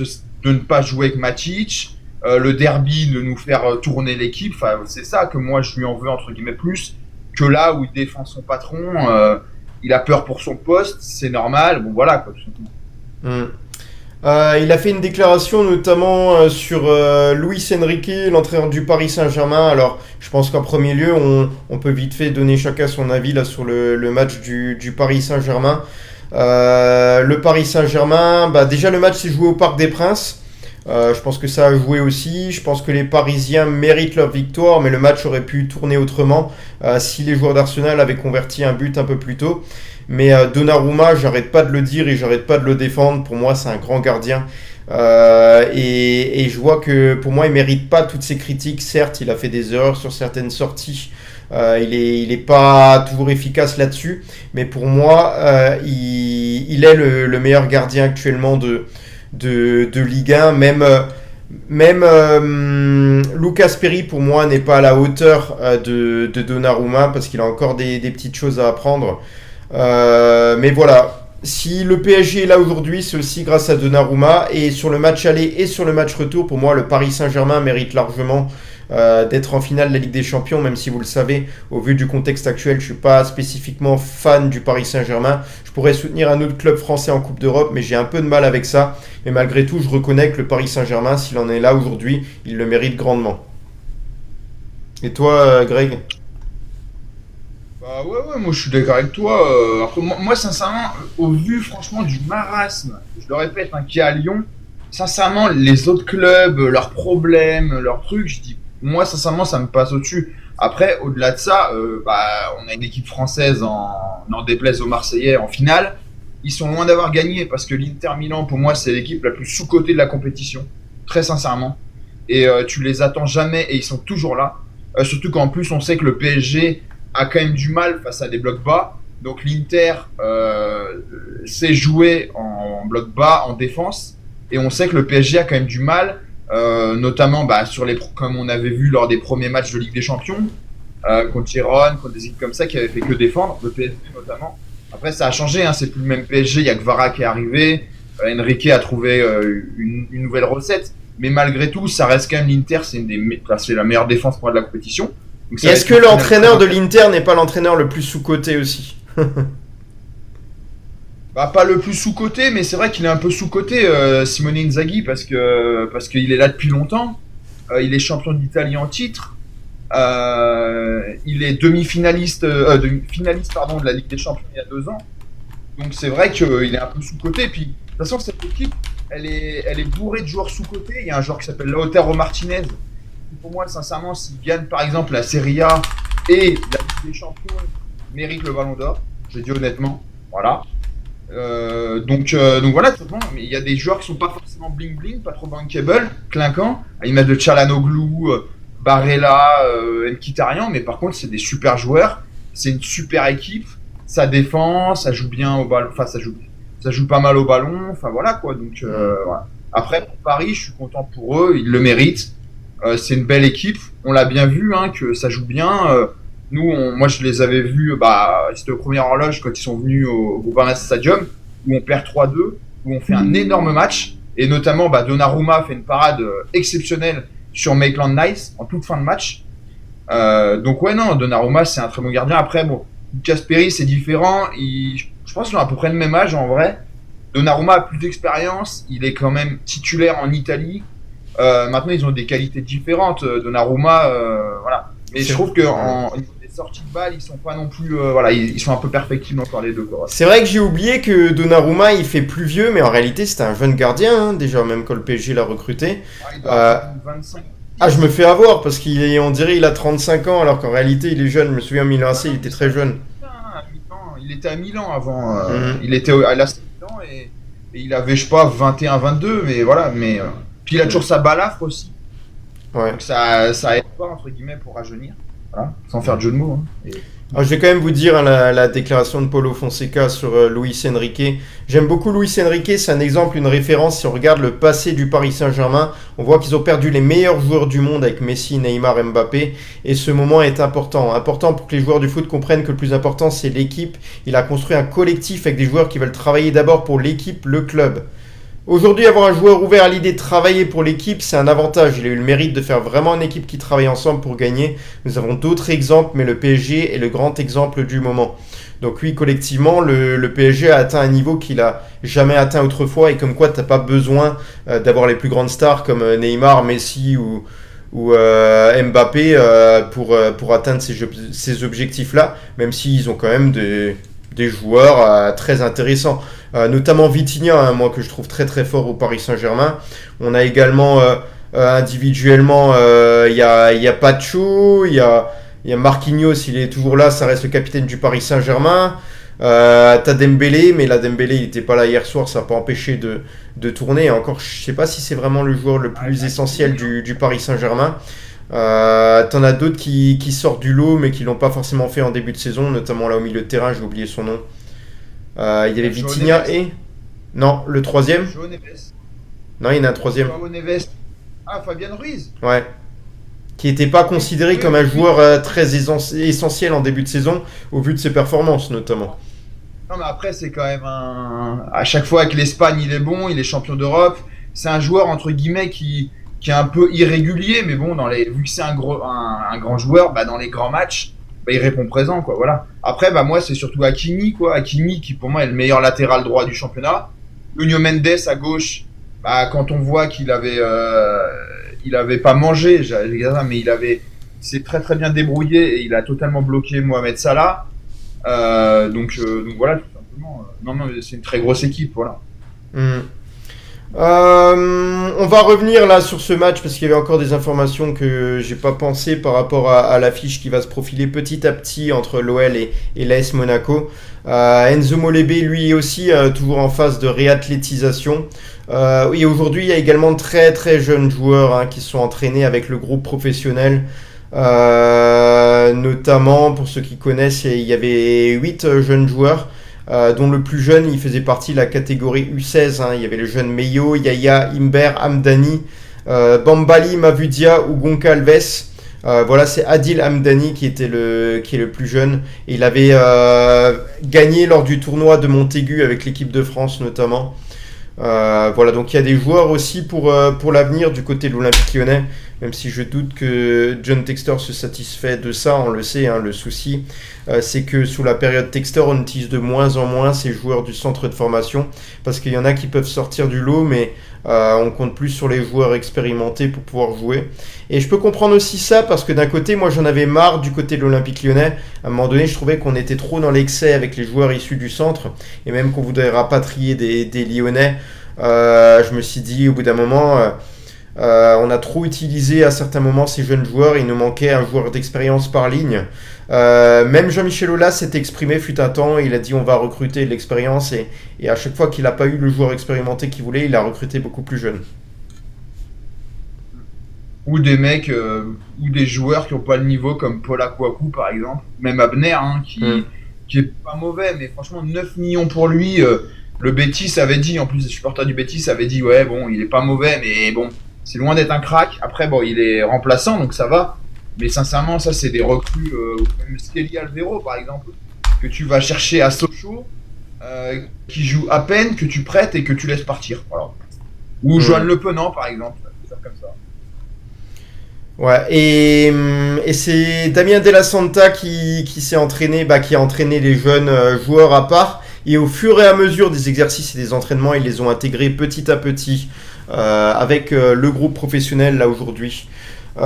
ne pas jouer avec Matic, le derby, de nous faire tourner l'équipe. Enfin, c'est ça que moi je lui en veux entre guillemets plus que là où il défend son patron. Il a peur pour son poste, c'est normal. Bon voilà quoi, tout simplement. Il a fait une déclaration notamment sur Luis Enrique, l'entraîneur du Paris Saint-Germain. Alors, je pense qu'en premier lieu, on peut vite fait donner chacun son avis là sur le match du Paris Saint-Germain. Le Paris Saint-Germain, déjà le match s'est joué au Parc des Princes. Je pense que ça a joué aussi. Je pense que les Parisiens méritent leur victoire, mais le match aurait pu tourner autrement si les joueurs d'Arsenal avaient converti un but un peu plus tôt. Mais Donnarumma, j'arrête pas de le dire et j'arrête pas de le défendre. Pour moi, c'est un grand gardien. Et je vois que pour moi, il mérite pas toutes ces critiques. Certes, il a fait des erreurs sur certaines sorties. Il est pas toujours efficace là-dessus. Mais pour moi, il est le meilleur gardien actuellement de Ligue 1. Même Lucas Perry, pour moi, n'est pas à la hauteur de Donnarumma parce qu'il a encore des petites choses à apprendre. Mais voilà, si le PSG est là aujourd'hui, c'est aussi grâce à Donnarumma. Et sur le match aller et sur le match retour, pour moi, le Paris Saint-Germain mérite largement d'être en finale de la Ligue des Champions, même si vous le savez, au vu du contexte actuel, je ne suis pas spécifiquement fan du Paris Saint-Germain. Je pourrais soutenir un autre club français en Coupe d'Europe, mais j'ai un peu de mal avec ça. Mais malgré tout, je reconnais que le Paris Saint-Germain, s'il en est là aujourd'hui, il le mérite grandement. Et toi, Greg ? Bah ouais, moi je suis d'accord avec toi. Après, moi, sincèrement, au vu franchement du marasme, je le répète, qu'il y a à Lyon, sincèrement, les autres clubs, leurs problèmes, leurs trucs, je dis, moi sincèrement, ça me passe au-dessus. Après, au-delà de ça, on a une équipe française, n'en déplaise aux Marseillais, en finale. Ils sont loin d'avoir gagné parce que l'Inter Milan, pour moi, c'est l'équipe la plus sous-cotée de la compétition, très sincèrement. Et tu les attends jamais et ils sont toujours là. Surtout qu'en plus, on sait que le PSG a quand même du mal face à des blocs bas. Donc l'Inter sait jouer en bloc bas, en défense. Et on sait que le PSG a quand même du mal, notamment comme on avait vu lors des premiers matchs de Ligue des Champions, contre Girona, contre des équipes comme ça qui avaient fait que défendre, le PSG notamment. Après ça a changé, c'est plus le même PSG, il y a Kvara qui est arrivé, Enrique a trouvé une nouvelle recette. Mais malgré tout, ça reste quand même l'Inter, c'est la meilleure défense pour moi de la compétition. Et est-ce que l'entraîneur de l'Inter n'est pas l'entraîneur le plus sous-coté aussi ? Pas le plus sous-coté, mais c'est vrai qu'il est un peu sous-coté, Simone Inzaghi, parce qu'il est là depuis longtemps. Il est champion d'Italie en titre. Il est finaliste de la Ligue des Champions il y a 2 ans. Donc c'est vrai qu'il est un peu sous-coté. Et puis, de toute façon, cette équipe, elle est bourrée de joueurs sous-cotés. Il y a un joueur qui s'appelle Lautaro Martinez. Pour moi, sincèrement, s'il gagne par exemple la Serie A et la Ligue des Champions, il mérite le Ballon d'Or. Je dis honnêtement. Voilà. Donc voilà, tout simplement. Mais il y a des joueurs qui sont pas forcément bling bling, pas trop bankable, clinquants. Ils mettent de Çalhanoğlu, Barella, Mkhitaryan, mais par contre, c'est des super joueurs. C'est une super équipe. Ça défend, ça joue bien au ballon. Enfin, ça joue pas mal au ballon. Enfin voilà quoi. Donc voilà. Après, pour Paris, je suis content pour eux. Ils le méritent. C'est une belle équipe. On l'a bien vu, que ça joue bien. Moi, je les avais vus, c'était au premier horloge quand ils sont venus au Groupama Stadium, où on perd 3-2, où on fait un énorme match, et notamment, Donnarumma fait une parade exceptionnelle sur Maitland Niles en toute fin de match. Donc ouais, non, Donnarumma, c'est un très bon gardien. Après, Lucas Perry, c'est différent. Je pense qu'ils ont à peu près le même âge, en vrai. Donnarumma a plus d'expérience, il est quand même titulaire en Italie. Maintenant, ils ont des qualités différentes. Donnarumma, voilà. Mais je trouve que sorties de balles, ils sont pas non plus, ils sont un peu perfectibles encore les deux. Quoi. C'est vrai que j'ai oublié que Donnarumma il fait plus vieux, mais en réalité c'était un jeune gardien, déjà même quand le PSG l'a recruté. Il doit avoir 25. Je me fais avoir parce qu'on dirait il a 35 ans alors qu'en réalité il est jeune. Je me souviens Milan AC, il était très jeune. Il était à Milan avant. Il était à l'AC Milan et il avait, je sais pas, 21-22, mais voilà. Mais puis il a toujours sa balafre aussi. Ouais. Donc ça aide pas entre guillemets pour rajeunir. Voilà, sans faire de jeu de mots. Alors, je vais quand même vous dire la déclaration de Paulo Fonseca sur Luis Enrique. J'aime beaucoup Luis Enrique, c'est un exemple, une référence. Si on regarde le passé du Paris Saint-Germain, on voit qu'ils ont perdu les meilleurs joueurs du monde avec Messi, Neymar, Mbappé. Et ce moment est important. Important pour que les joueurs du foot comprennent que le plus important, c'est l'équipe. Il a construit un collectif avec des joueurs qui veulent travailler d'abord pour l'équipe, le club. Aujourd'hui, avoir un joueur ouvert à l'idée de travailler pour l'équipe, c'est un avantage. Il a eu le mérite de faire vraiment une équipe qui travaille ensemble pour gagner. Nous avons d'autres exemples, mais le PSG est le grand exemple du moment. Donc oui, collectivement, le PSG a atteint un niveau qu'il a jamais atteint autrefois, et comme quoi t'as pas besoin d'avoir les plus grandes stars comme Neymar, Messi ou Mbappé pour atteindre ces objectifs-là, même s'ils ont quand même des joueurs très intéressants. Notamment Vitinha, hein, moi que je trouve très très fort au Paris Saint-Germain. On a également individuellement, il y a Pacho, il y a Marquinhos, il est toujours là, ça reste le capitaine du Paris Saint-Germain. T'as Dembélé, mais là Dembélé il était pas là hier soir, ça n'a pas empêché de tourner. Et encore, je sais pas si c'est vraiment le joueur le plus essentiel du Paris Saint-Germain. T'en as d'autres qui sortent du lot, mais qui l'ont pas forcément fait en début de saison, notamment là au milieu de terrain, j'ai oublié son nom. Il y avait Vitinha et... Non, le troisième. João Neves. Non, il y en a un troisième. João Neves. Ah, Fabien Ruiz. Ouais. Qui n'était pas considéré comme un joueur très essentiel en début de saison, au vu de ses performances notamment. Non, mais après, c'est quand même un. À chaque fois avec l'Espagne, il est bon, il est champion d'Europe. C'est un joueur, entre guillemets, qui est un peu irrégulier, mais bon, vu que c'est un grand joueur, bah, dans les grands matchs, bah, il répond présent, quoi. Voilà. Après, bah, moi, c'est surtout Hakimi, quoi. Hakimi, qui pour moi est le meilleur latéral droit du championnat. Nuno Mendes à gauche, bah, quand on voit qu'il avait. Il avait pas mangé, mais il s'est très très bien débrouillé et il a totalement bloqué Mohamed Salah. Donc voilà, tout simplement. Non, c'est une très grosse équipe, voilà. On va revenir là sur ce match parce qu'il y avait encore des informations que j'ai pas pensé par rapport à l'affiche qui va se profiler petit à petit entre l'OL et l'AS Monaco. Enzo Molebi, lui aussi, toujours en phase de réathlétisation. Et aujourd'hui, il y a également de très très jeunes joueurs qui sont entraînés avec le groupe professionnel. Notamment, pour ceux qui connaissent, il y avait 8 jeunes joueurs, dont le plus jeune, il faisait partie de la catégorie U16. Il y avait le jeune Meyo, Yaya, Imber, Hamdani, Bambali, Mavudia ou Gonca Alves. Voilà, c'est Adil Hamdani qui est le plus jeune. Et il avait gagné lors du tournoi de Montaigu avec l'équipe de France notamment. Voilà, donc il y a des joueurs aussi pour l'avenir du côté de l'Olympique Lyonnais, même si je doute que John Textor se satisfait de ça, on le sait, le souci c'est que sous la période Textor on utilise de moins en moins ces joueurs du centre de formation, parce qu'il y en a qui peuvent sortir du lot, mais on compte plus sur les joueurs expérimentés pour pouvoir jouer. Et je peux comprendre aussi ça, parce que d'un côté, moi j'en avais marre du côté de l'Olympique Lyonnais. À un moment donné, je trouvais qu'on était trop dans l'excès avec les joueurs issus du centre, et même qu'on voudrait rapatrier des Lyonnais. Je me suis dit au bout d'un moment, on a trop utilisé à certains moments ces jeunes joueurs, il nous manquait un joueur d'expérience par ligne. Même Jean-Michel Aulas s'est exprimé fut un temps, il a dit on va recruter de l'expérience, et à chaque fois qu'il n'a pas eu le joueur expérimenté qu'il voulait, il a recruté beaucoup plus jeune. Ou des mecs, ou des joueurs qui n'ont pas le niveau comme Paul Akwaku par exemple, même Abner, qui est pas mauvais, mais franchement 9 millions pour lui. Le Betis avait dit, en plus les supporters du Betis avaient dit ouais bon il est pas mauvais, mais bon c'est loin d'être un crack. Après bon il est remplaçant donc ça va, mais sincèrement ça c'est des recrues comme Skelly Alvero par exemple, que tu vas chercher à Sochaux, qui joue à peine, que tu prêtes et que tu laisses partir, voilà. Ou Johan Le Penant par exemple, ça comme ça. Ouais, et c'est Damien Della Santa qui s'est entraîné, qui a entraîné les jeunes joueurs à part. Et au fur et à mesure des exercices et des entraînements, ils les ont intégrés petit à petit avec le groupe professionnel là aujourd'hui. On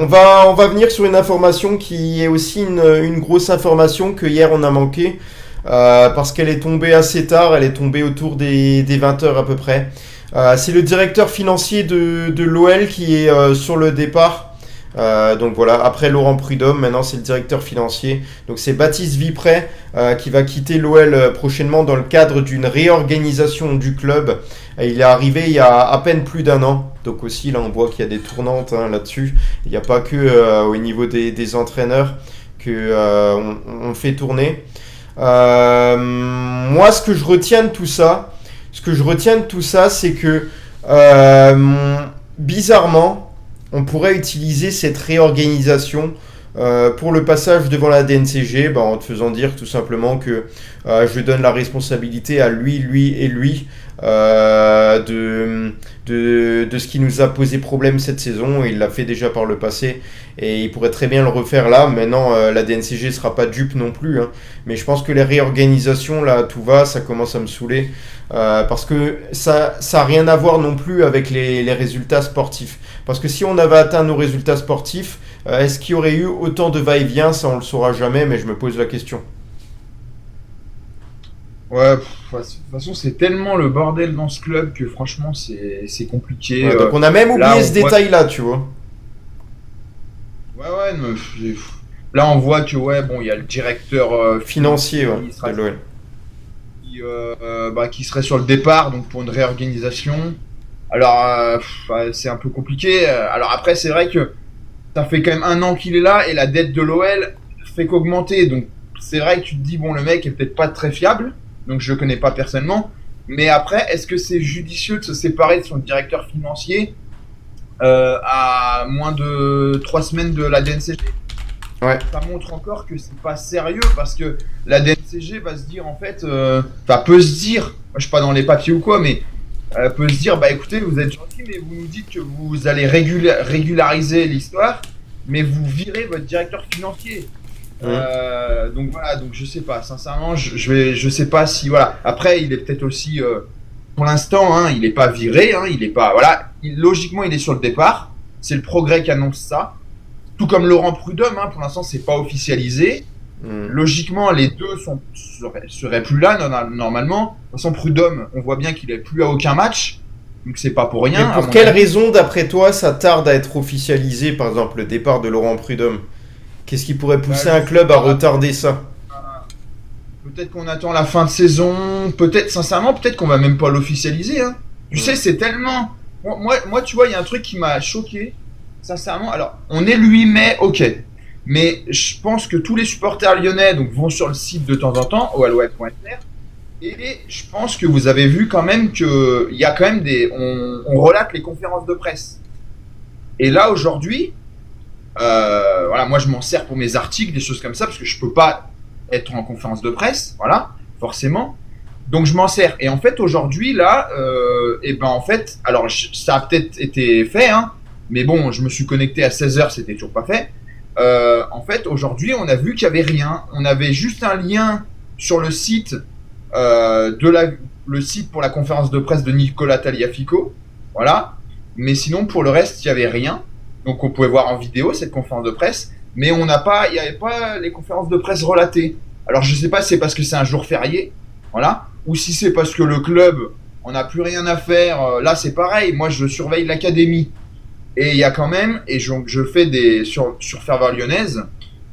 va venir sur une information qui est aussi une grosse information que hier on a manqué parce qu'elle est tombée assez tard, elle est tombée autour des 20h à peu près. C'est le directeur financier de l'OL qui est sur le départ. Donc voilà, après Laurent Prudhomme, maintenant c'est le directeur financier. Donc c'est Baptiste Vipré qui va quitter l'OL prochainement dans le cadre d'une réorganisation du club. Il est arrivé il y a à peine plus d'un an. Donc aussi là on voit qu'il y a des tournantes là-dessus. Il n'y a pas que au niveau des entraîneurs qu'on fait tourner. Moi ce que je retiens de tout ça, c'est que bizarrement, on pourrait utiliser cette réorganisation pour le passage devant la DNCG, en te faisant dire tout simplement que je donne la responsabilité à lui et lui de ce qui nous a posé problème cette saison. Il l'a fait déjà par le passé et il pourrait très bien le refaire là. Maintenant, la DNCG sera pas dupe non plus, hein. Mais je pense que les réorganisations, là, tout va, ça commence à me saouler. Parce que ça a rien à voir non plus avec les résultats sportifs. Parce que si on avait atteint nos résultats sportifs, est-ce qu'il y aurait eu autant de va-et-vient? Ça, on le saura jamais, mais je me pose la question. Ouais, de toute façon, c'est tellement le bordel dans ce club que franchement, c'est compliqué. Ouais, donc on a même oublié là, ce détail-là, tu vois. Ouais, là, on voit que, ouais, bon, il y a le directeur Financier, ouais, qui sera, de l'OL. qui serait sur le départ, donc pour une réorganisation. Alors, c'est un peu compliqué. Alors après, c'est vrai que ça fait quand même 1 an qu'il est là et la dette de l'OL fait qu'augmenter. Donc, c'est vrai que tu te dis, bon, le mec est peut-être pas très fiable, donc je le connais pas personnellement. Mais après, est-ce que c'est judicieux de se séparer de son directeur financier à moins de 3 semaines de la DNCG? Ouais. Ça montre encore que c'est pas sérieux parce que la DNCG va se dire en fait, peut se dire, moi je suis pas dans les papiers ou quoi, mais peut se dire, bah écoutez, vous êtes gentil, mais vous nous dites que vous allez régulariser l'histoire, mais vous virez votre directeur financier. Donc voilà, donc je sais pas, sincèrement, je sais pas si voilà. Après, il est peut-être aussi, pour l'instant, hein, il est pas viré, hein, il est pas, voilà, logiquement, il est sur le départ. C'est le Progrès qui annonce ça. Tout comme Laurent Prudhomme, hein, pour l'instant, c'est pas officialisé. Logiquement, les deux seraient plus là normalement. De toute façon, Prudhomme, on voit bien qu'il est plus à aucun match, donc c'est pas pour rien. Mais pour quelle raison, d'après toi, ça tarde à être officialisé, par exemple, le départ de Laurent Prudhomme? Qu'est-ce qui pourrait pousser un club à retarder ça? Peut-être qu'on attend la fin de saison, peut-être, sincèrement, peut-être qu'on va même pas l'officialiser. Hein. Tu sais, c'est tellement... Moi, tu vois, il y a un truc qui m'a choqué, sincèrement. Alors, on est le 8 mai, ok. Mais je pense que tous les supporters lyonnais donc, vont sur le site de temps en temps, olweb.fr, et je pense que vous avez vu quand même qu'il y a quand même on relate les conférences de presse. Et là, aujourd'hui, voilà, moi je m'en sers pour mes articles, des choses comme ça, parce que je peux pas être en conférence de presse, voilà, forcément. Donc je m'en sers. Et en fait, aujourd'hui, là, en fait, alors ça a peut-être été fait, hein, mais bon, je me suis connecté à 16h, c'était toujours pas fait. En fait, aujourd'hui, on a vu qu'il n'y avait rien. On avait juste un lien sur le site, le site pour la conférence de presse de Nicolas Tagliafico. Voilà. Mais sinon, pour le reste, il n'y avait rien. Donc, on pouvait voir en vidéo cette conférence de presse. Mais il n'y avait pas les conférences de presse relatées. Alors, je ne sais pas si c'est parce que c'est un jour férié. Voilà. Ou si c'est parce que le club, on n'a plus rien à faire. Là, c'est pareil. Moi, je surveille l'académie. Et il y a quand même, et je fais sur Ferveur Lyonnaise,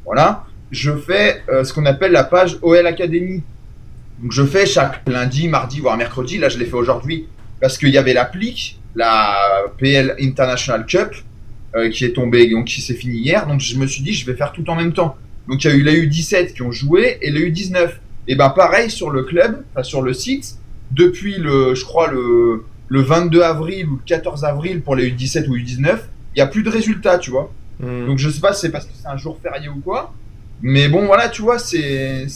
voilà, je fais ce qu'on appelle la page OL Academy. Donc je fais chaque lundi, mardi, voire mercredi, là je l'ai fait aujourd'hui, parce qu'il y avait l'applique, la PL International Cup, qui est tombée, donc qui s'est finie hier, donc je me suis dit je vais faire tout en même temps. Donc il y a eu les U17 qui ont joué, et les U19. Et ben pareil sur le club, enfin sur le site, depuis je crois le 22 avril ou le 14 avril pour les U17 ou U19, il n'y a plus de résultats, tu vois. Donc je sais pas si c'est parce que c'est un jour férié ou quoi, mais bon voilà, tu vois, de toute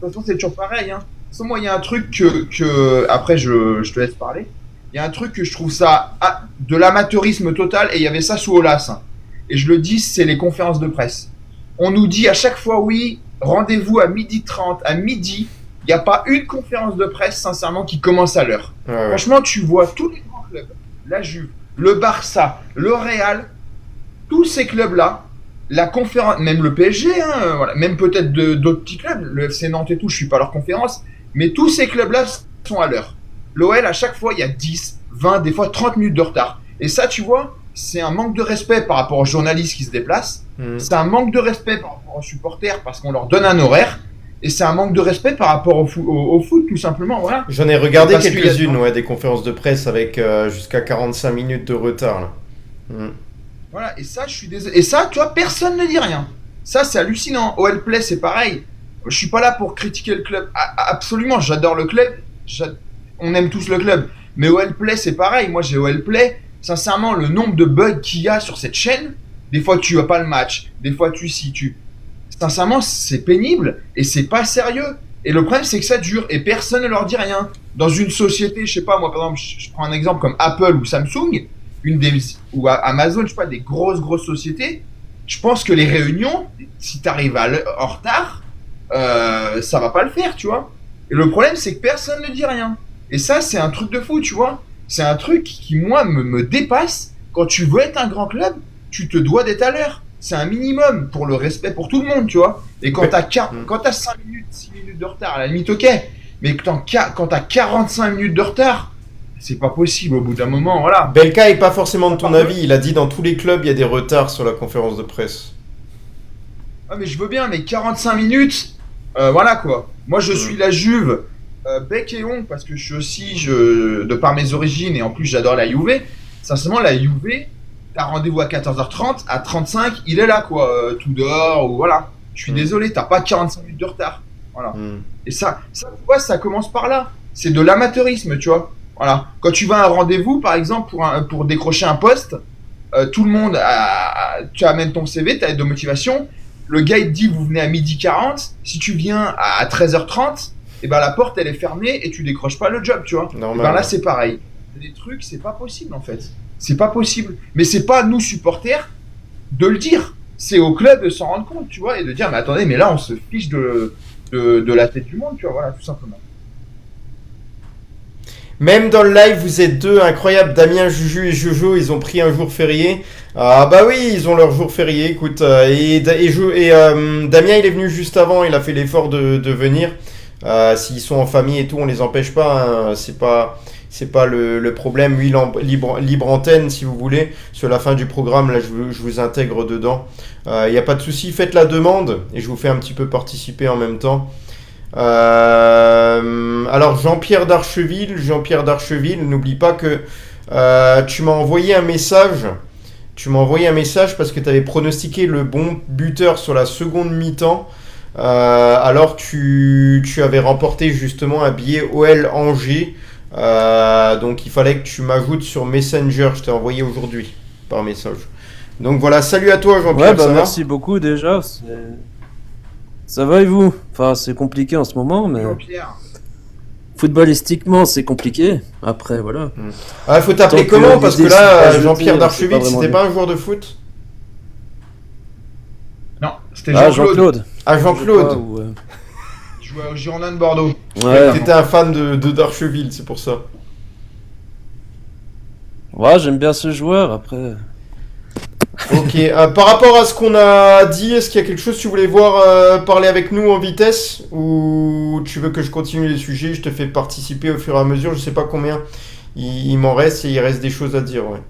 façon c'est toujours pareil. Hein. De toute façon, moi il y a un truc que après je te laisse parler, il y a un truc que je trouve ça de l'amateurisme total, et il y avait ça sous Aulas. Hein. Et je le dis, c'est les conférences de presse. On nous dit à chaque fois, oui, rendez-vous à 12h30, à midi. Il n'y a pas une conférence de presse, sincèrement, qui commence à l'heure. Ouais. Franchement, tu vois tous les grands clubs, la Juve, le Barça, le Real, tous ces clubs-là, la conférence, même le PSG, hein, voilà, même peut-être d'autres petits clubs, le FC Nantes et tout, je ne suis pas à leur conférence, mais tous ces clubs-là sont à l'heure. L'OL, à chaque fois, il y a 10, 20, des fois 30 minutes de retard. Et ça, tu vois, c'est un manque de respect par rapport aux journalistes qui se déplacent. C'est un manque de respect par rapport aux supporters parce qu'on leur donne un horaire. Et c'est un manque de respect par rapport au foot, tout simplement. Voilà. J'en ai regardé quelques-unes, ouais, des conférences de presse avec jusqu'à 45 minutes de retard. Là. Voilà, et ça, je suis désolé. Et ça, tu vois, personne ne dit rien. Ça, c'est hallucinant. OL Play, c'est pareil. Je suis pas là pour critiquer le club. Absolument, j'adore le club. On aime tous le club. Mais OL Play, c'est pareil. Moi, j'ai OL Play. Sincèrement, le nombre de bugs qu'il y a sur cette chaîne, des fois, tu as pas le match. Des fois, sincèrement, c'est pénible et c'est pas sérieux. Et le problème, c'est que ça dure et personne ne leur dit rien. Dans une société, je sais pas, moi, par exemple, je prends un exemple comme Apple ou Samsung, ou Amazon, je sais pas, des grosses sociétés, je pense que les réunions, si t'arrives en retard, ça va pas le faire, tu vois. Et le problème, c'est que personne ne dit rien. Et ça, c'est un truc de fou, tu vois. C'est un truc qui, moi, me dépasse. Quand tu veux être un grand club, tu te dois d'être à l'heure. C'est un minimum pour le respect pour tout le monde, tu vois. Et quand t'as 5 minutes, 6 minutes de retard, à la limite, ok. Mais quand t'as 45 minutes de retard, c'est pas possible au bout d'un moment, voilà. Belka est pas forcément de ton avis. Il a dit dans tous les clubs, il y a des retards sur la conférence de presse. Ah, mais je veux bien, mais 45 minutes, voilà quoi. Moi, je suis la Juve, bec et ongle, parce que je suis aussi, de par mes origines, et en plus, j'adore la Juve. Sincèrement, la Juve, t'as rendez-vous à 14h30, à 35, il est là, quoi, tout dehors, ou voilà. Je suis désolé, t'as pas 45 minutes de retard. Voilà. Et ça, tu vois, ça commence par là. C'est de l'amateurisme, tu vois. Voilà. Quand tu vas à un rendez-vous, par exemple, pour décrocher un poste, tout le monde, tu amènes ton CV, ta lettre de motivation, le gars, il te dit, vous venez à 12h40, si tu viens à 13h30, et ben la porte, elle est fermée et tu décroches pas le job, tu vois. Et ben là, c'est pareil. Des trucs, c'est pas possible, en fait. C'est pas possible. Mais c'est pas nous, supporters, de le dire. C'est au club de s'en rendre compte, tu vois, et de dire, mais attendez, mais là, on se fiche de la tête du monde, tu vois, voilà, tout simplement. Même dans le live, vous êtes deux incroyables, Damien, Juju et Jojo, ils ont pris un jour férié. Ah bah oui, ils ont leur jour férié, écoute. Damien, il est venu juste avant, il a fait l'effort de venir. S'ils sont en famille et tout, on les empêche pas, hein, c'est pas le problème. Oui, libre antenne si vous voulez. Sur la fin du programme, là, je vous intègre dedans. Il n'y a pas de souci, faites la demande et je vous fais un petit peu participer en même temps. Alors Jean-Pierre d'Archeville, n'oublie pas que tu m'as envoyé un message. Parce que tu avais pronostiqué le bon buteur sur la seconde mi-temps. Alors tu avais remporté justement un billet OL Angers. Donc il fallait que tu m'ajoutes sur Messenger. Je t'ai envoyé aujourd'hui par message. Donc voilà, salut à toi Jean-Pierre. Ouais, bah merci beaucoup déjà. Ça va et vous? Enfin, c'est compliqué en ce moment, mais Jean-Pierre. footballistiquement, c'est compliqué. Après, voilà. Ah, faut t'appeler comment? Parce que là, Jean-Pierre d'Archeville, c'était pas un joueur de foot? Non, c'était Jean-Claude. Ah, Jean-Claude. Il jouait au Girondin de Bordeaux. Ouais. T'étais un fan de d'Archeville, c'est pour ça. Ouais, j'aime bien ce joueur, après. Ok, par rapport à ce qu'on a dit, est-ce qu'il y a quelque chose que tu voulais voir parler avec nous en vitesse? Ou tu veux que je continue les sujets? Je te fais participer au fur et à mesure, je sais pas combien il m'en reste et il reste des choses à dire, ouais.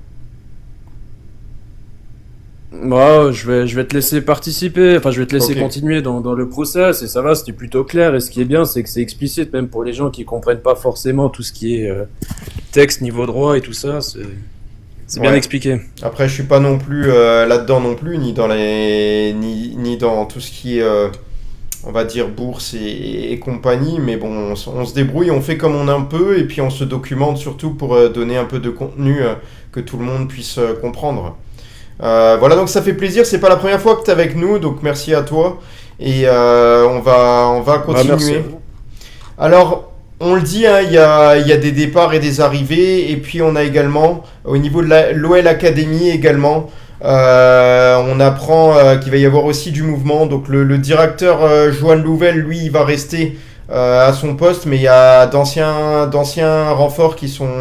Ouais, je vais te laisser participer, enfin je vais te laisser Ok. continuer dans le process, et ça va, c'était plutôt clair, et ce qui est bien, c'est que c'est explicite, même pour les gens qui comprennent pas forcément tout ce qui est texte, niveau droit et tout ça, c'est bien Ouais. expliqué. Après, je suis pas non plus là-dedans non plus, ni dans tout ce qui est, on va dire, bourse et compagnie, mais bon, on se débrouille, on fait comme on a un peu, et puis on se documente surtout pour donner un peu de contenu que tout le monde puisse comprendre. Voilà, donc ça fait plaisir, c'est pas la première fois que tu es avec nous, donc merci à toi, et on va continuer. Merci. Alors, on le dit, hein, il y a des départs et des arrivées, et puis on a également, au niveau de l'OL Academy également, on apprend qu'il va y avoir aussi du mouvement. Donc le directeur Johan Louvel, lui, il va rester à son poste, mais il y a d'anciens renforts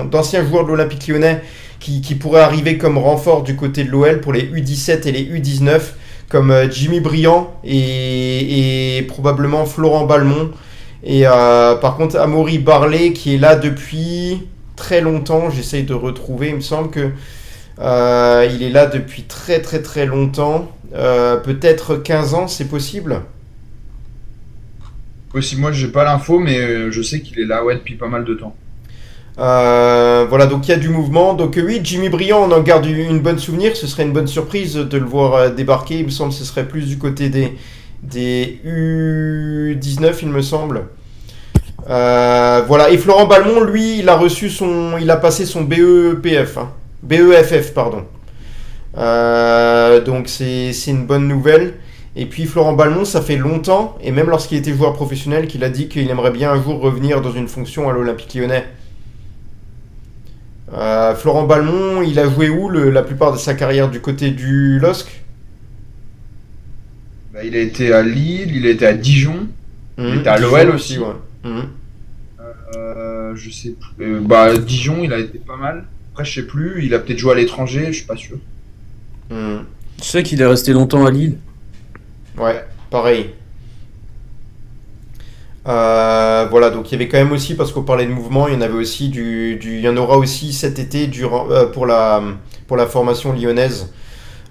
d'anciens joueurs de l'Olympique Lyonnais qui pourraient arriver comme renfort du côté de l'OL pour les U17 et les U19, comme Jimmy Briand et probablement Florent Balmont. Et par contre, Amaury Barlet, qui est là depuis très longtemps, j'essaye de retrouver, il me semble que il est là depuis très très très longtemps, peut-être 15 ans, c'est possible? Possible, moi j'ai pas l'info, mais je sais qu'il est là, ouais, depuis pas mal de temps. Voilà, donc il y a du mouvement. Donc oui, Jimmy Briand, on en garde une bonne souvenir, ce serait une bonne surprise de le voir débarquer, il me semble que ce serait plus du côté des U19, il me semble. Voilà, et Florent Balmont, lui, il a passé son BEPF, hein. BEFF, pardon. Donc c'est une bonne nouvelle. Et puis Florent Balmont, ça fait longtemps, et même lorsqu'il était joueur professionnel, qu'il a dit qu'il aimerait bien un jour revenir dans une fonction à l'Olympique Lyonnais. Florent Balmont, il a joué où la plupart de sa carrière du côté du LOSC? Bah, il a été à Lille, il a été à Dijon, il était à Dijon l'OL aussi. ouais. Mhm. Je sais plus. Bah, Dijon, il a été pas mal. Après, je sais plus, il a peut-être joué à l'étranger, je suis pas sûr. Mhm. Je sais qu'il est resté longtemps à Lille. Ouais, pareil. Voilà, donc il y avait quand même aussi, parce qu'on parlait de mouvement, il y en avait aussi il y en aura aussi cet été pour la formation lyonnaise.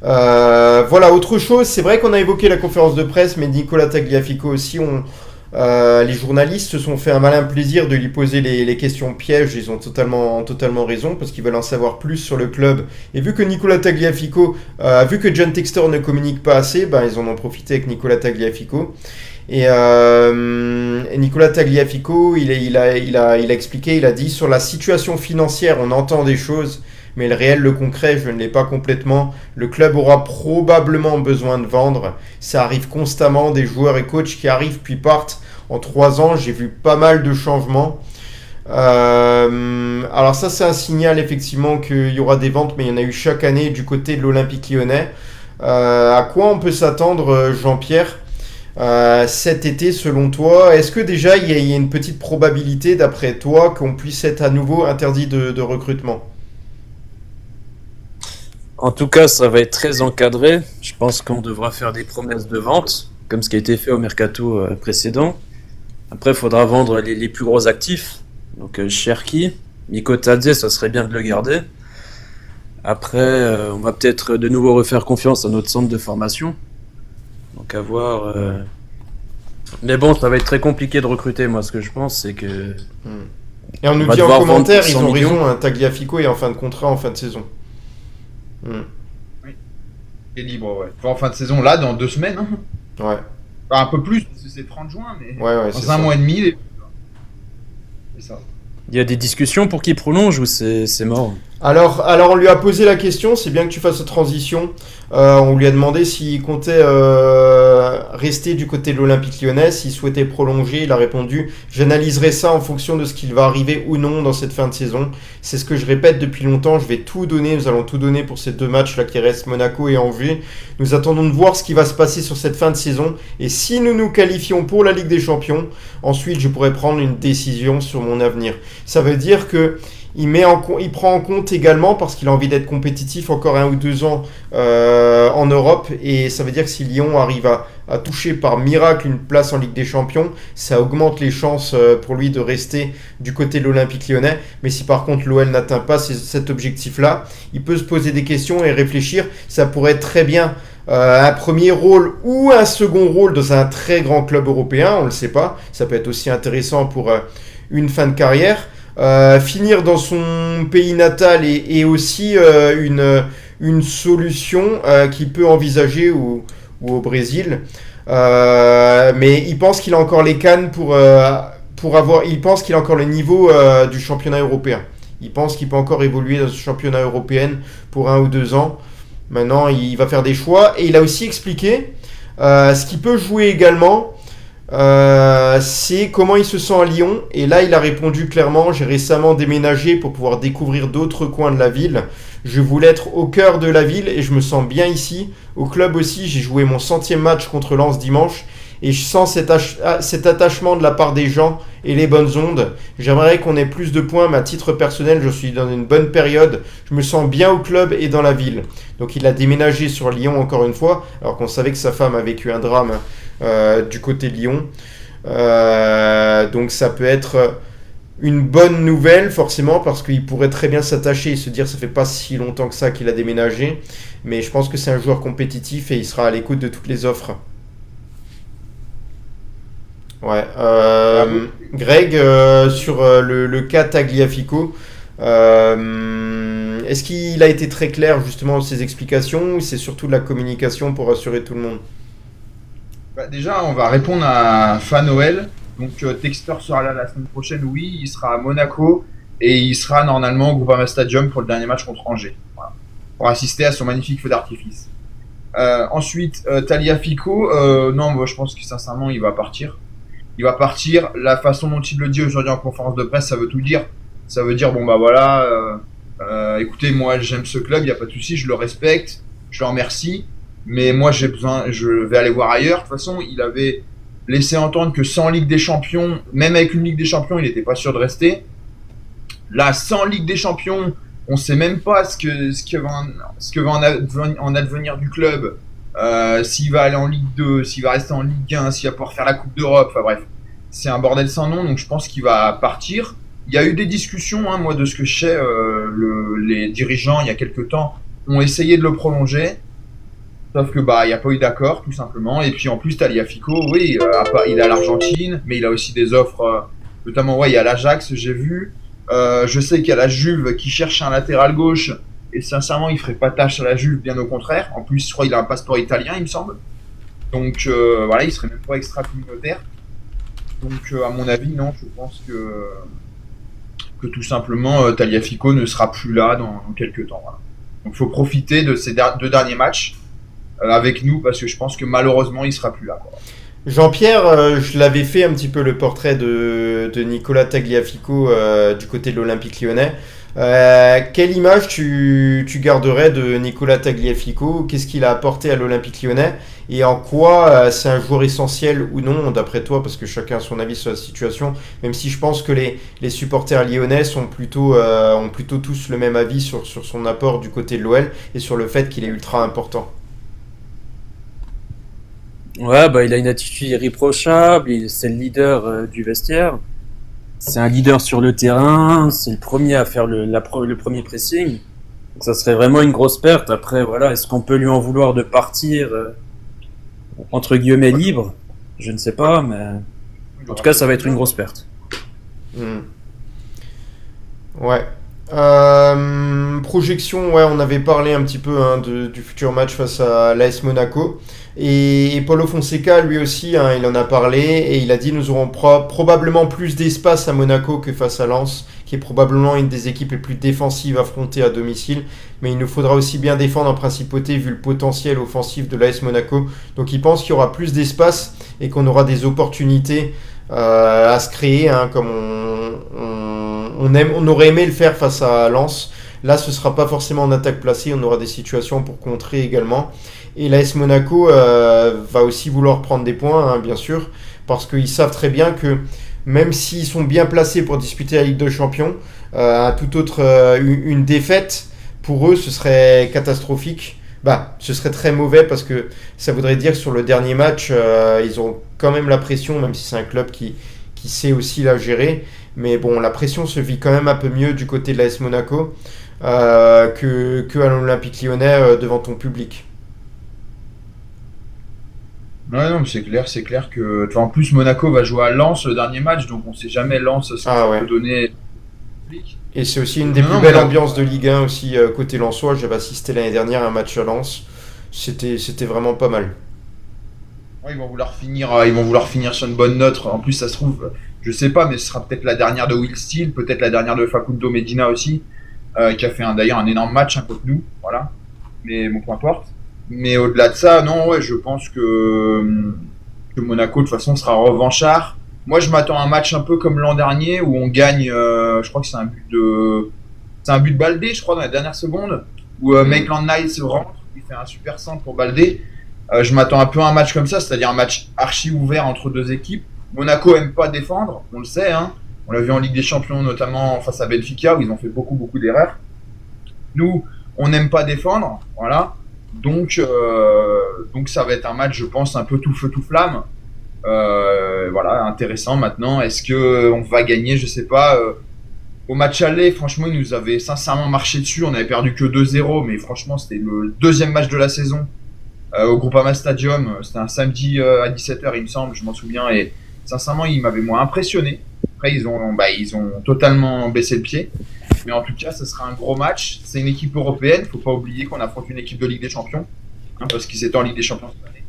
Voilà, autre chose, c'est vrai qu'on a évoqué la conférence de presse, mais Nicolas Tagliafico aussi, les journalistes se sont fait un malin plaisir de lui poser les questions pièges. Ils ont totalement raison, parce qu'ils veulent en savoir plus sur le club. Et vu que Nicolas Tagliafico, vu que John Textor ne communique pas assez, ben, ils en ont profité avec Nicolas Tagliafico. Et Nicolas Tagliafico, il a expliqué, il a dit, sur la situation financière, on entend des choses, mais le réel, le concret, je ne l'ai pas complètement. Le club aura probablement besoin de vendre. Ça arrive constamment, des joueurs et coachs qui arrivent puis partent. En 3 ans, j'ai vu pas mal de changements. Alors ça, c'est un signal effectivement qu'il y aura des ventes, mais il y en a eu chaque année du côté de l'Olympique Lyonnais. À quoi on peut s'attendre, Jean-Pierre, cet été, selon toi? Est-ce que déjà il y a une petite probabilité, d'après toi, qu'on puisse être à nouveau interdit de recrutement? En tout cas, ça va être très encadré. Je pense qu'on devra faire des promesses de vente, comme ce qui a été fait au mercato précédent. Après, il faudra vendre les plus gros actifs. Donc Cherki, Miko Tadze, ça serait bien de le garder. Après, on va peut-être de nouveau refaire confiance à notre centre de formation. Donc à voir. Mais bon, ça va être très compliqué de recruter. Moi, ce que je pense, c'est que... Et on nous va dit en devoir commentaire, vendre ils 100 ont millions. raison, hein, Tagliafico est en fin de contrat, en fin de saison. Il est libre, ouais. Enfin, en fin de saison, là, dans 2 semaines. Hein. Ouais, Enfin, un peu plus, parce que c'est 30 juin, mais ouais, c'est dans un ça. mois et demi, il est... C'est ça. Il y a des discussions pour qu'il prolonge ou c'est mort? Alors, on lui a posé la question, c'est bien que tu fasses cette transition. On lui a demandé s'il comptait rester du côté de l'Olympique Lyonnais, s'il souhaitait prolonger. Il a répondu: j'analyserai ça en fonction de ce qu'il va arriver ou non dans cette fin de saison. C'est ce que je répète depuis longtemps, je vais tout donner, nous allons tout donner pour ces 2 matchs là qui restent, Monaco et Angers. Nous attendons de voir ce qui va se passer sur cette fin de saison. Et si nous nous qualifions pour la Ligue des Champions, ensuite je pourrai prendre une décision sur mon avenir. Ça veut dire que il prend en compte également, parce qu'il a envie d'être compétitif encore 1 ou 2 ans en Europe, et ça veut dire que si Lyon arrive à toucher par miracle une place en Ligue des Champions, ça augmente les chances pour lui de rester du côté de l'Olympique Lyonnais. Mais si par contre l'OL n'atteint pas cet objectif-là, il peut se poser des questions et réfléchir. Ça pourrait être très bien un premier rôle ou un second rôle dans un très grand club européen, on ne le sait pas. Ça peut être aussi intéressant pour une fin de carrière. Finir dans son pays natal est aussi une solution qu'il peut envisager ou au Brésil. Mais il pense qu'il a encore les cannes pour avoir. Il pense qu'il a encore le niveau du championnat européen. Il pense qu'il peut encore évoluer dans ce championnat européen pour 1 ou 2 ans. Maintenant, il va faire des choix. Et il a aussi expliqué ce qui peut jouer également. C'est comment il se sent à Lyon. Et là il a répondu clairement: j'ai récemment déménagé pour pouvoir découvrir d'autres coins de la ville. Je voulais être au cœur de la ville et je me sens bien ici. Au club aussi, j'ai joué mon 100e match contre Lens dimanche et je sens cet attachement de la part des gens et les bonnes ondes. J'aimerais qu'on ait plus de points, mais à titre personnel, je suis dans une bonne période. Je me sens bien au club et dans la ville. Donc il a déménagé sur Lyon encore une fois, alors qu'on savait que sa femme a vécu un drame du côté de Lyon. Donc ça peut être une bonne nouvelle forcément, parce qu'il pourrait très bien s'attacher et se dire ça fait pas si longtemps que ça qu'il a déménagé, mais je pense que c'est un joueur compétitif et il sera à l'écoute de toutes les offres. Ouais. Greg, sur le cas Tagliafico, est-ce qu'il a été très clair justement dans ses explications, ou c'est surtout de la communication pour rassurer tout le monde? Bah, déjà, on va répondre à Fanoël. Donc, Textor sera là la semaine prochaine, oui. Il sera à Monaco et il sera normalement au Groupama Stadium pour le dernier match contre Angers. Voilà. Pour assister à son magnifique feu d'artifice. Ensuite, Tagliafico, non, moi je pense que sincèrement il va partir. Il va partir. La façon dont il le dit aujourd'hui en conférence de presse, ça veut tout dire. Ça veut dire bon bah voilà, écoutez, moi j'aime ce club, il y a pas de souci, je le respecte, je le remercie, mais moi j'ai besoin, je vais aller voir ailleurs. De toute façon, il avait laissé entendre que sans Ligue des Champions, même avec une Ligue des Champions, il n'était pas sûr de rester. Là, sans Ligue des Champions, on sait même pas ce que va en advenir du club. S'il va aller en Ligue 2, s'il va rester en Ligue 1, s'il va pouvoir faire la Coupe d'Europe, enfin bref, c'est un bordel sans nom, donc je pense qu'il va partir. Il y a eu des discussions, hein, moi de ce que je sais, les dirigeants il y a quelques temps ont essayé de le prolonger, sauf que bah il n'y a pas eu d'accord tout simplement. Et puis en plus Tagliafico, oui, il a l'Argentine, mais il a aussi des offres, notamment ouais, il y a l'Ajax, j'ai vu. Je sais qu'il y a la Juve qui cherche un latéral gauche. Et sincèrement, il ferait pas tâche à la Juve, bien au contraire. En plus, je crois qu'il a un passeport italien, il me semble. Donc voilà, il serait même pas extra-communautaire. Donc à mon avis, non, je pense que tout simplement Tagliafico ne sera plus là dans quelques temps. Voilà. Donc il faut profiter de ces deux derniers matchs avec nous, parce que je pense que malheureusement, il sera plus là, quoi. Jean-Pierre, je l'avais fait un petit peu le portrait de Nicolas Tagliafico du côté de l'Olympique Lyonnais. Quelle image tu garderais de Nicolas Tagliafico? Qu'est-ce qu'il a apporté à l'Olympique Lyonnais? Et en quoi c'est un joueur essentiel ou non, d'après toi? Parce que chacun a son avis sur la situation, même si je pense que les supporters lyonnais ont plutôt tous le même avis sur son apport du côté de l'OL et sur le fait qu'il est ultra important. Ouais, bah, il a une attitude irréprochable, c'est le leader du vestiaire. C'est un leader sur le terrain, c'est le premier à faire le premier pressing. Donc ça serait vraiment une grosse perte. Après, voilà, est-ce qu'on peut lui en vouloir de partir entre guillemets libre? Je ne sais pas, mais en tout cas, ça va être une grosse perte. Ouais. Projection, ouais, on avait parlé un petit peu du futur match face à l'AS Monaco. Et Paulo Fonseca, lui aussi, il en a parlé et il a dit nous aurons probablement plus d'espace à Monaco que face à Lens, qui est probablement une des équipes les plus défensives affrontées à domicile. Mais il nous faudra aussi bien défendre en principauté vu le potentiel offensif de l'AS Monaco. Donc il pense qu'il y aura plus d'espace et qu'on aura des opportunités à se créer, comme on aurait aimé le faire face à Lens. Là, ce ne sera pas forcément en attaque placée, on aura des situations pour contrer également. Et l'AS Monaco va aussi vouloir prendre des points, bien sûr, parce qu'ils savent très bien que même s'ils sont bien placés pour disputer la Ligue des Champions, une défaite, pour eux, ce serait catastrophique. Ce serait très mauvais parce que ça voudrait dire que sur le dernier match, ils ont quand même la pression, même si c'est un club qui sait aussi la gérer. Mais bon, la pression se vit quand même un peu mieux du côté de l'AS Monaco que à l'Olympique Lyonnais devant ton public. Ouais, non, mais c'est clair que. En plus, Monaco va jouer à Lens le dernier match, donc on sait jamais Lens ce que peut donner. Et c'est aussi une des plus belles ambiances de Ligue 1 aussi côté lensois. J'avais assisté l'année dernière à un match à Lens. C'était vraiment pas mal. Ouais, ils vont vouloir finir sur une bonne note. En plus, ça se trouve, je sais pas, mais ce sera peut-être la dernière de Will Steele, peut-être la dernière de Facundo Medina aussi, qui a fait d'ailleurs un énorme match contre nous. Voilà. Mais bon, peu importe. Mais au-delà de ça, non, ouais, je pense que Monaco, de toute façon, sera revanchard. Moi, je m'attends à un match un peu comme l'an dernier où on gagne, je crois que c'est un but de Baldé, je crois, dans la dernière seconde, où Maitland-Niles rentre, il fait un super centre pour Baldé. Je m'attends un peu à un match comme ça, c'est-à-dire un match archi ouvert entre deux équipes. Monaco aime pas défendre, on le sait, hein. On l'a vu en Ligue des Champions, notamment face à Benfica, où ils ont fait beaucoup d'erreurs. Nous, on n'aime pas défendre, voilà. Donc ça va être un match, je pense, un peu tout feu tout flamme. Voilà, intéressant. Maintenant, est-ce que on va gagner? Je sais pas. Au match aller, franchement, ils nous avaient sincèrement marché dessus. On avait perdu que 2-0, mais franchement, c'était le deuxième match de la saison au Groupama Stadium. C'était un samedi à 17h, il me semble, je m'en souviens. Et sincèrement, ils m'avaient moins impressionné. Après, ils ont totalement baissé le pied. Mais en tout cas, ce sera un gros match. C'est une équipe européenne. Faut pas oublier qu'on affronte une équipe de Ligue des Champions, parce qu'ils étaient en Ligue des Champions cette année.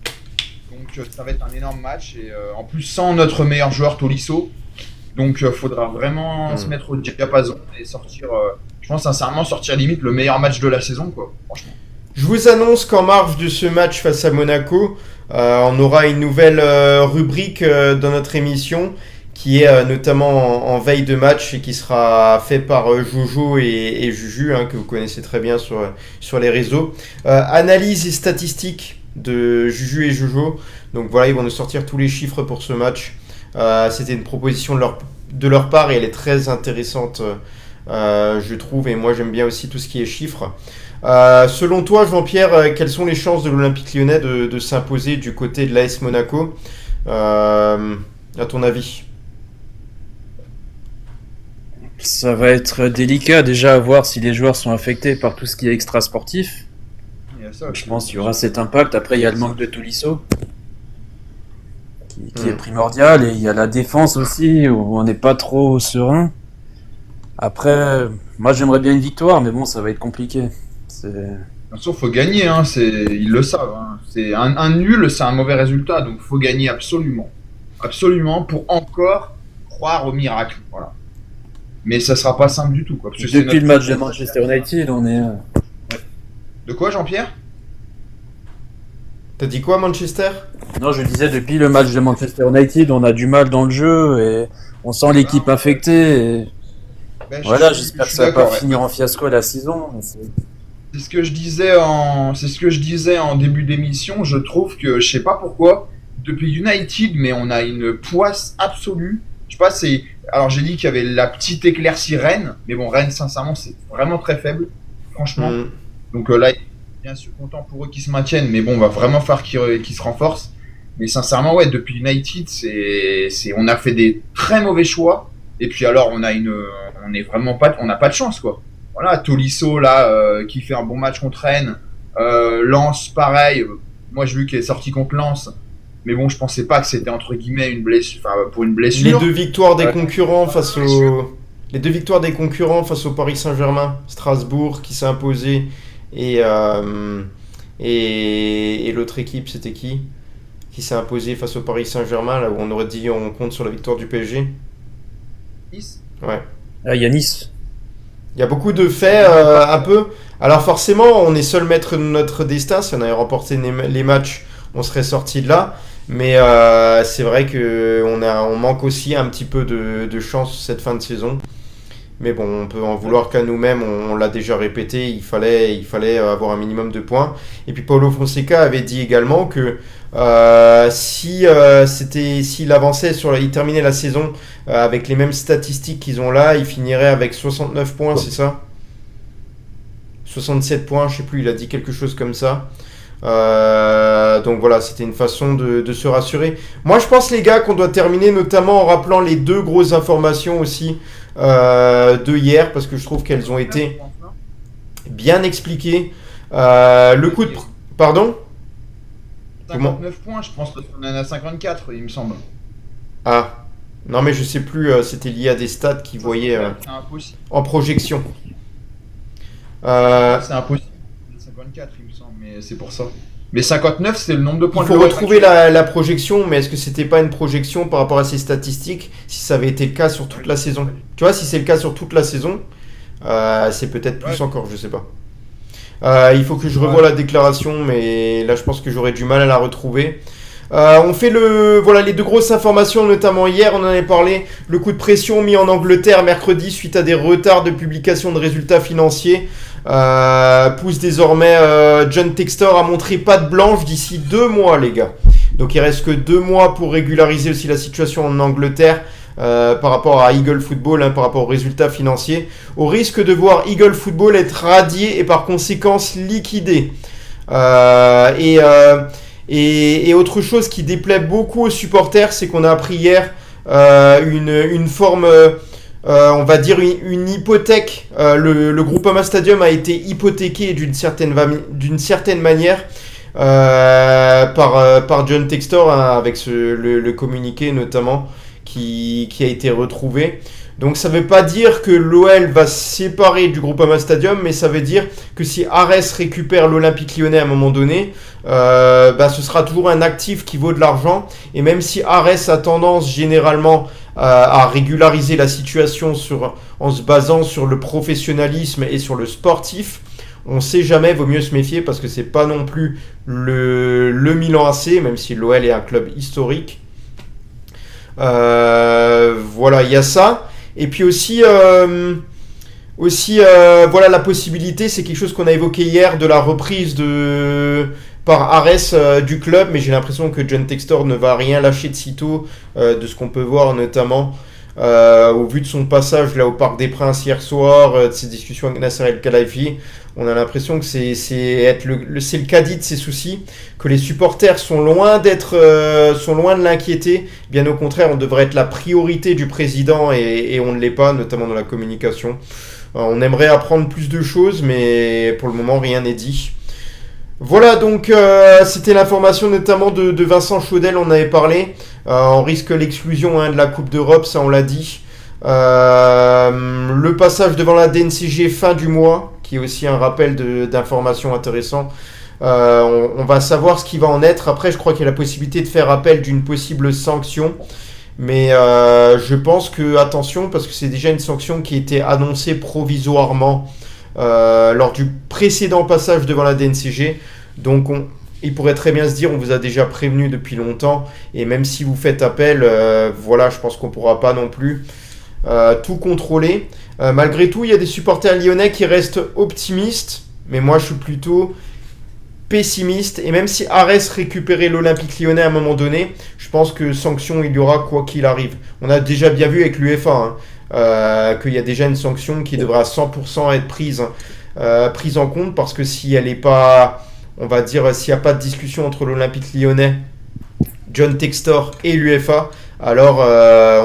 Donc ça va être un énorme match. Et en plus, sans notre meilleur joueur Tolisso. Donc faudra vraiment se mettre au diapason et sortir. Je pense sincèrement sortir limite le meilleur match de la saison, quoi. Franchement. Je vous annonce qu'en marge de ce match face à Monaco, on aura une nouvelle rubrique dans notre émission qui est notamment en veille de match et qui sera fait par Jojo et Juju, que vous connaissez très bien sur les réseaux. Analyse et statistiques de Juju et Jojo. Donc voilà, ils vont nous sortir tous les chiffres pour ce match. C'était une proposition de leur part et elle est très intéressante, je trouve. Et moi, j'aime bien aussi tout ce qui est chiffres. Selon toi, Jean-Pierre, quelles sont les chances de l'Olympique Lyonnais de s'imposer du côté de l'AS Monaco, à ton avis? Ça va être délicat déjà à voir si les joueurs sont affectés par tout ce qui est extra sportif. Je pense qu'il y aura cet impact. Après, il y a le manque de Tolisso qui est primordial, et il y a la défense aussi où on n'est pas trop serein. Après, moi j'aimerais bien une victoire, mais bon, ça va être compliqué. Bien sûr, faut gagner, ils le savent. C'est un nul, c'est un mauvais résultat, donc faut gagner absolument, pour encore croire au miracle. Voilà. Mais ça sera pas simple du tout, quoi. Parce que depuis le match de Manchester United, on est. De quoi, Jean-Pierre? T'as dit quoi, Manchester? Non, je disais depuis le match de Manchester United, on a du mal dans le jeu et on sent l'équipe affectée. Voilà, j'espère que ça va pas finir en fiasco la saison. C'est ce que je disais en début d'émission. Je trouve que, je sais pas pourquoi, depuis United, mais on a une poisse absolue. Je sais pas, alors j'ai dit qu'il y avait la petite éclaircie Rennes, mais bon, Rennes, sincèrement, c'est vraiment très faible, franchement. Donc là, bien sûr, content pour eux qu'ils se maintiennent, mais bon, on va vraiment faire qu'ils se renforcent. Mais sincèrement, ouais, depuis United, on a fait des très mauvais choix. Et puis alors, on n'a pas de chance, quoi. Voilà, Tolisso là, qui fait un bon match contre Rennes. Lens, pareil. Moi, j'ai vu qu'il est sorti contre Lens. Mais bon, je pensais pas que c'était entre guillemets une blessure, pour une blessure. Les deux victoires des concurrents face au Paris Saint-Germain, Strasbourg qui s'est imposé et l'autre équipe, c'était qui s'est imposé face au Paris Saint-Germain, là où on aurait dit on compte sur la victoire du PSG. Nice. Ouais. Ah, il y a Nice. Il y a beaucoup de faits, un peu. Alors forcément, on est seul maître de notre destin. Si on avait remporté les matchs, on serait sorti de là. Mais c'est vrai qu'on manque aussi un petit peu de chance cette fin de saison. Mais bon, on peut en vouloir qu'à nous-mêmes, on l'a déjà répété, il fallait avoir un minimum de points. Et puis Paulo Fonseca avait dit également que s'il avançait il terminait la saison avec les mêmes statistiques qu'ils ont là, il finirait avec 69 points, c'est ça? 67 points, je sais plus, il a dit quelque chose comme ça. Donc voilà, c'était une façon de se rassurer. Moi je pense, les gars, qu'on doit terminer notamment en rappelant les deux grosses informations aussi de hier, parce que je trouve qu'elles ont été bien expliquées. Le coup de... Pardon? 59 points, je pense qu'on en a 54, il me semble. Ah, non mais je sais plus, c'était lié à des stats qui voyaient en projection. C'est impossible. 54, il me semble, mais c'est pour ça. Mais 59, c'est le nombre de points. Il faut retrouver la projection, mais est-ce que c'était pas une projection par rapport à ces statistiques, si ça avait été le cas sur toute la saison? Tu vois, si c'est le cas sur toute la saison, c'est peut-être plus encore, je sais pas. Il faut que je revoie la déclaration, mais là je pense que j'aurais du mal à la retrouver. On fait les deux grosses informations, notamment hier, on en avait parlé. Le coup de pression mis en Angleterre mercredi suite à des retards de publication de résultats financiers pousse désormais John Textor à montrer patte blanche d'ici 2 mois, les gars. Donc il reste que 2 mois pour régulariser aussi la situation en Angleterre par rapport à Eagle Football, par rapport aux résultats financiers, au risque de voir Eagle Football être radié et par conséquence liquidé. Et autre chose qui déplaît beaucoup aux supporters, c'est qu'on a appris hier une forme, on va dire une hypothèque. Le Groupama Stadium a été hypothéqué d'une certaine manière par John Textor, avec le communiqué notamment qui a été retrouvé. Donc ça ne veut pas dire que l'OL va se séparer du Groupama Stadium, mais ça veut dire que si Arès récupère l'Olympique Lyonnais à un moment donné, ce sera toujours un actif qui vaut de l'argent. Et même si Arès a tendance généralement à régulariser la situation en se basant sur le professionnalisme et sur le sportif, On sait jamais, vaut mieux se méfier parce que c'est pas non plus le Milan AC, même si l'OL est un club historique. Voilà, il y a ça. Et puis aussi, voilà, la possibilité, c'est quelque chose qu'on a évoqué hier, de la reprise par Ares du club, mais j'ai l'impression que John Textor ne va rien lâcher de sitôt, de ce qu'on peut voir notamment au vu de son passage là au Parc des Princes hier soir, de ses discussions avec Nasser El Khelaifi. On a l'impression que c'est le caddie de ses soucis, que les supporters sont loin de l'inquiéter. Bien au contraire, on devrait être la priorité du président et on ne l'est pas, notamment dans la communication. On aimerait apprendre plus de choses, mais pour le moment, rien n'est dit. Voilà, donc c'était l'information notamment de Vincent Chaudel, on avait parlé. On risque l'exclusion de la Coupe d'Europe, ça on l'a dit. Le passage devant la DNCG fin du mois, qui est aussi un rappel d'informations intéressant. On va savoir ce qui va en être. Après, je crois qu'il y a la possibilité de faire appel d'une possible sanction. Mais je pense que, attention, parce que c'est déjà une sanction qui a été annoncée provisoirement lors du précédent passage devant la DNCG. Donc il pourrait très bien se dire, on vous a déjà prévenu depuis longtemps, et même si vous faites appel, voilà, je pense qu'on ne pourra pas non plus tout contrôler. Malgré tout, il y a des supporters lyonnais qui restent optimistes, mais moi je suis plutôt pessimiste, et même si Arès récupérait l'Olympique Lyonnais à un moment donné, je pense que sanction il y aura quoi qu'il arrive. On a déjà bien vu avec l'UEFA qu'il y a déjà une sanction qui devra à 100% être prise en compte, parce que si elle n'est pas, on va dire, s'il n'y a pas de discussion entre l'Olympique Lyonnais, John Textor et l'UEFA, alors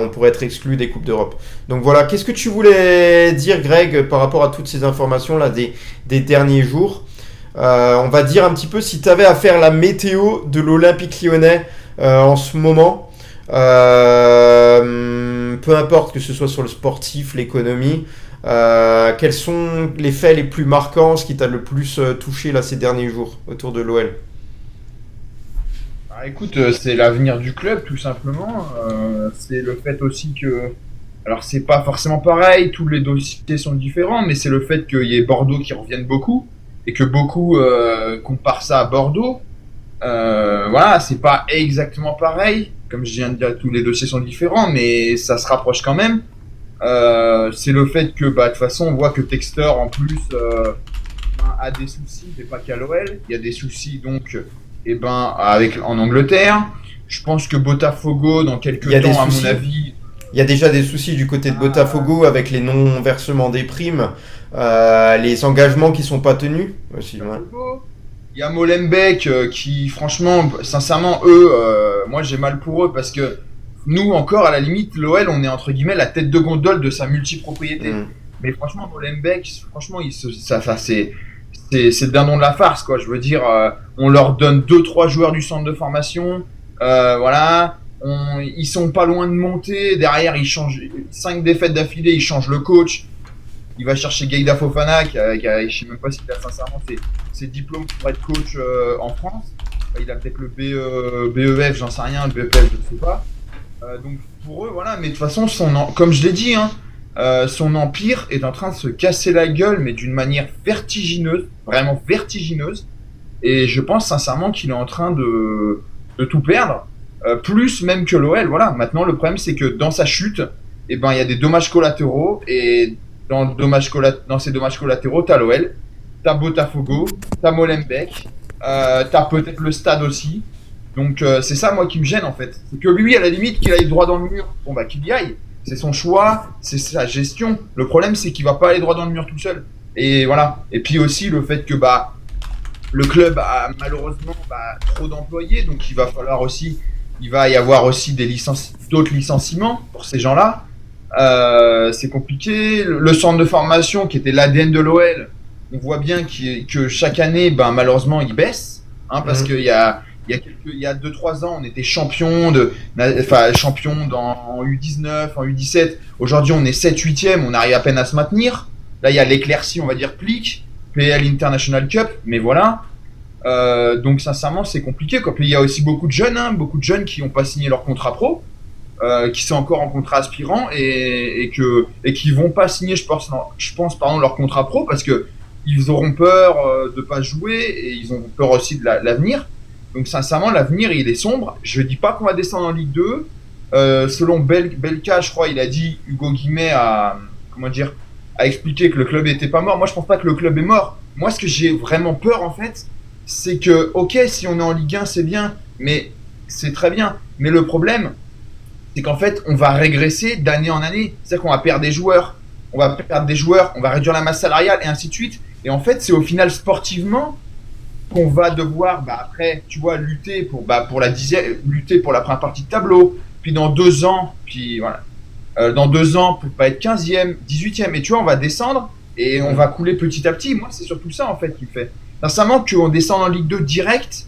on pourrait être exclu des Coupes d'Europe. Donc voilà, qu'est-ce que tu voulais dire, Greg, par rapport à toutes ces informations là des derniers jours? On va dire un petit peu si tu avais à faire la météo de l'Olympique Lyonnais en ce moment, peu importe que ce soit sur le sportif, l'économie, quels sont les faits les plus marquants, ce qui t'a le plus touché là ces derniers jours autour de l'OL? Écoute, c'est l'avenir du club tout simplement. C'est le fait aussi que, alors c'est pas forcément pareil, tous les dossiers sont différents, mais c'est le fait qu'il y ait Bordeaux qui revienne beaucoup et que beaucoup comparent ça à Bordeaux. Voilà, c'est pas exactement pareil, comme je viens de dire, tous les dossiers sont différents, mais ça se rapproche quand même. C'est le fait que, de toute façon, on voit que Textor en plus a des soucis, mais pas qu'à l'OL. Il y a des soucis donc, en Angleterre. Je pense que Botafogo, dans quelques temps, à mon avis. Il y a déjà des soucis du côté de Botafogo avec les non-versements des primes, les engagements qui sont pas tenus aussi. Ouais. Il y a Molenbeek qui, franchement, sincèrement, eux, moi j'ai mal pour eux parce que nous, encore, à la limite, l'OL, on est entre guillemets la tête de gondole de sa multipropriété. Mais franchement, Molenbeek, franchement, c'est le dindon de la farce, quoi. Je veux dire, on leur donne 2-3 joueurs du centre de formation, voilà. Ils sont pas loin de monter. Derrière, ils changent 5 défaites d'affilée, ils changent le coach. Il va chercher Gaïda Fofana, je sais même pas s'il a sincèrement ses diplômes pour être coach en France. Il a peut-être le BEF, j'en sais rien, le BEPF, je ne sais pas. Donc pour eux, voilà. Mais de toute façon, comme je l'ai dit, son empire est en train de se casser la gueule, mais d'une manière vertigineuse, vraiment vertigineuse. Et je pense sincèrement qu'il est en train de tout perdre. Plus même que l'OL, voilà. Maintenant, le problème, c'est que dans sa chute, il y a des dommages collatéraux, et dans ces dommages collatéraux, t'as l'OL, t'as Botafogo, t'as Molenbeek, t'as peut-être le stade aussi. Donc c'est ça, moi, qui me gêne, en fait. C'est que lui, à la limite, qu'il aille droit dans le mur, qu'il y aille. C'est son choix, c'est sa gestion. Le problème, c'est qu'il va pas aller droit dans le mur tout seul. Et voilà. Et puis aussi, le fait que, le club a malheureusement trop d'employés, donc il va y avoir aussi d'autres licenciements pour ces gens-là. C'est compliqué. Le centre de formation qui était l'ADN de l'OL, on voit bien que chaque année, malheureusement, il baisse, parce qu'il y a 2-3 ans, on était champion en U19, en U17. Aujourd'hui, on est 7-8e, on arrive à peine à se maintenir. Là, il y a l'éclaircie, on va dire, Plic, PL International Cup, mais voilà. Donc sincèrement, c'est compliqué, quoi. Puis il y a aussi beaucoup de jeunes qui n'ont pas signé leur contrat pro, qui sont encore en contrat aspirant et qui vont pas signer, je pense, leur contrat pro parce que ils auront peur de pas jouer et ils ont peur aussi de l'avenir. Donc sincèrement, l'avenir, il est sombre. Je dis pas qu'on va descendre en Ligue 2. Selon Belka, je crois, il a dit, Hugo Guimet a expliqué que le club n'était pas mort. Moi, je pense pas que le club est mort. Moi, ce que j'ai vraiment peur, en fait, c'est que, ok, si on est en Ligue 1, c'est bien, mais c'est très bien. Mais le problème, c'est qu'en fait, on va régresser d'année en année. C'est-à-dire qu'on va perdre des joueurs, on va réduire la masse salariale et ainsi de suite. Et en fait, c'est au final sportivement qu'on va devoir, après, tu vois, lutter pour la première partie de tableau. Puis dans 2 ans, dans 2 ans, pour pas être 15e, 18e. Et tu vois, on va descendre et on va couler petit à petit. Moi, c'est surtout ça, en fait, qui me fait. Sincèrement, qu'on descende en Ligue 2 direct,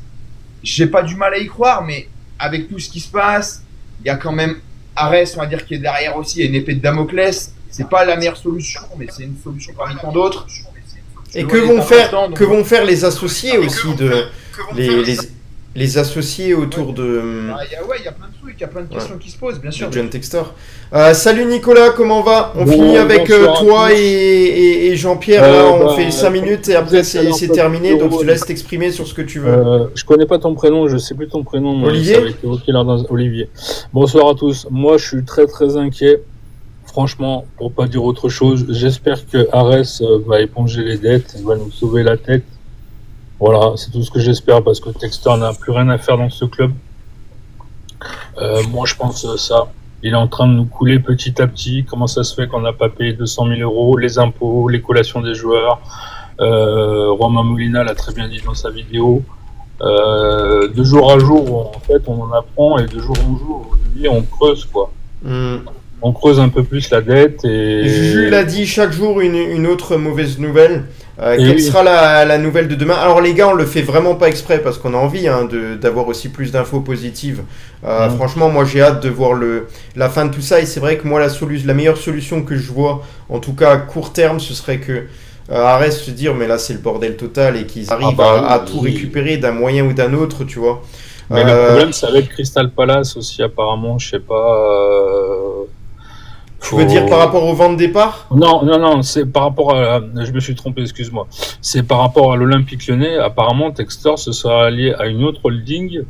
j'ai pas du mal à y croire, mais avec tout ce qui se passe, il y a quand même Arès, on va dire, qui est derrière aussi, et une épée de Damoclès. C'est pas la meilleure solution, mais c'est une solution parmi tant d'autres. Et que vont faire les associés aussi les associés autour de... Il y a plein de trucs, il y a plein de questions qui se posent, bien sûr. John Textor. Salut Nicolas, comment va? On finit avec toi et Jean-Pierre, là, on fait 5 minutes et après c'est terminé, donc je te laisse t'exprimer sur ce que tu veux. Je connais pas ton prénom, je sais plus ton prénom. Olivier. Ça avait été évoqué lors Olivier. Bonsoir à tous. Moi, je suis très très inquiet. Franchement, pour pas dire autre chose, j'espère que Arès va éponger les dettes, va nous sauver la tête. Voilà, c'est tout ce que j'espère parce que Textor n'a plus rien à faire dans ce club. Moi, je pense ça. Il est en train de nous couler petit à petit. Comment ça se fait qu'on n'a pas payé 200 000 euros, les impôts, les collations des joueurs. Romain Molina l'a très bien dit dans sa vidéo. De jour à jour, en fait, on en apprend et de jour en jour, on creuse, quoi. On creuse un peu plus la dette et... Jules a dit chaque jour une autre mauvaise nouvelle. Quelle sera la nouvelle de demain? Alors les gars, on le fait vraiment pas exprès parce qu'on a envie d'avoir aussi plus d'infos positives. Franchement, moi j'ai hâte de voir la fin de tout ça et c'est vrai que moi la meilleure solution que je vois, en tout cas à court terme, ce serait que Arès se dire mais là c'est le bordel total et qu'ils arrivent à tout récupérer d'un moyen ou d'un autre, tu vois. Mais le problème c'est avec Crystal Palace aussi apparemment, je sais pas... Tu veux dire par rapport aux ventes départ? Non, c'est par rapport à... Je me suis trompé, excuse-moi. C'est par rapport à l'Olympique Lyonnais. Apparemment, Textor se sera allié à une autre holding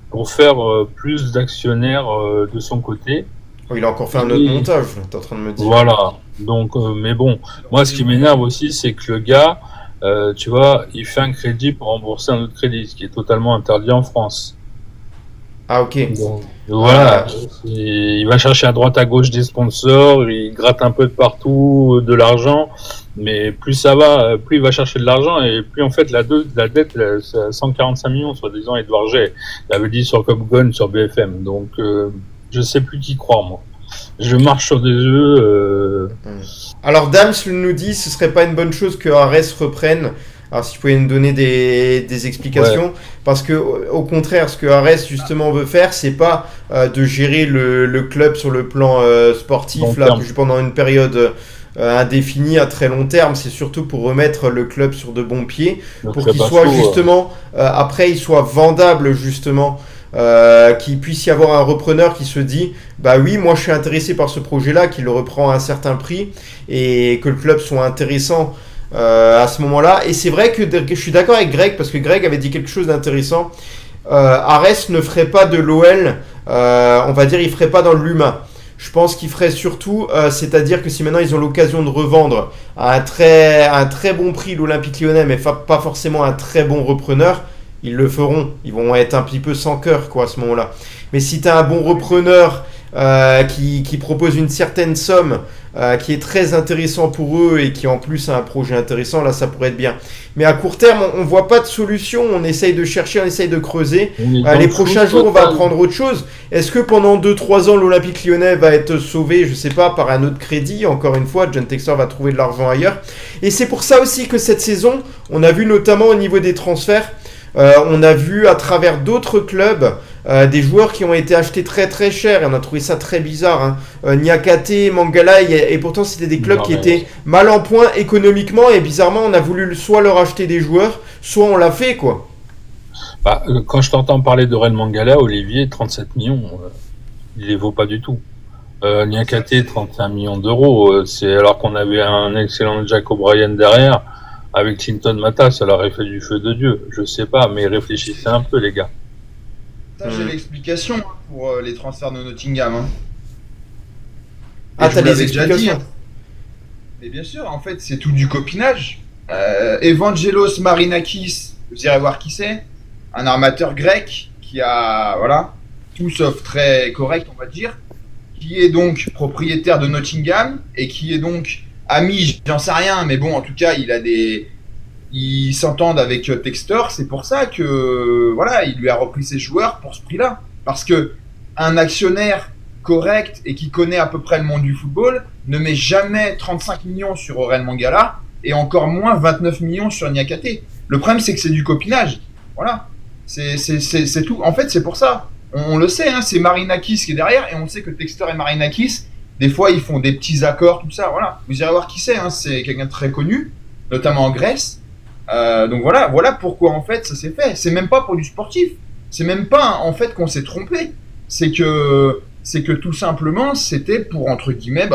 pour faire plus d'actionnaires de son côté. Oh, il a encore fait un autre montage, t'es en train de me dire. Voilà. Donc, mais bon, moi, ce qui m'énerve aussi, c'est que le gars, tu vois, il fait un crédit pour rembourser un autre crédit, ce qui est totalement interdit en France. Ah, ok. Donc, voilà, il va chercher à droite à gauche des sponsors, il gratte un peu de partout de l'argent, mais plus ça va, plus il va chercher de l'argent et plus en fait la dette, c'est à 145 millions, soi-disant Edouard G. L'avait dit sur Top Gun, sur BFM. Donc je sais plus qui croire, moi. Je marche sur des œufs. Alors Dams nous dit ce serait pas une bonne chose que Arès reprenne. Alors si tu pouvais nous donner des explications, parce que au contraire, ce que Arès justement veut faire, c'est pas de gérer le club sur le plan sportif là pendant une période indéfinie à très long terme. C'est surtout pour remettre le club sur de bons pieds, pour qu'il soit justement après il soit vendable justement. Qu'il puisse y avoir un repreneur qui se dit bah oui, moi je suis intéressé par ce projet là, qu'il le reprend à un certain prix et que le club soit intéressant à ce moment-là. Et c'est vrai que je suis d'accord avec Greg, parce que Greg avait dit quelque chose d'intéressant. Arès ne ferait pas de l'OL, on va dire, il ferait pas dans l'humain. Je pense qu'il ferait surtout, c'est-à-dire que si maintenant ils ont l'occasion de revendre à un très bon prix l'Olympique Lyonnais, mais pas forcément un très bon repreneur, ils le feront. Ils vont être un petit peu sans cœur, quoi, à ce moment-là. Mais si tu as un bon repreneur qui propose une certaine somme, qui est très intéressant pour eux et qui en plus a un projet intéressant, là ça pourrait être bien. Mais à court terme, on voit pas de solution, on essaye de chercher, on essaye de creuser. Les prochains jours, on va apprendre autre chose. Est-ce que pendant 2-3 ans, l'Olympique Lyonnais va être sauvé, je sais pas, par un autre crédit? Encore une fois, John Textor va trouver de l'argent ailleurs. Et c'est pour ça aussi que cette saison, on a vu notamment au niveau des transferts, on a vu à travers d'autres clubs des joueurs qui ont été achetés très très cher, et on a trouvé ça très bizarre, Niakate, Mangala, et pourtant c'était des clubs qui étaient mal en point économiquement, et bizarrement on a voulu soit leur acheter des joueurs, soit on l'a fait, quoi. Quand je t'entends parler de Ren Mangala, Olivier, 37 millions, il les vaut pas du tout. Niakate, 31 millions d'euros, c'est alors qu'on avait un excellent Jack O'Brien derrière. avec Clinton Mata, ça leur aurait fait du feu de Dieu. Je sais pas, mais réfléchissez un peu, les gars. Ça, j'ai l'explication pour les transferts de Nottingham. Hein. Ah, Et je t'as vous les l'avais déjà dit, explications. hein. Mais bien sûr, en fait, c'est tout du copinage. Evangelos Marinakis, vous irez voir qui c'est. Un armateur grec qui a, voilà, tout sauf très correct, on va dire, qui est donc propriétaire de Nottingham et qui est donc ami, j'en sais rien, mais bon, en tout cas, ils s'entendent avec Textor. C'est pour ça que, voilà, il lui a repris ses joueurs pour ce prix-là. Parce que un actionnaire correct et qui connaît à peu près le monde du football ne met jamais 35 millions sur Aurel Mangala et encore moins 29 millions sur Niakate. Le problème, c'est que c'est du copinage. Voilà. C'est tout. En fait, c'est pour ça. On le sait, hein, c'est Marinakis qui est derrière et on sait que Textor et Marinakis, des fois, ils font des petits accords, tout ça. Voilà. Vous irez voir qui c'est. Hein, c'est quelqu'un de très connu, notamment en Grèce. Donc voilà pourquoi en fait ça s'est fait. C'est même pas pour du sportif. C'est même pas en fait qu'on s'est trompé. C'est que tout simplement c'était pour entre guillemets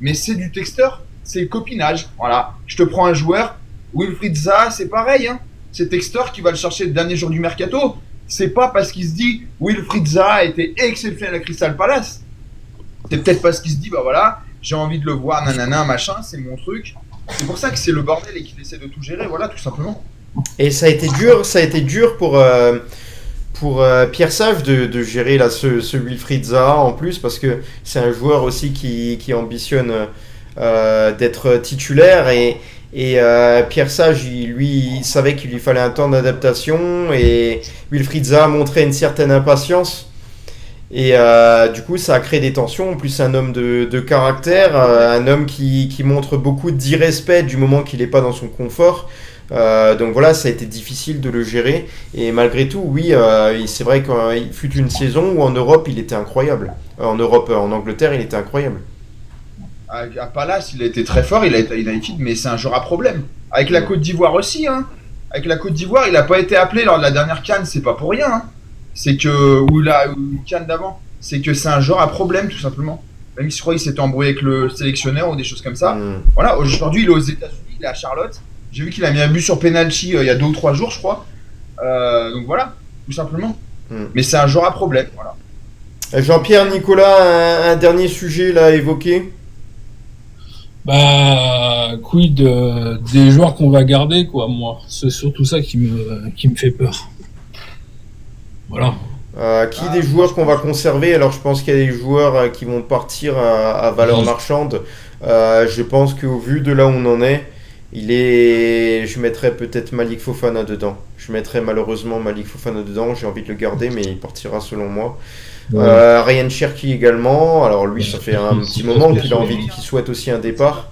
mais c'est du texteur, c'est le copinage. Voilà. Je te prends un joueur, Wilfried Zaha, c'est pareil. Hein. C'est texteur qui va le chercher le dernier jour du mercato. C'est pas parce qu'il se dit Wilfried Zaha était exceptionnel à Crystal Palace. C'est peut-être parce qu'il se dit j'ai envie de le voir, nanana, machin, c'est mon truc. C'est pour ça que c'est le bordel et qu'il essaie de tout gérer, voilà, tout simplement. Et ça a été dur pour Pierre Sage de gérer là, ce Wilfried Zaha en plus, parce que c'est un joueur aussi qui ambitionne d'être titulaire et Pierre Sage, il savait qu'il lui fallait un temps d'adaptation et Wilfried Zaha montrait une certaine impatience. Et du coup, ça a créé des tensions. En plus, c'est un homme de caractère, un homme qui montre beaucoup d'irrespect du moment qu'il n'est pas dans son confort. Donc voilà, ça a été difficile de le gérer. Et malgré tout, oui, c'est vrai qu'il fut une saison où en Europe, il était incroyable. En Angleterre, il était incroyable. À Palace, il a été très fort, il a été à United, mais c'est un joueur à problème. Avec la Côte d'Ivoire aussi, hein. Avec la Côte d'Ivoire, il n'a pas été appelé lors de la dernière CAN, c'est pas pour rien, hein. C'est que, ou CAN d'avant, c'est que c'est un joueur à problème, tout simplement. Même si je crois qu'il s'était embrouillé avec le sélectionneur ou des choses comme ça. Voilà, aujourd'hui, il est aux États-Unis, il est à Charlotte. J'ai vu qu'il a mis un but sur penalty il y a 2 ou 3 jours, je crois. Donc voilà, tout simplement. Mais c'est un joueur à problème, voilà. Jean-Pierre, Nicolas, un dernier sujet là à évoquer. Quid des joueurs qu'on va garder, quoi, moi. C'est surtout ça qui me fait peur. Voilà. Des joueurs qu'on va conserver? Alors je pense qu'il y a des joueurs qui vont partir à valeur marchande. Je pense qu'au vu de là où on en est, je mettrais peut-être Malik Fofana dedans. Je mettrais malheureusement Malik Fofana dedans. J'ai envie de le garder, mais il partira selon moi. Ryan Cherki également. Alors lui, ça fait un petit moment qu'il a envie, qu'il souhaite aussi un départ.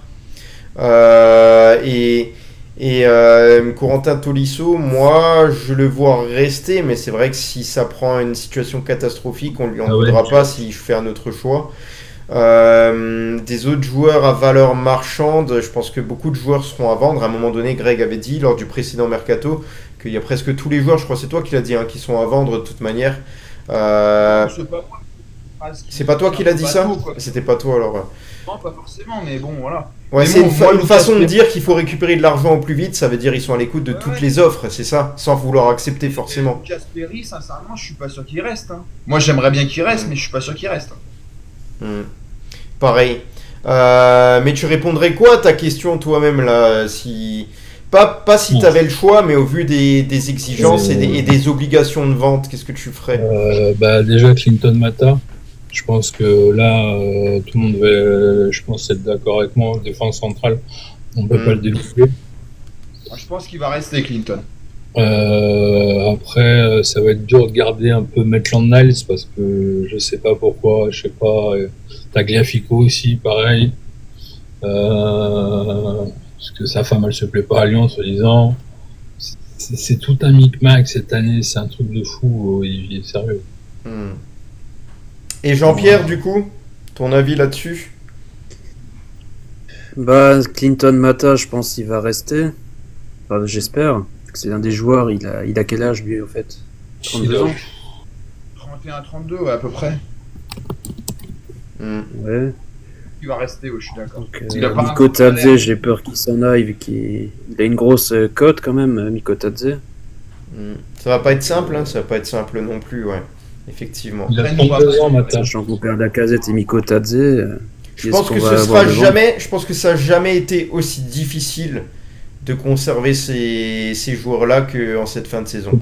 Corentin Tolisso, moi, je le vois rester, mais c'est vrai que si ça prend une situation catastrophique, on lui en voudra pas s'il fait un autre choix. Des autres joueurs à valeur marchande, je pense que beaucoup de joueurs seront à vendre. À un moment donné, Greg avait dit lors du précédent mercato qu'il y a presque tous les joueurs, je crois que c'est toi qui l'as dit, qui sont à vendre de toute manière. C'est pas toi qui l'as dit ça? C'était pas toi alors. Non, pas forcément, mais bon, voilà. Ouais, c'est une façon de dire qu'il faut récupérer de l'argent au plus vite, ça veut dire qu'ils sont à l'écoute de toutes les offres, c'est ça, sans vouloir accepter forcément. Casperi, sincèrement, je suis pas sûr qu'il reste. Hein. Moi, j'aimerais bien qu'il reste, mais je suis pas sûr qu'il reste. Pareil. Mais tu répondrais quoi à ta question toi-même là, si... Pas si tu avais le choix, mais au vu des exigences et des obligations de vente, qu'est-ce que tu ferais? Déjà, Clinton Mata. Je pense que là, tout le monde va, je pense, être d'accord avec moi. Défense centrale, on ne peut pas le développer. Je pense qu'il va rester Clinton. Après, ça va être dur de garder un peu Maitland-Niles parce que je sais pas pourquoi, je sais pas. Tagliafico aussi, pareil. Parce que sa femme, elle se plaît pas à Lyon, soi-disant. C'est tout un micmac cette année, c'est un truc de fou, Olivier, sérieux. Et Jean-Pierre, du coup, ton avis là-dessus? Clinton Mata, je pense qu'il va rester. Enfin, j'espère. C'est un des joueurs, il a quel âge lui, en fait? 32 ans 31-32, ouais, à peu près. Ouais. qu'il va rester, je suis d'accord. Donc, Il a pas un Miko gros salaire. Tadze, j'ai peur qu'il s'en aille vu qu'il a une grosse cote quand même, Miko Tadze. Ça va pas être simple, hein, ça va pas être simple non plus, ouais. Effectivement. Il a Après, nous, 32 ans maintenant. Sachant qu'on perd Lacazette et Miko Tadze, Je pense que je pense que ça a jamais été aussi difficile de conserver ces joueurs-là qu'en cette fin de saison.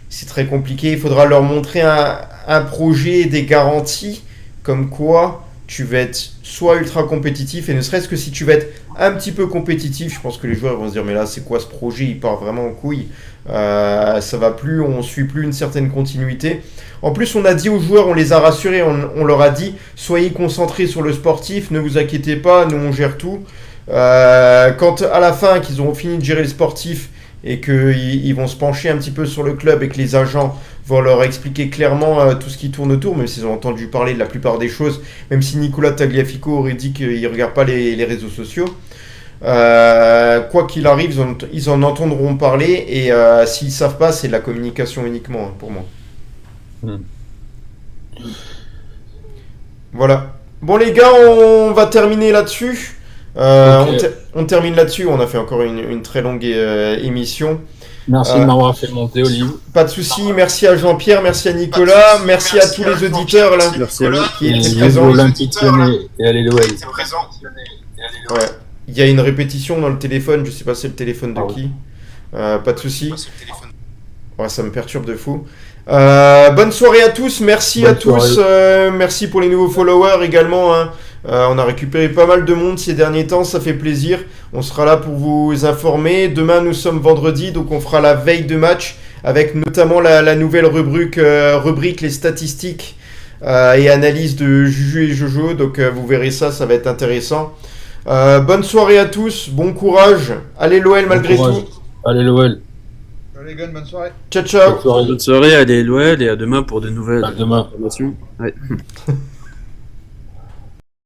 C'est très compliqué. Il faudra leur montrer un projet et des garanties comme quoi tu vas être soit ultra compétitif, et ne serait-ce que si tu vas être un petit peu compétitif, je pense que les joueurs vont se dire mais là c'est quoi ce projet, il part vraiment en couille, ça va plus, on suit plus une certaine continuité. En plus on a dit aux joueurs, on les a rassurés, on leur a dit soyez concentrés sur le sportif, ne vous inquiétez pas, nous on gère tout. Quand à la fin qu'ils auront fini de gérer le sportif et qu'ils vont se pencher un petit peu sur le club et que les agents vont leur expliquer clairement tout ce qui tourne autour, même s'ils ont entendu parler de la plupart des choses, même si Nicolas Tagliafico aurait dit qu'il ne regarde pas les réseaux sociaux. Quoi qu'il arrive, ils en entendront parler, et s'ils ne savent pas, c'est de la communication uniquement, hein, pour moi. Voilà. Bon les gars, on va terminer là-dessus. On termine là-dessus, on a fait encore une très longue émission. Merci de m'avoir fait monter, Olive. Pas de souci, merci à Jean-Pierre, merci à Nicolas, merci à tous les auditeurs là, Merci à vous. qui étaient Vive présents. l'Olympique Lyonnais et allez l'OL. Ouais. Il y a une répétition dans le téléphone, je sais pas c'est le téléphone de qui. Pas de souci. Ouais, ça me perturbe de fou. Bonne soirée à tous, merci à tous, merci pour les nouveaux followers également, hein. On a récupéré pas mal de monde ces derniers temps, ça fait plaisir. On sera là pour vous informer. Demain nous sommes vendredi, donc on fera la veille de match avec notamment la nouvelle rubrique les statistiques et analyse de Juju et Jojo, donc vous verrez ça va être intéressant. Bonne soirée à tous, bon courage, allez l'OL malgré tout. Allez l'OL. Allez, Gun, bonne soirée. Ciao ciao. Bonne soirée, allez l'OL et à demain pour de nouvelles À demain. informations. Ouais.